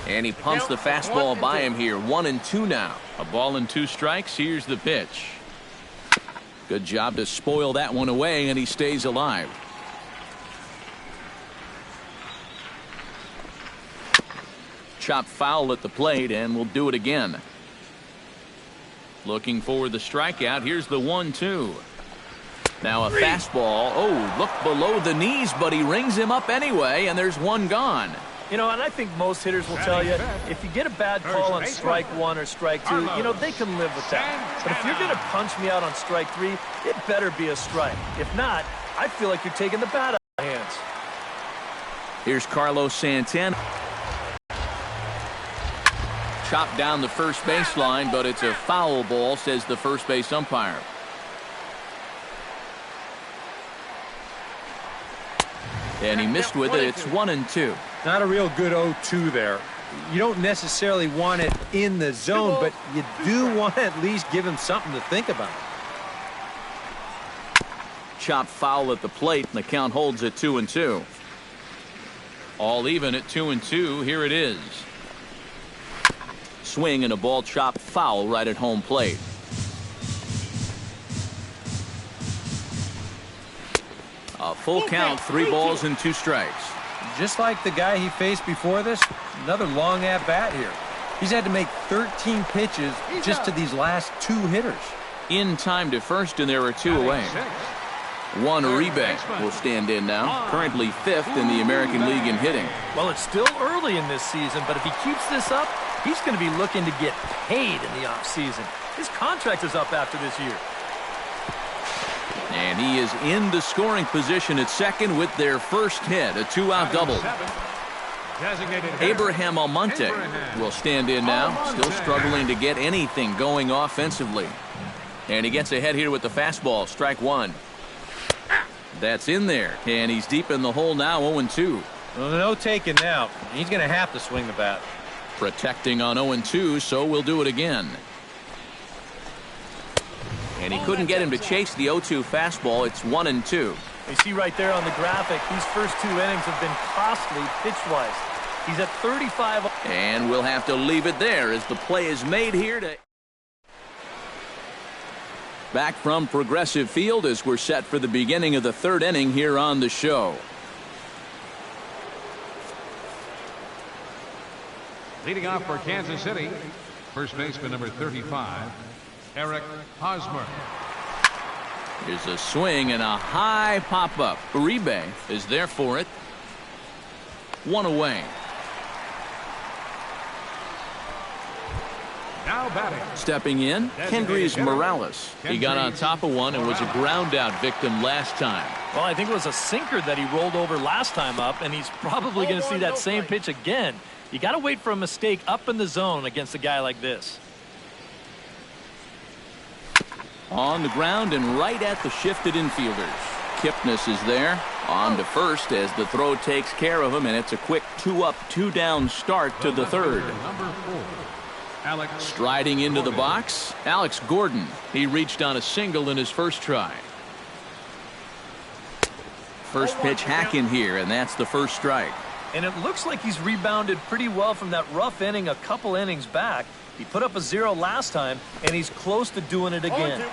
And he pumps the fastball by him here. 1-2 now. A ball and 2 strikes. Here's the pitch. Good job to spoil that one away, and he stays alive. Chop foul at the plate, and we'll do it again. Looking for the strikeout. Here's the 1-2. Now a fastball. Oh, look below the knees, but he rings him up anyway, and there's one gone. You know, and I think most hitters will tell you, if you get a bad call on strike 1 or strike 2, you know, they can live with that. But if you're going to punch me out on strike 3, it better be a strike. If not, I feel like you're taking the bat out of my hands. Here's Carlos Santana. Chopped down the first baseline, but it's a foul ball, says the first base umpire. And he missed with it. It's 1-2. Not a real good 0-2 there. You don't necessarily want it in the zone, but you do want to at least give him something to think about. Chop foul at the plate, and the count holds at 2-2. All even at 2-2. Here it is. Swing and a ball chopped foul right at home plate. A full count, 3 balls and 2 strikes. Just like the guy he faced before this, another long at-bat here. He's had to make 13 pitches just to these last 2 hitters. In time to first, and there are 2 away. Juan Uribe will stand in now, currently 5th in the American League in hitting. Well, it's still early in this season, but if he keeps this up, he's going to be looking to get paid in the offseason. His contract is up after this year. And he is in the scoring position at second with their first hit, a 2-out double. Abraham Almonte will stand in now, still struggling to get anything going offensively. And he gets ahead here with the fastball, strike 1. That's in there, and he's deep in the hole now, 0-2. Well, no taking now. He's going to have to swing the bat. Protecting on 0-2, so we'll do it again. And he couldn't get him to chase the 0-2 fastball. It's 1-2. You see right there on the graphic, these first 2 innings have been costly pitch-wise. He's at 35. And we'll have to leave it there as the play is made here to... Back from Progressive Field as we're set for the beginning of the 3rd inning here on the show. Leading off for Kansas City, first baseman number 35, Eric Hosmer. Here's a swing and a high pop-up. Uribe is there for it. 1 away. Now batting. Stepping in, Kendrys Morales. He got on top of one and was a ground-out victim last time. Well, I think it was a sinker that he rolled over last time up, and he's probably going to see that same pitch again. You got to wait for a mistake up in the zone against a guy like this. On the ground and right at the shifted infielders. Kipnis is there. On to first as the throw takes care of him, and it's a quick 2-up, 2-down start to the 3rd. Striding into the box, Alex Gordon. He reached on a single in his first try. First pitch hacking here, and that's the first strike. And it looks like he's rebounded pretty well from that rough inning a couple innings back. He put up a 0 last time, and he's close to doing it again.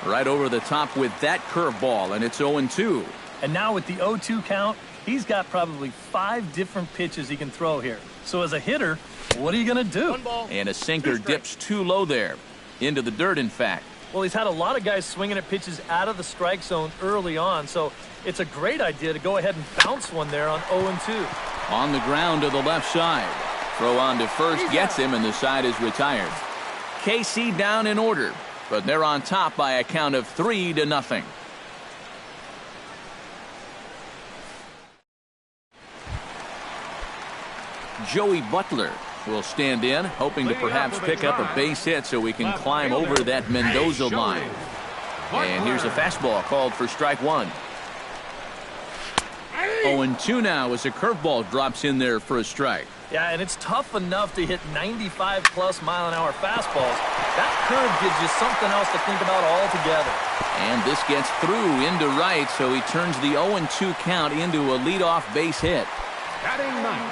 Right over the top with that curveball, and it's 0-2. And now with the 0-2 count, he's got probably 5 different pitches he can throw here. So as a hitter, what are you going to do? And a sinker dips too low there. Into the dirt, in fact. Well, he's had a lot of guys swinging at pitches out of the strike zone early on, so it's a great idea to go ahead and bounce one there on 0-2. On the ground to the left side. Throw on to first gets him, and the side is retired. KC down in order, but they're on top by a count of 3-0. Joey Butler will stand in, hoping to perhaps pick up a base hit so we can climb over that Mendoza line. And here's a fastball called for strike one. 0-2 now as a curveball drops in there for a strike. Yeah, and it's tough enough to hit 95+ mile-an-hour fastballs. That curve gives you something else to think about altogether. And this gets through into right, so he turns the 0-2 count into a leadoff base hit.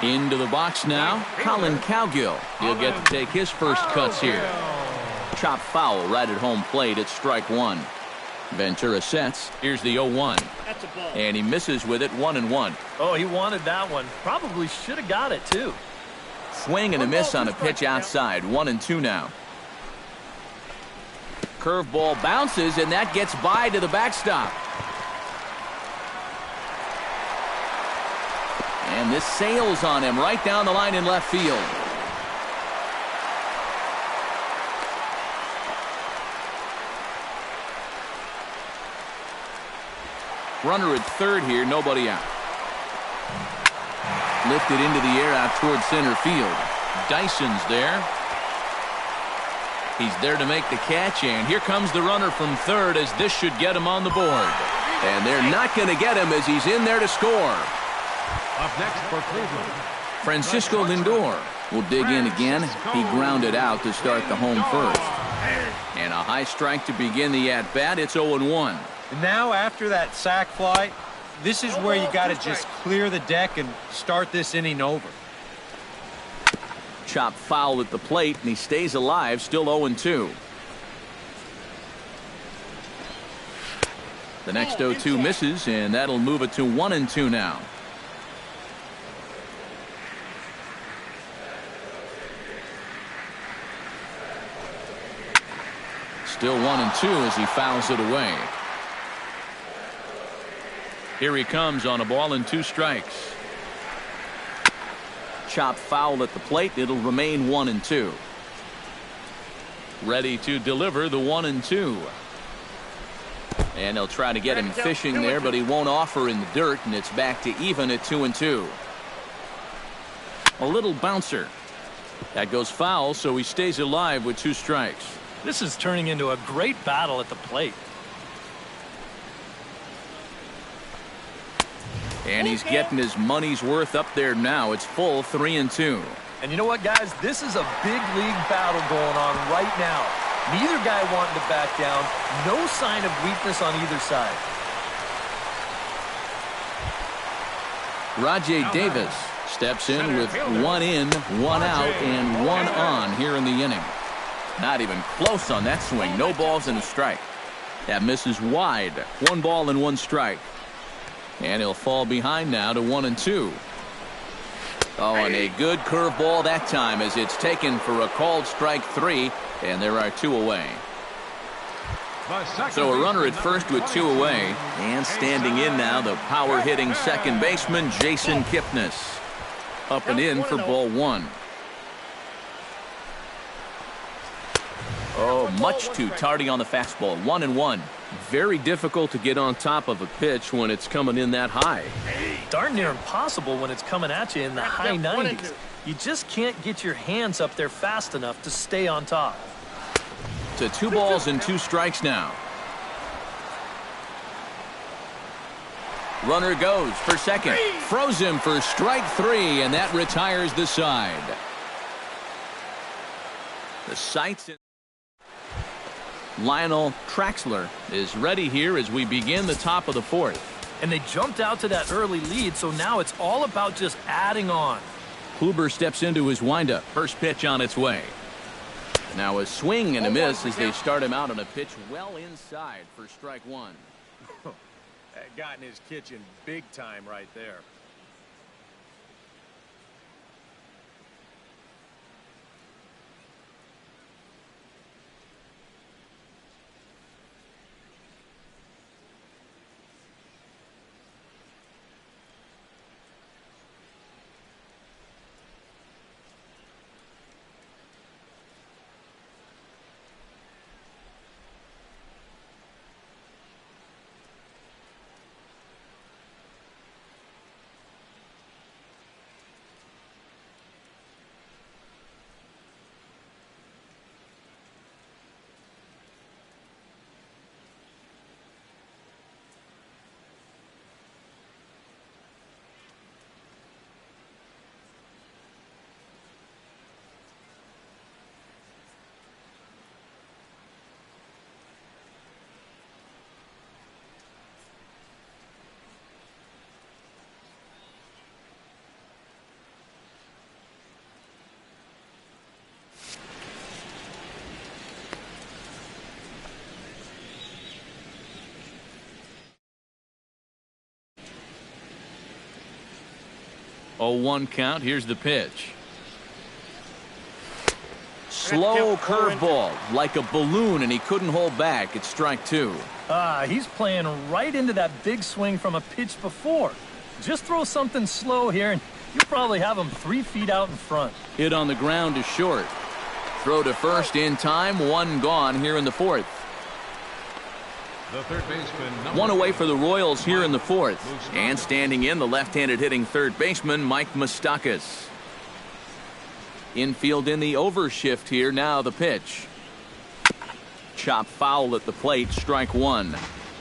Into the box now, Colin Cowgill. He'll get to take his first cuts here. Chop foul right at home plate at strike one. Ventura sets. Here's the 0-1. And he misses with it, 1-1. Oh, he wanted that one. Probably should have got it, too. Swing and a miss on a pitch outside. 1-2 now. Curveball bounces, and that gets by to the backstop. And this sails on him right down the line in left field. Runner at third here, nobody out. Lifted into the air out toward center field. Dyson's there. He's there to make the catch, and here comes the runner from third as this should get him on the board. And they're not going to get him as he's in there to score. Up next for Cleveland, Francisco Lindor will dig in again. He grounded out to start the home first. And a high strike to begin the at-bat. It's 0-1. And now after that sac fly, this is where you got to just clear the deck and start this inning over. Chop foul at the plate, and he stays alive, still 0-2. The next 0-2 misses, and that'll move it to 1-2 now. Still 1-2 as he fouls it away. Here he comes on a ball and 2 strikes. Chop foul at the plate. It'll remain 1-2. Ready to deliver the 1-2. And they'll try to get him fishing there, but he won't offer in the dirt, and it's back to even at 2-2. A little bouncer. That goes foul, so he stays alive with 2 strikes. This is turning into a great battle at the plate. And he's getting his money's worth up there now. It's full 3-2. And you know what, guys? This is a big league battle going on right now. Neither guy wanting to back down. No sign of weakness on either side. Rajai Davis steps in with 1 in, 1 out, and 1 on here in the inning. Not even close on that swing. No balls and a strike. That misses wide. 1 ball and 1 strike. And he'll fall behind now to 1-2. Oh, and a good curveball that time as it's taken for a called strike 3, and there are 2 away. So a runner at first with 2 away, and standing in now the power-hitting second baseman Jason Kipnis. Up and in for ball 1. Oh, much too tardy on the fastball. 1-1. Very difficult to get on top of a pitch when it's coming in that high. Darn near impossible when it's coming at you in the high 90s. You just can't get your hands up there fast enough to stay on top. To 2 balls and 2 strikes now. Runner goes for second. Froze him for strike 3, and that retires the side. The sights. Lionel Traxler is ready here as we begin the top of the fourth. And they jumped out to that early lead, so now it's all about just adding on. Kluber steps into his windup. First pitch on its way. Now a swing and a miss as they start him out on a pitch well inside for strike one. That got in his kitchen big time right there. Oh, 1 count. Here's the pitch. Slow curveball, like a balloon, and he couldn't hold back. It's strike two. He's playing right into that big swing from a pitch before. Just throw something slow here, and you'll probably have him 3 feet out in front. Hit on the ground to short. Throw to first in time. 1 gone here in the fourth. The third baseman, 1 away for the Royals here in the fourth. And standing in, the left-handed hitting third baseman, Mike Moustakas. Infield in the overshift here. Now the pitch. Chop foul at the plate. Strike one.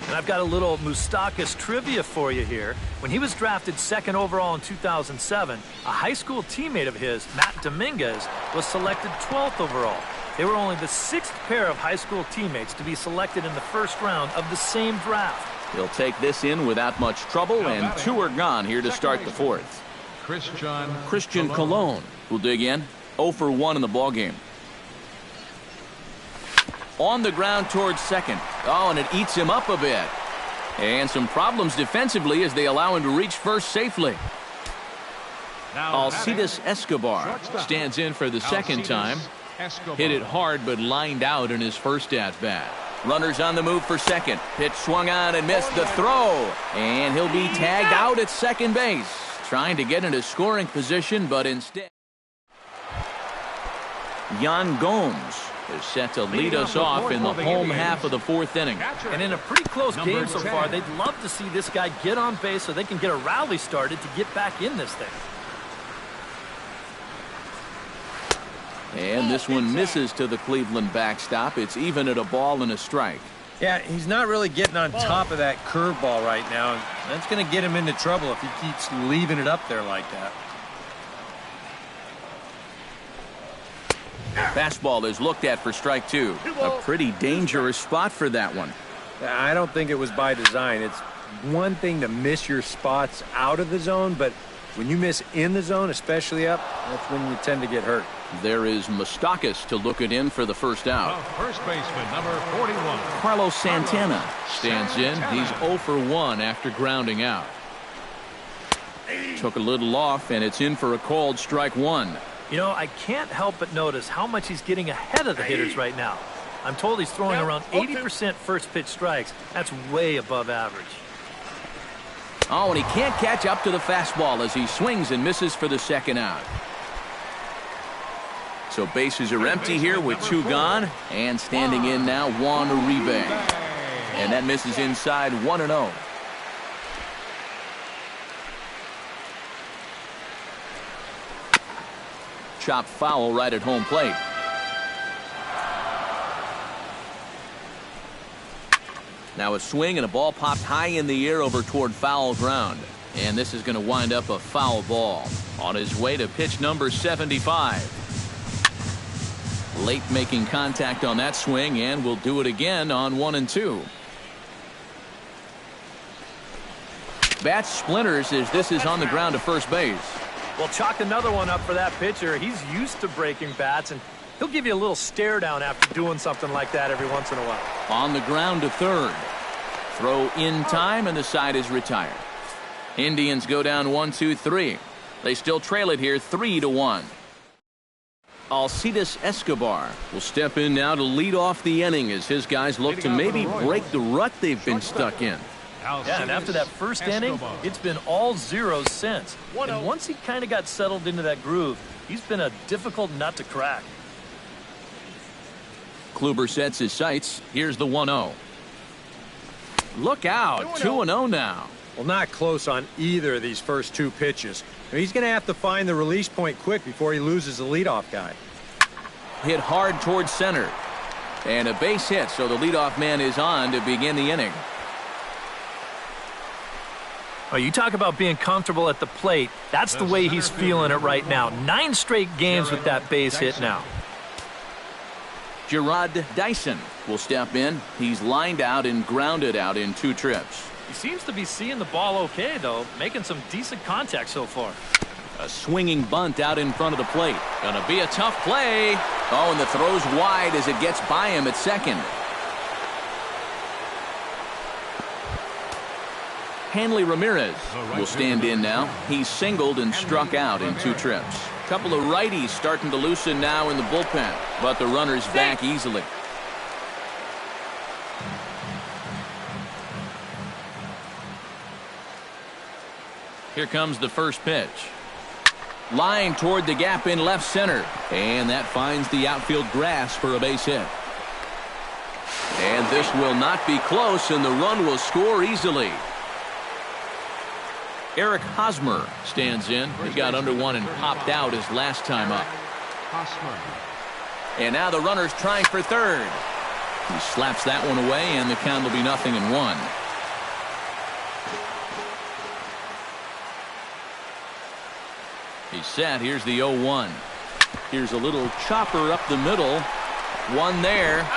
And I've got a little Moustakas trivia for you here. When he was drafted 2nd overall in 2007, a high school teammate of his, Matt Dominguez, was selected 12th overall. They were only the 6th pair of high school teammates to be selected in the first round of the same draft. He'll take this in without much trouble, and 2 are gone here to start the fourth. Christian Colon will dig in. 0 for 1 in the ballgame. On the ground towards second. Oh, and it eats him up a bit. And some problems defensively as they allow him to reach first safely. Alcides Escobar stands in for the second time. Hit it hard but lined out in his first at-bat. Runners on the move for second. Pitch swung on and missed the throw. And he'll be tagged out at second base. Trying to get into scoring position, but instead Yan Gomes is set to lead us off in the home half of the fourth inning. And in a pretty close game so far, they'd love to see this guy get on base so they can get a rally started to get back in this thing. And this one misses to the Cleveland backstop. It's even at a ball and a strike. Yeah, he's not really getting on top of that curveball right now. That's going to get him into trouble if he keeps leaving it up there like that. Fastball is looked at for strike two. A pretty dangerous spot for that one. I don't think it was by design. It's one thing to miss your spots out of the zone, but when you miss in the zone, especially up, that's when you tend to get hurt. There is Moustakas to look it in for the first out. First baseman, number 41. Carlos Santana stands in. He's 0 for 1 after grounding out. Took a little off, and it's in for a called strike one. You know, I can't help but notice how much he's getting ahead of the hitters right now. I'm told he's throwing around 80% first pitch strikes. That's way above average. Oh, and he can't catch up to the fastball as he swings and misses for the second out. So bases are empty here with 2 gone. And standing in now, Juan Uribe. And that misses inside 1-0. Chop foul right at home plate. Now a swing and a ball popped high in the air over toward foul ground. And this is going to wind up a foul ball. On his way to pitch number 75. Late making contact on that swing, and will do it again on 1 and 2. Bat splinters as this is on the ground to first base. Well, chalk another one up for that pitcher. He's used to breaking bats, and he'll give you a little stare down after doing something like that every once in a while. On the ground to third. Throw in time, and the side is retired. Indians go down 1-2-3. They still trail it here 3-1. Alcides Escobar will step in now to lead off the inning as his guys look to maybe break the rut they've been stuck in. Yeah, and after that first inning, it's been all zeros since. And once he kind of got settled into that groove, he's been a difficult nut to crack. Kluber sets his sights. Here's the 1-0. Look out, 2-0 now. Well, not close on either of these first two pitches. He's going to have to find the release point quick before he loses the leadoff guy. Hit hard towards center. And a base hit, so the leadoff man is on to begin the inning. Oh, you talk about being comfortable at the plate. That's the way he's feeling it right now. 9 straight games with that base hit now. Gerard Dyson will step in. He's lined out and grounded out in 2 trips. He seems to be seeing the ball okay, though, making some decent contact so far. A swinging bunt out in front of the plate. Gonna be a tough play. Oh, and the throw's wide as it gets by him at second. Hanley Ramirez will stand in now. He's singled and struck out in 2 trips. Couple of righties starting to loosen now in the bullpen, but the runner's back easily. Here comes the first pitch. Line toward the gap in left center, and that finds the outfield grass for a base hit. And this will not be close, and the run will score easily. Eric Hosmer stands in. He got under one and popped out his last time up. And now the runner's trying for third. He slaps that one away, and the count will be 0-1. He's set. Here's the 0-1. Here's a little chopper up the middle. One there.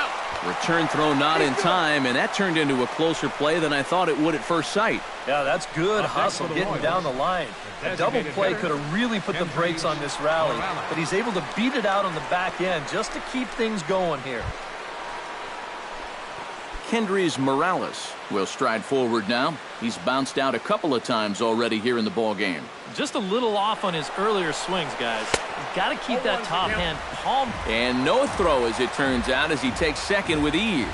Return throw not in time, and that turned into a closer play than I thought it would at first sight. Yeah, that's good hustle getting down the line. A double play could have really put the brakes on this rally, but he's able to beat it out on the back end just to keep things going here. Kendrys Morales will stride forward now. He's bounced out a couple of times already here in the ball game. Just a little off on his earlier swings, guys. You've got to keep that top hand palm. And no throw, as it turns out, as he takes second with ease.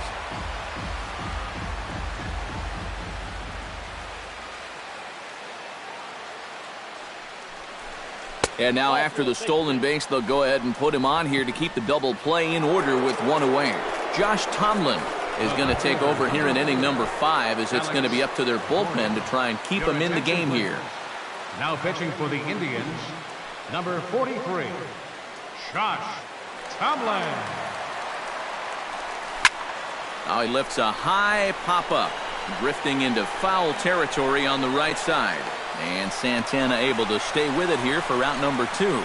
And now after the stolen base, they'll go ahead and put him on here to keep the double play in order with one away. Josh Tomlin is going to take over here in inning number 5, as it's going to be up to their bullpen to try and keep him in the game here. Now pitching for the Indians, number 43, Josh Tomlin. Now he lifts a high pop-up, drifting into foul territory on the right side. And Santana able to stay with it here for out number 2.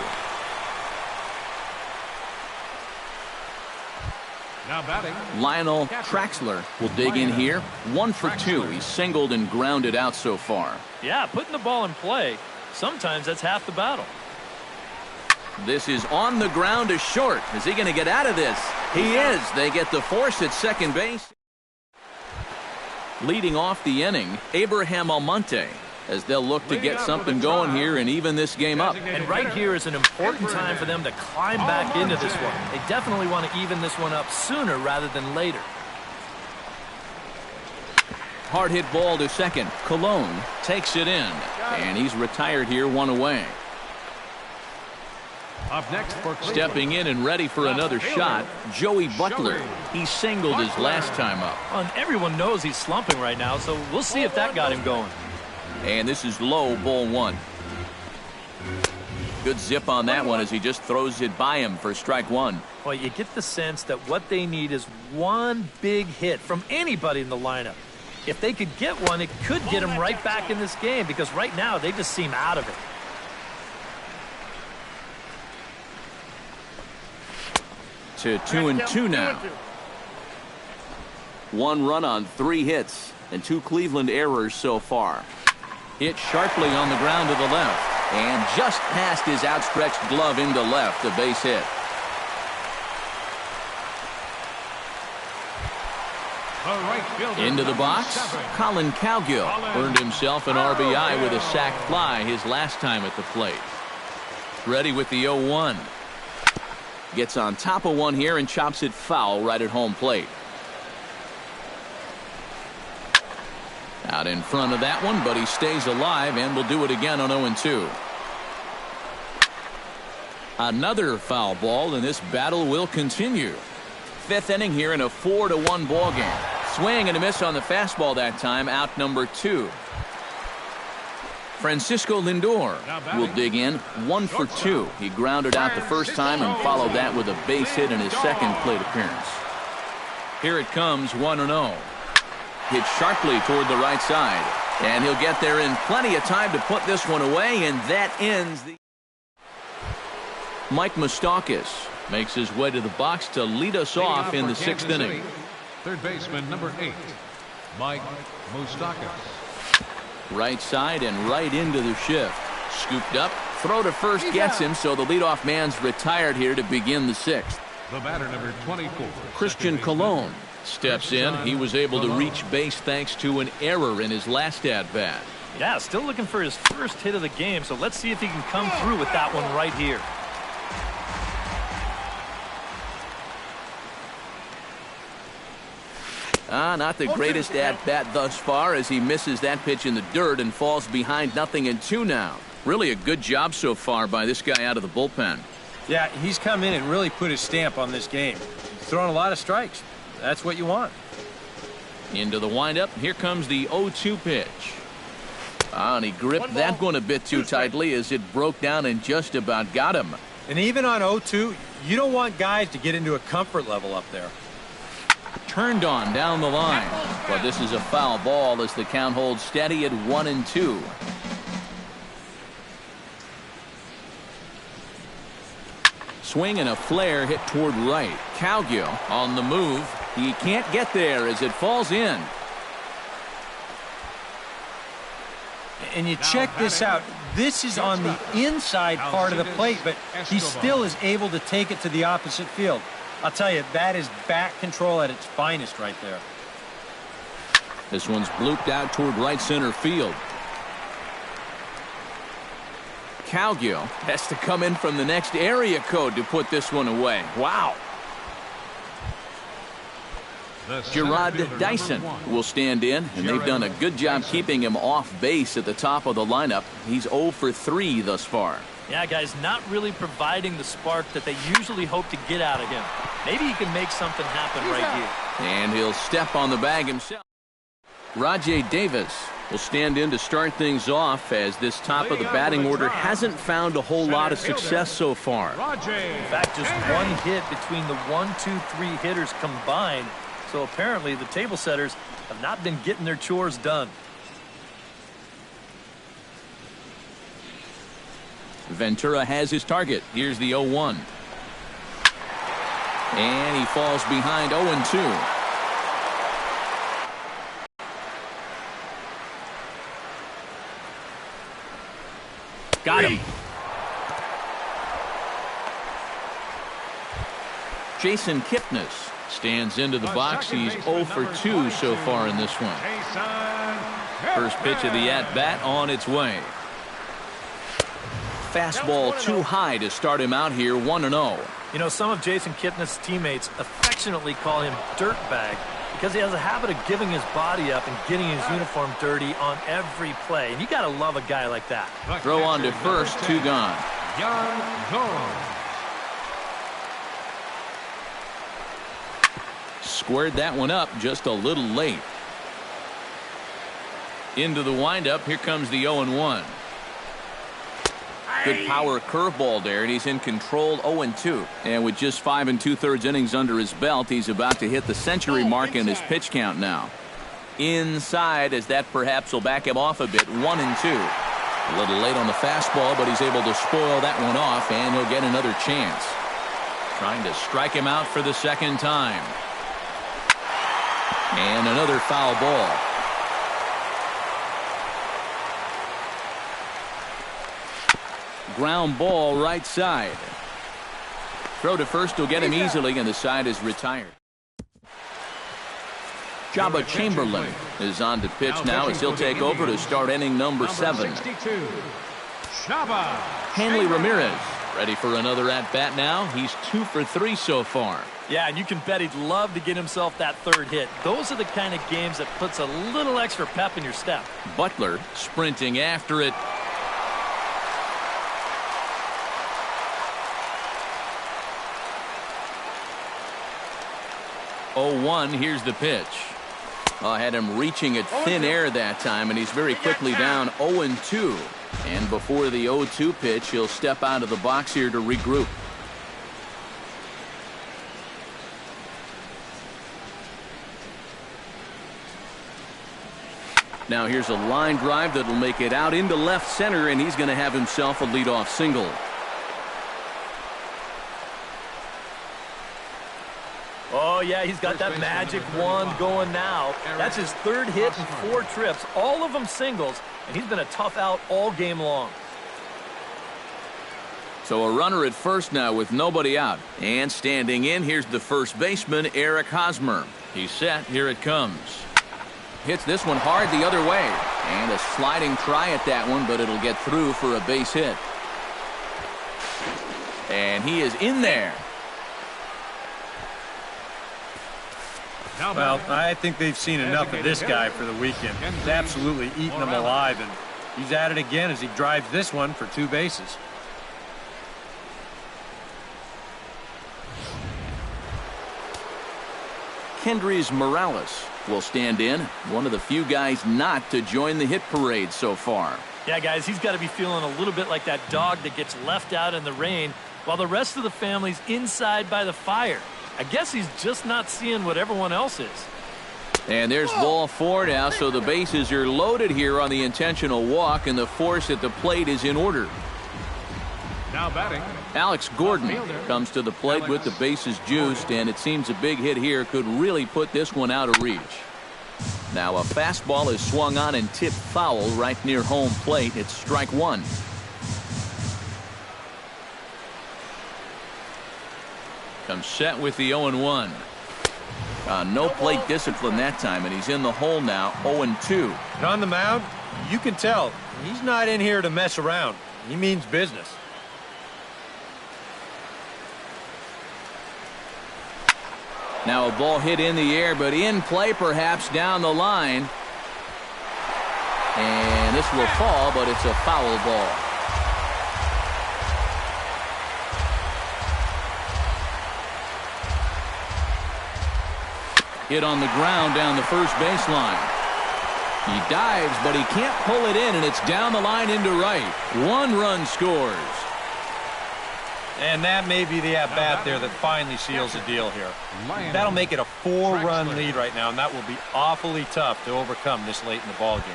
Now batting, Lionel Traxler will dig in here. 1 for 2. He's singled and grounded out so far. Yeah, putting the ball in play, sometimes that's half the battle. This is on the ground to short. Is he going to get out of this? He is. They get the force at second base. Leading off the inning, Abraham Almonte, as they'll look to get something going here and even this game up. And right here is an important time for them to climb back into this one. They definitely want to even this one up sooner rather than later. Hard hit ball to second. Colon takes it in, and he's retired here, 1 away. up next for Cleveland. Stepping in and ready for another shot, Joey Butler. He singled his last time up. Well, and everyone knows he's slumping right now, so we'll see if that got him going. And this is low, ball 1. Good zip on that one as he just throws it by him for strike 1. Well, you get the sense that what they need is one big hit from anybody in the lineup. If they could get one, it could get them right back in this game, because right now they just seem out of it. to 2-2 now. 1 run on 3 hits and 2 Cleveland errors so far. Hit sharply on the ground to the left and just past his outstretched glove into left, a base hit. Into the box, Colin Cowgill earned himself an RBI with a sac fly his last time at the plate. Ready with the 0-1. Gets on top of one here and chops it foul right at home plate. Out in front of that one, but he stays alive and will do it again on 0-2. Another foul ball, and this battle will continue. 5th inning here in a 4-1 ball game. Swing and a miss on the fastball that time, out number 2. Francisco Lindor will dig in 1 for 2. He grounded out the first time and followed that with a base hit in his second plate appearance. Here it comes, 1-0. Hit sharply toward the right side, and he'll get there in plenty of time to put this one away, and that ends the... Mike Moustakas makes his way to the box to lead us off in the 6th inning. Third baseman number 8, Mike Moustakas. Right side and right into the shift. Scooped up, throw to first gets him, so the leadoff man's retired here to begin the 6th. The batter number 24, Christian Colon steps in. He was able to reach base thanks to an error in his last at-bat. Yeah, still looking for his first hit of the game, so let's see if he can come through with that one right here. Not the greatest at-bat thus far as he misses that pitch in the dirt and falls behind 0-2 now. Really a good job so far by this guy out of the bullpen. Yeah, he's come in and really put his stamp on this game. He's throwing a lot of strikes. That's what you want. Into the windup. Here comes the 0-2 pitch. And he gripped that one a bit too tightly as it broke down and just about got him. And even on 0-2, you don't want guys to get into a comfort level up there. Turned on down the line, but this is a foul ball as the count holds steady at 1-2. Swing and a flare hit toward right. Cowgill on the move. He can't get there as it falls in. And you check this out. This is on the inside part of the plate, but he still is able to take it to the opposite field. I'll tell you, that is bat control at its finest right there. This one's blooped out toward right center field. Cowgill has to come in from the next area code to put this one away. Wow. Gerard Dyson will stand in, and they've done a good job keeping him off base at the top of the lineup. He's 0 for 3 thus far. Yeah, guys, not really providing the spark that they usually hope to get out of him. Maybe he can make something happen right here. And he'll step on the bag himself. Rajai Davis will stand in to start things off as this top of the batting order hasn't found a whole lot of success so far. In fact, just 1 hit between the 1, 2, 3 hitters combined. So apparently the table setters have not been getting their chores done. Ventura has his target. Here's the 0-1. And he falls behind 0-2. Got him. Jason Kipnis stands into the box. He's 0 for 2 so far in this one. First pitch of the at-bat on its way. Fastball too high to start him out here, 1-0. You know, some of Jason Kipnis' teammates affectionately call him Dirtbag because he has a habit of giving his body up and getting his uniform dirty on every play. And you got to love a guy like that. Throw on to first, 2 gone. Squared that one up just a little late. Into the windup. Here comes the 0-1. Good power curveball there, and he's in control 0-2. And with just 5 2/3 innings under his belt, he's about to hit the century mark in his pitch count now. Inside, as that perhaps will back him off a bit, 1-2. A little late on the fastball, but he's able to spoil that one off, and he'll get another chance. Trying to strike him out for the second time. And another foul ball. Ground ball right side. Throw to first will get him easily, and the side is retired. Jabba Chamberlain is on to pitch now as he'll take over to start inning number 7. Hanley Ramirez ready for another at-bat now. He's 2 for 3 so far. Yeah, and you can bet he'd love to get himself that third hit. Those are the kind of games that puts a little extra pep in your step. Butler sprinting after it. Oh, 1, here's the pitch. Had him reaching at thin air that time, and he's very quickly down 0-2. And before the 0-2 pitch, he'll step out of the box here to regroup. Now here's a line drive that'll make it out into left center, and he's going to have himself a leadoff single. Oh, yeah, he's got that magic wand going now. That's his third hit in 4 trips, all of them singles, and he's been a tough out all game long. So a runner at first now with nobody out. And standing in, here's the first baseman, Eric Hosmer. He's set. Here it comes. Hits this one hard the other way. And a sliding try at that one, but it'll get through for a base hit. And he is in there. Well, I think they've seen enough of this guy for the weekend. He's absolutely eating them alive, and he's at it again as he drives this one for 2 bases. Kendrys Morales will stand in, one of the few guys not to join the hit parade so far. Yeah, guys, he's got to be feeling a little bit like that dog that gets left out in the rain while the rest of the family's inside by the fire. I guess he's just not seeing what everyone else is. And there's ball 4 now, so the bases are loaded here on the intentional walk, and the force at the plate is in order. Now batting, Alex Gordon comes to the plate with the bases juiced, and it seems a big hit here could really put this one out of reach. Now a fastball is swung on and tipped foul right near home plate. It's strike 1. Comes set with the 0-1. No plate discipline that time, and he's in the hole now, 0-2. And on the mound, you can tell he's not in here to mess around. He means business. Now a ball hit in the air, but in play perhaps down the line. And this will fall, but it's a foul ball. Hit on the ground down the first baseline. He dives, but he can't pull it in, and it's down the line into right. 1 run scores. And that may be the at-bat there that finally seals the deal here. That'll make it a 4-run lead right now, and that will be awfully tough to overcome this late in the ball game.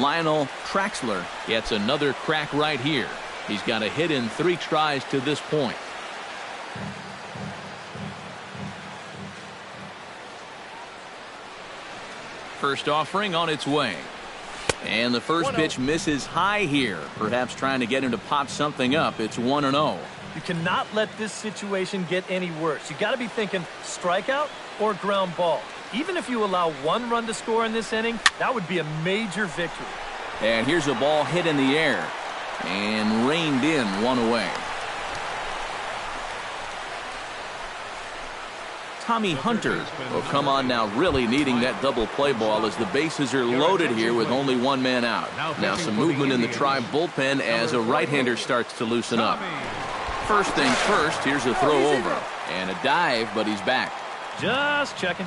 Lionel Traxler gets another crack right here. He's got a hit in 3 tries to this point. First offering on its way. And the first pitch misses high here. Perhaps trying to get him to pop something up. It's 1-0. You cannot let this situation get any worse. You got to be thinking strikeout or ground ball. Even if you allow 1 run to score in this inning, that would be a major victory. And here's a ball hit in the air and reined in 1 away. Tommy Hunter will come on now, really needing that double play ball as the bases are loaded here with only 1 man out. Now some movement in the Tribe bullpen as a right-hander starts to loosen up. First things first, here's a throw over and a dive, but he's back. Just checking.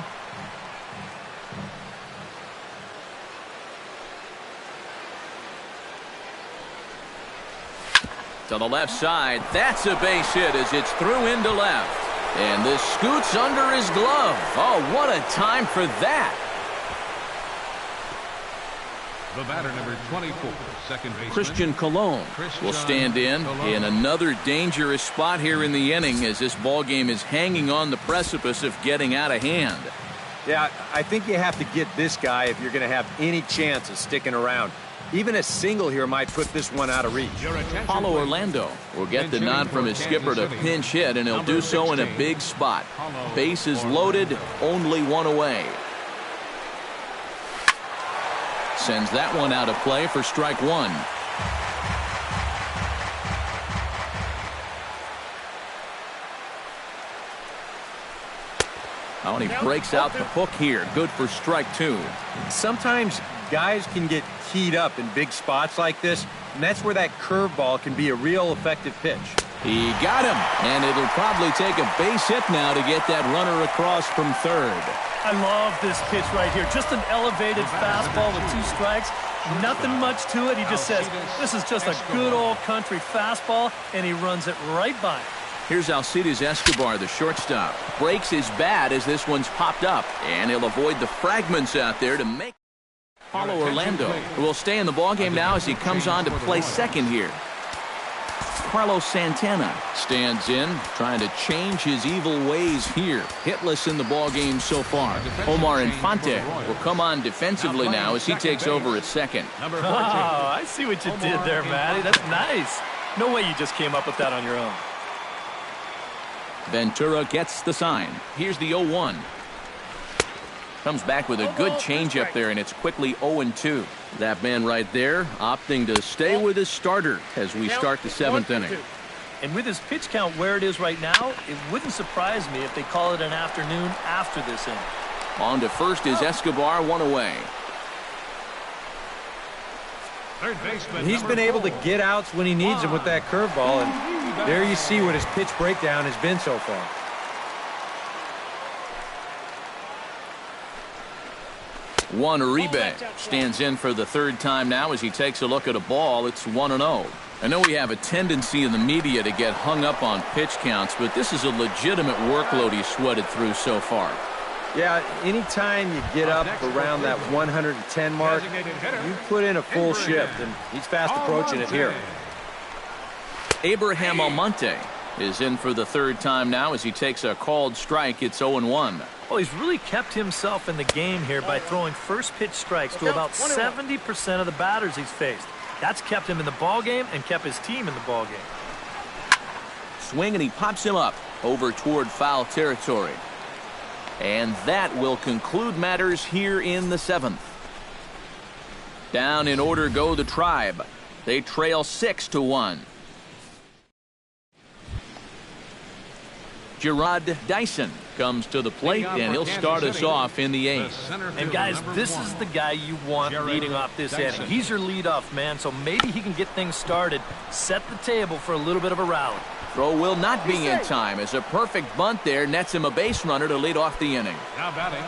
To the left side, that's a base hit as it's through into left. And this scoots under his glove. Oh, what a time for that. The batter, number 24, second baseman Christian Colon will stand in another dangerous spot here in the inning as this ball game is hanging on the precipice of getting out of hand. Yeah, I think you have to get this guy if you're going to have any chance of sticking around. Even a single here might put this one out of reach. Paulo Orlando will get the nod from his skipper to pinch hit, and he'll do so in a big spot. Bases loaded, only one away. Sends that one out of play for strike one. Oh, and he breaks out the hook here. Good for strike two. Sometimes guys can get keyed up in big spots like this, and that's where that curveball can be a real effective pitch. He got him, and it'll probably take a base hit now to get that runner across from third. I love this pitch right here. Just an elevated fastball with 2 strikes. Nothing much to it. He just says, this is just a good old country fastball, and he runs it right by him. Here's Alcides Escobar, the shortstop. Breaks his bat as this one's popped up, and he'll avoid the fragments out there to make. Paulo Orlando will stay in the ballgame now as he comes on to play second here. Carlos Santana stands in, trying to change his evil ways here. Hitless in the ballgame so far. Omar Infante will come on defensively now as he takes over at second. Oh, I see what you did there, Matty. That's nice. No way you just came up with that on your own. Ventura gets the sign. Here's the 0-1. Comes back with a good changeup there, and it's quickly 0-2. That man right there opting to stay with his starter as we start the 7th inning. And with his pitch count where it is right now, it wouldn't surprise me if they call it an afternoon after this inning. On to first is Escobar, one away. Third baseman. He's been able to get outs when he needs them with that curveball, and there you see what his pitch breakdown has been so far. Juan Uribe stands in for the 3rd time now as he takes a look at a ball. It's 1-0. I know we have a tendency in the media to get hung up on pitch counts, but this is a legitimate workload he's sweated through so far. Yeah, anytime you get up around that 110 mark, you put in a full shift, and he's fast approaching it here. Abraham Almonte is in for the 3rd time now as he takes a called strike. It's 0-1. Well, he's really kept himself in the game here by throwing first pitch strikes to about 70% of the batters he's faced. That's kept him in the ball game and kept his team in the ball game. Swing, and he pops him up over toward foul territory. And that will conclude matters here in the 7th. Down in order go the Tribe. They trail 6-1. Gerard Dyson comes to the plate, and he'll start us off in the 8th. And guys, this is the guy you want leading off this inning. He's your leadoff man, so maybe he can get things started, set the table for a little bit of a rally. Throw will not be in time as a perfect bunt there nets him a base runner to lead off the inning. Now batting,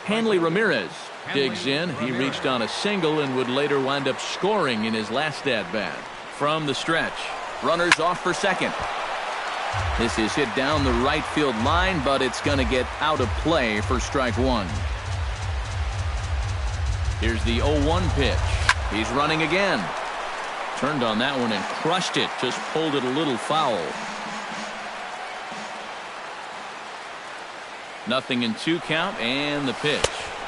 Hanley Ramirez digs in. He reached on a single and would later wind up scoring in his last at-bat. From the stretch, runners off for second. This is hit down the right field line, but it's going to get out of play for strike one. Here's the 0-1 pitch. He's running again. Turned on that one and crushed it. Just pulled it a little foul. 0-2 count, and the pitch.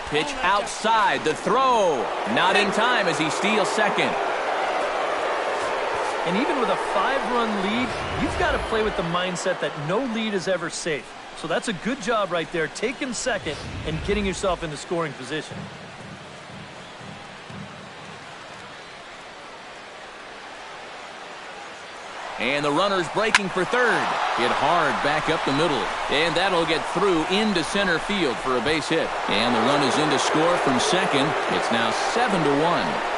Pitch outside. The throw. Not in time as he steals second. And even with a 5-run lead, you've got to play with the mindset that no lead is ever safe. So that's a good job right there, taking second and getting yourself into scoring position. And the runner's breaking for third. Hit hard back up the middle. And that'll get through into center field for a base hit. And the run is in to score from second. It's now 7-1.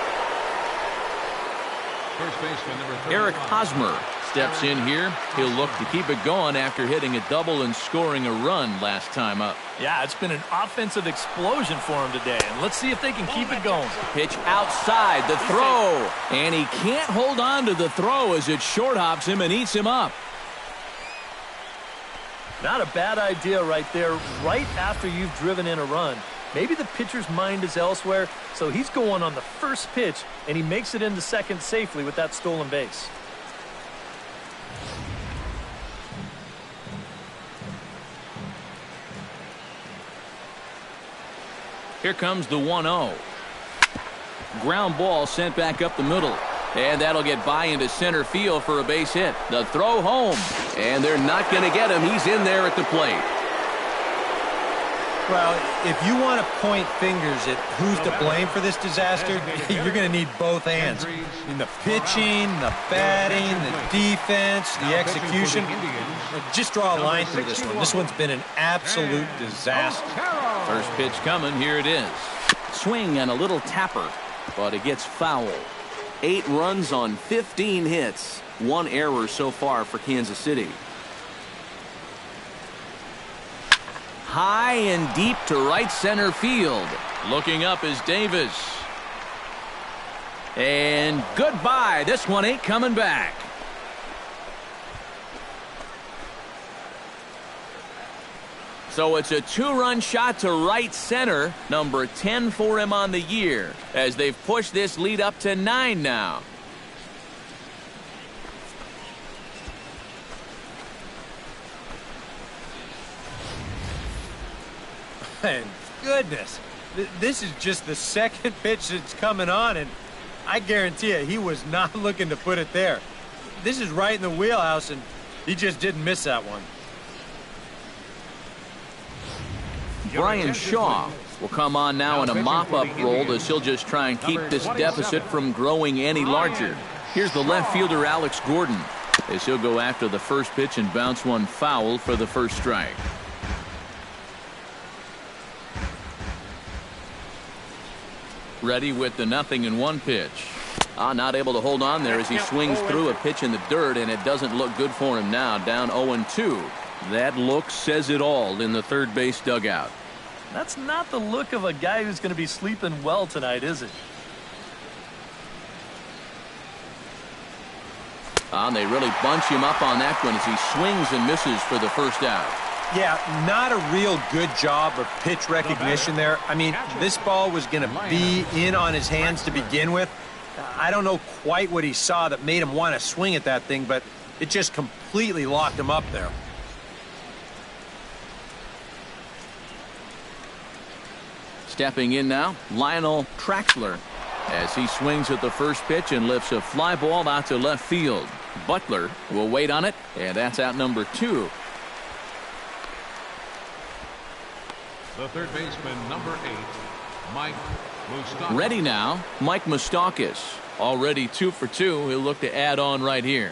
first baseman, number 35. Eric Hosmer steps in here. He'll look to keep it going after hitting a double and scoring a run last time up. Yeah, it's been an offensive explosion for him today, and let's see if they can keep it going. Pitch outside, the throw, and he can't hold on to the throw as it short hops him and eats him up. Not a bad idea right there. Right after you've driven in a run, Maybe the pitcher's mind is elsewhere, so he's going on the first pitch, and he makes it into second safely with that stolen base. Here comes the 1-0. Ground ball sent back up the middle. And that'll get by into center field for a base hit. The throw home. And they're not going to get him. He's in there at the plate. Well, if you want to point fingers at who's to blame for this disaster, you're going to need both hands. I mean, the pitching, the batting, the defense, the execution. Just draw a line through this one. This one's been an absolute disaster. First pitch coming. Here it is. Swing and a little tapper, but it gets foul. 8 runs on 15 hits. 1 error so far for Kansas City. High and deep to right center field. Looking up is Davis. And goodbye. This one ain't coming back. So it's a 2-run shot to right center. Number 10 for him on the year, as they've pushed this lead up to 9 now. And goodness, this is just the second pitch that's coming on, and I guarantee you he was not looking to put it there. This is right in the wheelhouse, and he just didn't miss that one. Brian Shaw will come on now in a mop-up role, as he'll just try and keep this deficit from growing any larger. Here's the left fielder, Alex Gordon, as he'll go after the first pitch and bounce one foul for the first strike. Ready with the 0-1 pitch. Not able to hold on there as he swings through a pitch in the dirt, and it doesn't look good for him now. Down 0-2. That look says it all in the third base dugout. That's not the look of a guy who's going to be sleeping well tonight, is it? They really bunch him up on that one as he swings and misses for the first out. Yeah, not a real good job of pitch recognition there. I mean, this ball was going to be in on his hands to begin with. I don't know quite what he saw that made him want to swing at that thing, but it just completely locked him up there. Stepping in now, Lionel Traxler, as he swings at the first pitch and lifts a fly ball out to left field. Butler will wait on it, and that's out number 2. The third baseman, number 8, Mike Moustakas. Ready now, Mike Moustakas. Already 2 for 2. He'll look to add on right here.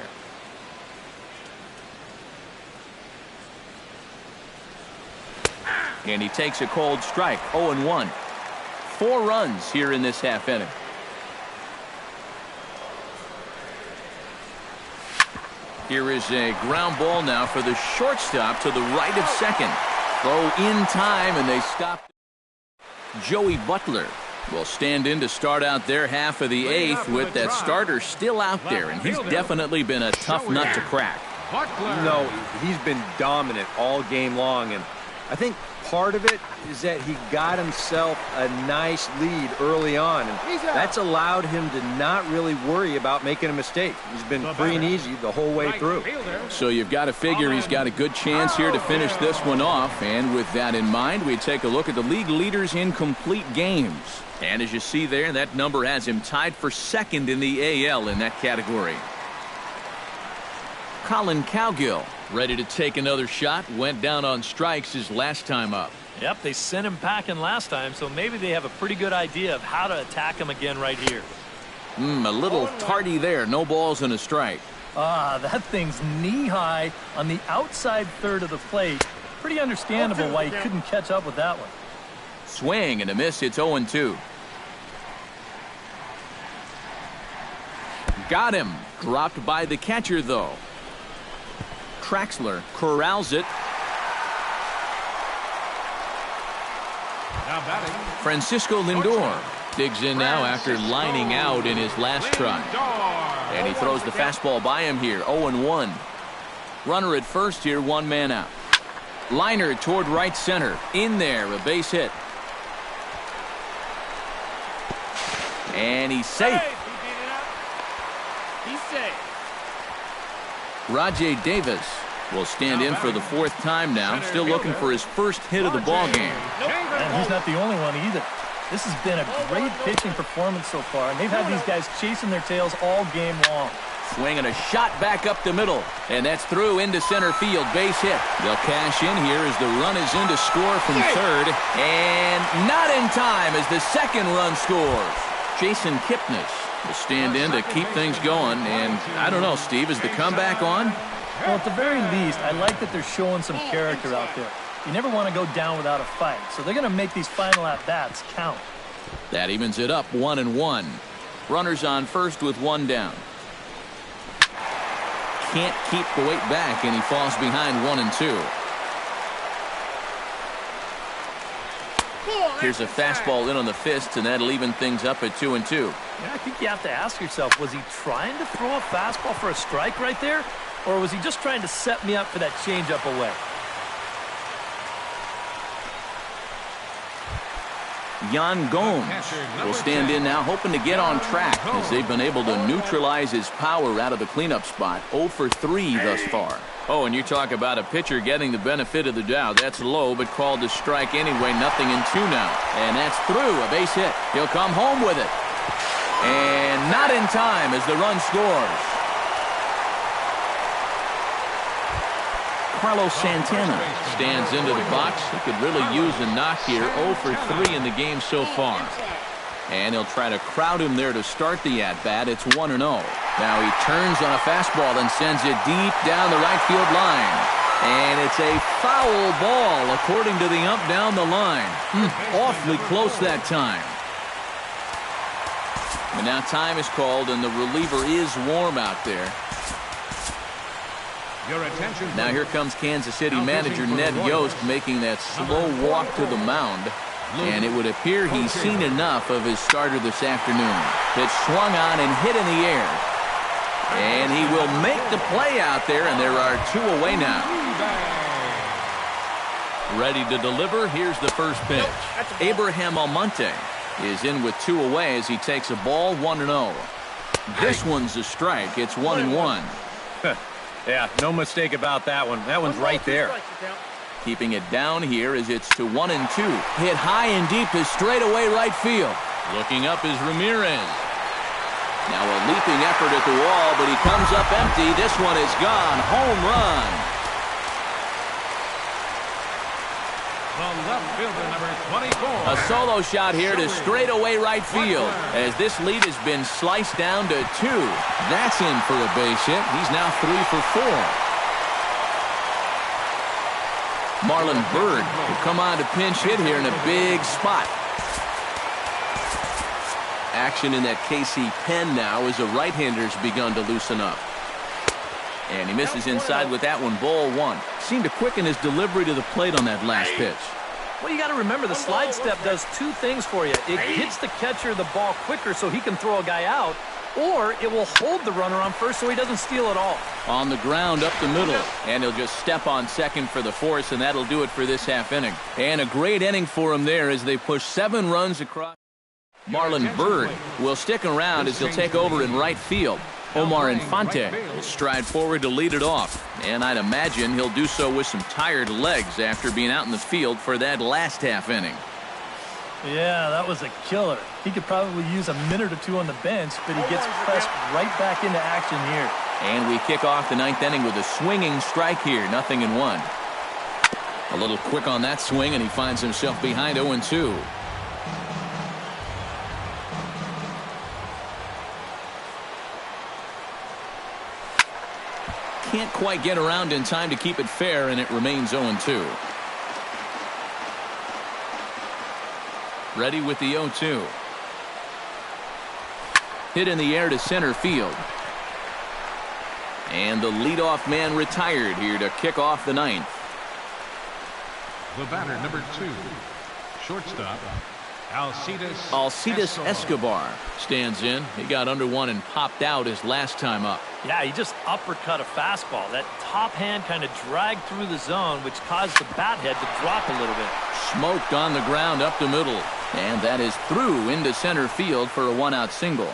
And he takes a cold strike. 0-1. 4 runs here in this half inning. Here is a ground ball now for the shortstop to the right of second. Throw in time, and they stop. Joey Butler will stand in to start out their half of the 8th with that starter still out there, and he's definitely been a tough nut to crack. No, he's been dominant all game long, and I think part of it is that he got himself a nice lead early on, and that's allowed him to not really worry about making a mistake. He's been free and easy the whole way through. So you've got to figure he's got a good chance here to finish this one off, and with that in mind, we take a look at the league leaders in complete games. And as you see there, that number has him tied for second in the AL in that category. Colin Cowgill, ready to take another shot, went down on strikes his last time up. Yep, they sent him packing last time, so maybe they have a pretty good idea of how to attack him again right here. A little tardy there. No balls and a strike. That thing's knee-high on the outside third of the plate. Pretty understandable why he couldn't catch up with that one. Swing and a miss. It's 0-2. Got him. Dropped by the catcher, though. Traxler corrals it. Now batting, Francisco Lindor digs in now after lining out in his last try. And he throws the fastball by him here. 0-1. Runner at first here, 1 man out. Liner toward right center. In there, a base hit. And he's safe. He's safe. Rajay Davis will stand in for the 4th time now, still looking for his first hit of the ball game. And he's not the only one either. This has been a great pitching performance so far, and they've had these guys chasing their tails all game long. Swinging a shot back up the middle, and that's through into center field. Base hit. They'll cash in here as the run is in to score from third, and not in time as the second run scores. Jason Kipnis will stand in to keep things going, and I don't know, Steve, is the comeback on? Well, at the very least, I like that they're showing some character out there. You never want to go down without a fight, so they're going to make these final at-bats count. That evens it up 1-1. Runners on first with 1 down. Can't keep the weight back, and he falls behind 1-2. Here's a fastball in on the fist, and that'll even things up at 2-2. Yeah, I think you have to ask yourself, was he trying to throw a fastball for a strike right there? Or was he just trying to set me up for that changeup away? Jan Gomes will stand in now, hoping to get on track as they've been able to neutralize his power out of the cleanup spot. 0 for 3 thus far. Oh, and you talk about a pitcher getting the benefit of the doubt. That's low, but called to strike anyway. 0-2 now. And that's through. A base hit. He'll come home with it. And not in time as the run scores. Carlos Santana stands into the box. He could really use a knock here. 0 for 3 in the game so far. And he'll try to crowd him there to start the at-bat. It's 1-0. Now he turns on a fastball and sends it deep down the right field line. And it's a foul ball according to the ump down the line. Awfully close that time. And now time is called, and the reliever is warm out there. Now here comes Kansas City manager Ned Yost making that slow walk to the mound. And it would appear he's seen enough of his starter this afternoon. It's swung on and hit in the air. And he will make the play out there, and there are 2 away now. Ready to deliver. Here's the first pitch. Abraham Almonte is in with 2 away as he takes a ball. 1-0. This one's a strike. It's 1-1. Yeah, no mistake about that one. That one's right there. Keeping it down here as it's to 1-2. Hit high and deep to straightaway right field. Looking up is Ramirez. Now a leaping effort at the wall, but he comes up empty. This one is gone. Home run. The left fielder, number 24. A solo shot here to straightaway right field as this lead has been sliced down to 2. That's in for a base hit. He's now 3 for 4. Marlon Byrd will come on to pinch hit here in a big spot. Action in that KC pen now as a right-hander's begun to loosen up. And he misses inside with that one. Ball 1. Seemed to quicken his delivery to the plate on that last pitch. Well, you got to remember the slide step does 2 things for you. It hits the catcher the ball quicker so he can throw a guy out, or it will hold the runner on first so he doesn't steal it all. On the ground up the middle, and he'll just step on second for the force, and that'll do it for this half inning. And a great inning for him there as they push 7 runs across. Marlon Byrd will stick around as he'll take over in right field. Omar Infante will stride forward to lead it off, and I'd imagine he'll do so with some tired legs after being out in the field for that last half inning. Yeah, that was a killer. He could probably use a minute or 2 on the bench, but he gets pressed right back into action here. And we kick off the 9th inning with a swinging strike here, 0-1. A little quick on that swing, and he finds himself behind 0-2. Can't quite get around in time to keep it fair, and it remains 0-2. Ready with the 0-2. Hit in the air to center field. And the leadoff man retired here to kick off the 9th. The batter, number 2, shortstop, Alcides Escobar stands in. He got under one and popped out his last time up. Yeah, he just uppercut a fastball. That top hand kind of dragged through the zone, which caused the bat head to drop a little bit. Smoked on the ground up the middle. And that is through into center field for a one-out single.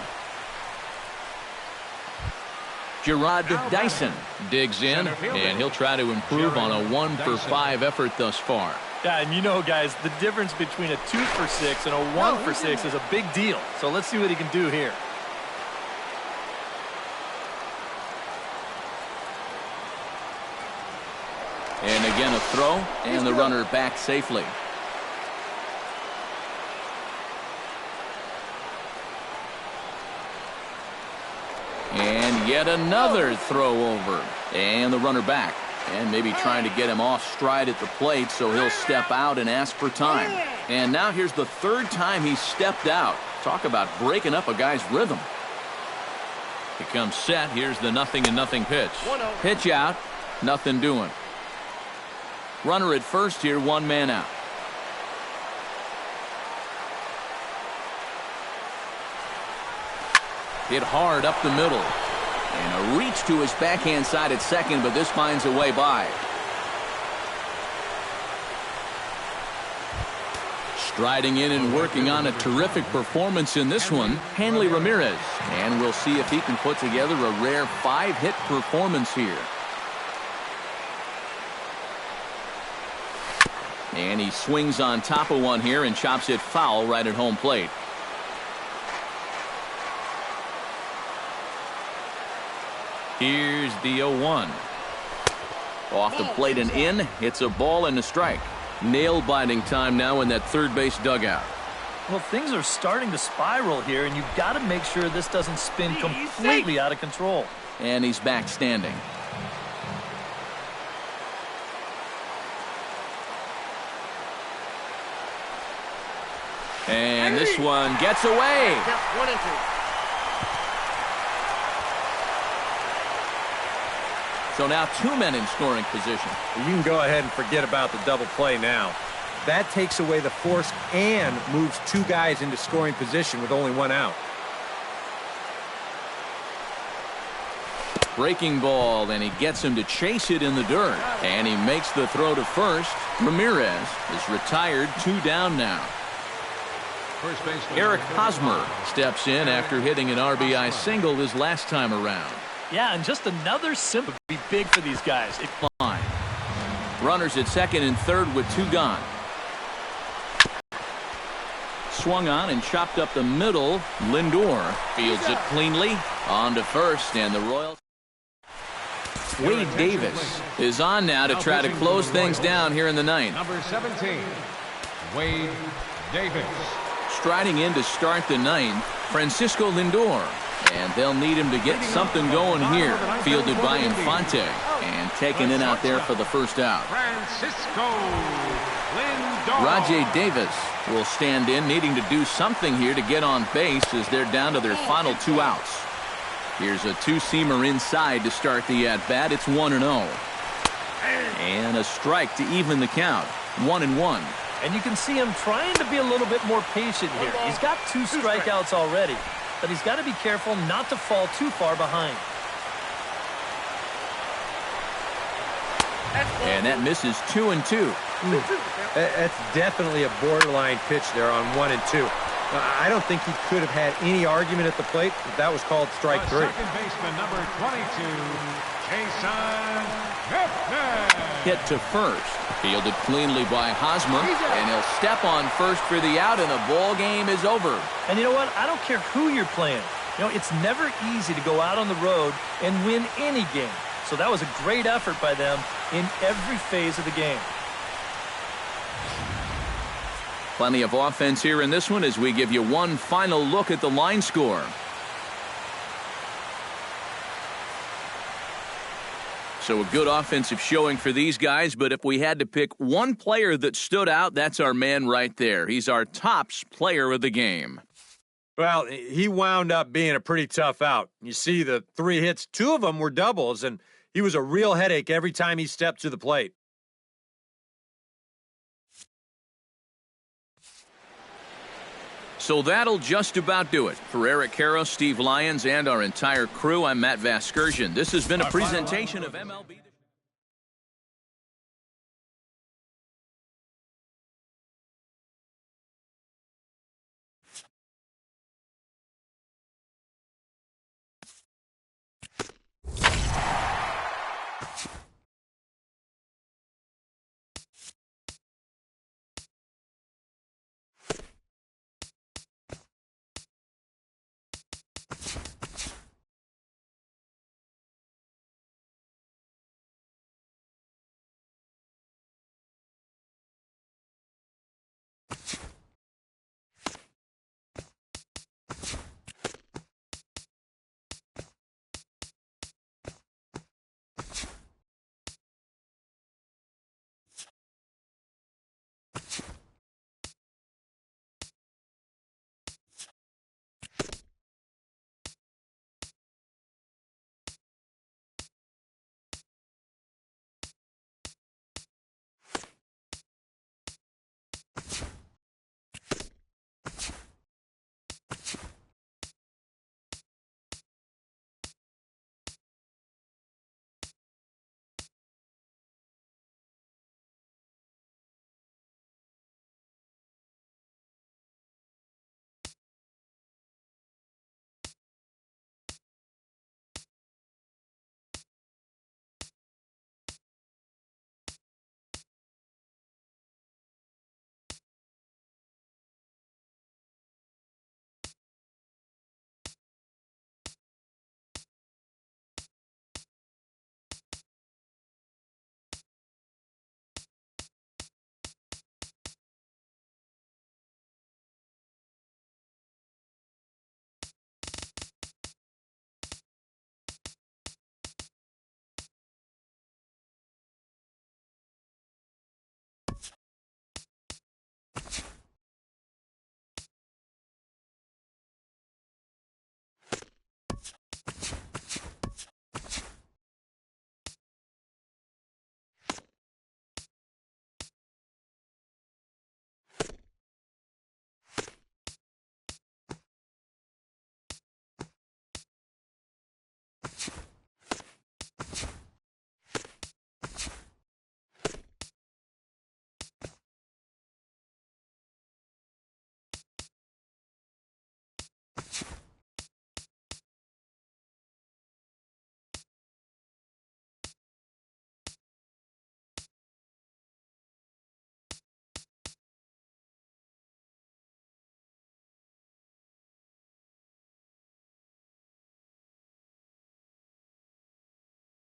Gerard Dyson digs in, and he'll try to improve on a 1-for-5 effort thus far. Yeah, and you know, guys, the difference between a 2-for-6 and a 1-for-6 is a big deal. So let's see what he can do here. And again a throw, and the runner back safely. And yet another throw over. And the runner back. And maybe trying to get him off stride at the plate, so he'll step out and ask for time. And now here's the third time he stepped out. Talk about breaking up a guy's rhythm. He comes set. Here's the 0-0 pitch. Pitch out. Nothing doing. Runner at first here, one man out. Hit hard up the middle. And a reach to his backhand side at second, but this finds a way by. Striding in and working on a terrific performance in this one, Hanley Ramirez. And we'll see if he can put together a rare 5-hit performance here. And he swings on top of one here and chops it foul right at home plate. Here's the 0-1. Off the plate and in. It's a ball and a strike. Nail-biting time now in that third base dugout. Well, things are starting to spiral here, and you've got to make sure this doesn't spin completely out of control. And he's back standing. And this one gets away. 1-2. So now two men in scoring position. You can go ahead and forget about the double play now. That takes away the force and moves two guys into scoring position with only one out. Breaking ball, and he gets him to chase it in the dirt. And he makes the throw to first. Ramirez is retired, 2 down now. First baseman Eric Hosmer steps in after hitting an RBI single his last time around. Yeah, and just another simple be big for these guys. Fine. Runners at second and third with 2 gone. Swung on and chopped up the middle. Lindor fields it cleanly. On to first, and the Royals. Wade Davis is on now to try to close things down here in the ninth. number 17, Wade Davis. Striding in to start the ninth, Francisco Lindor. And they'll need him to get something going here. Fielded by Infante. And taken in out there for the first out. Francisco Lindor. Rajay Davis will stand in, needing to do something here to get on base as they're down to their final 2 outs. Here's a 2-seamer inside to start the at-bat. It's 1-0. And a strike to even the count. 1-1. And you can see him trying to be a little bit more patient here. He's got 2 strikeouts already, but he's got to be careful not to fall too far behind. And that misses 2-2. That's definitely a borderline pitch there on 1 and 2. I don't think he could have had any argument at the plate, but that was called strike 3. Second baseman number 22, Jason Hickman. Hit to first. Fielded cleanly by Hosmer. And he'll step on first for the out, and the ball game is over. And you know what? I don't care who you're playing. You know, it's never easy to go out on the road and win any game. So that was a great effort by them in every phase of the game. Plenty of offense here in this one as we give you one final look at the line score. So a good offensive showing for these guys, but if we had to pick one player that stood out, that's our man right there. He's our tops player of the game. Well, he wound up being a pretty tough out. You see the 3 hits, 2 of them were doubles, and he was a real headache every time he stepped to the plate. So that'll just about do it. For Eric Karros, Steve Lyons, and our entire crew, I'm Matt Vasgersian. This has been a presentation of MLB.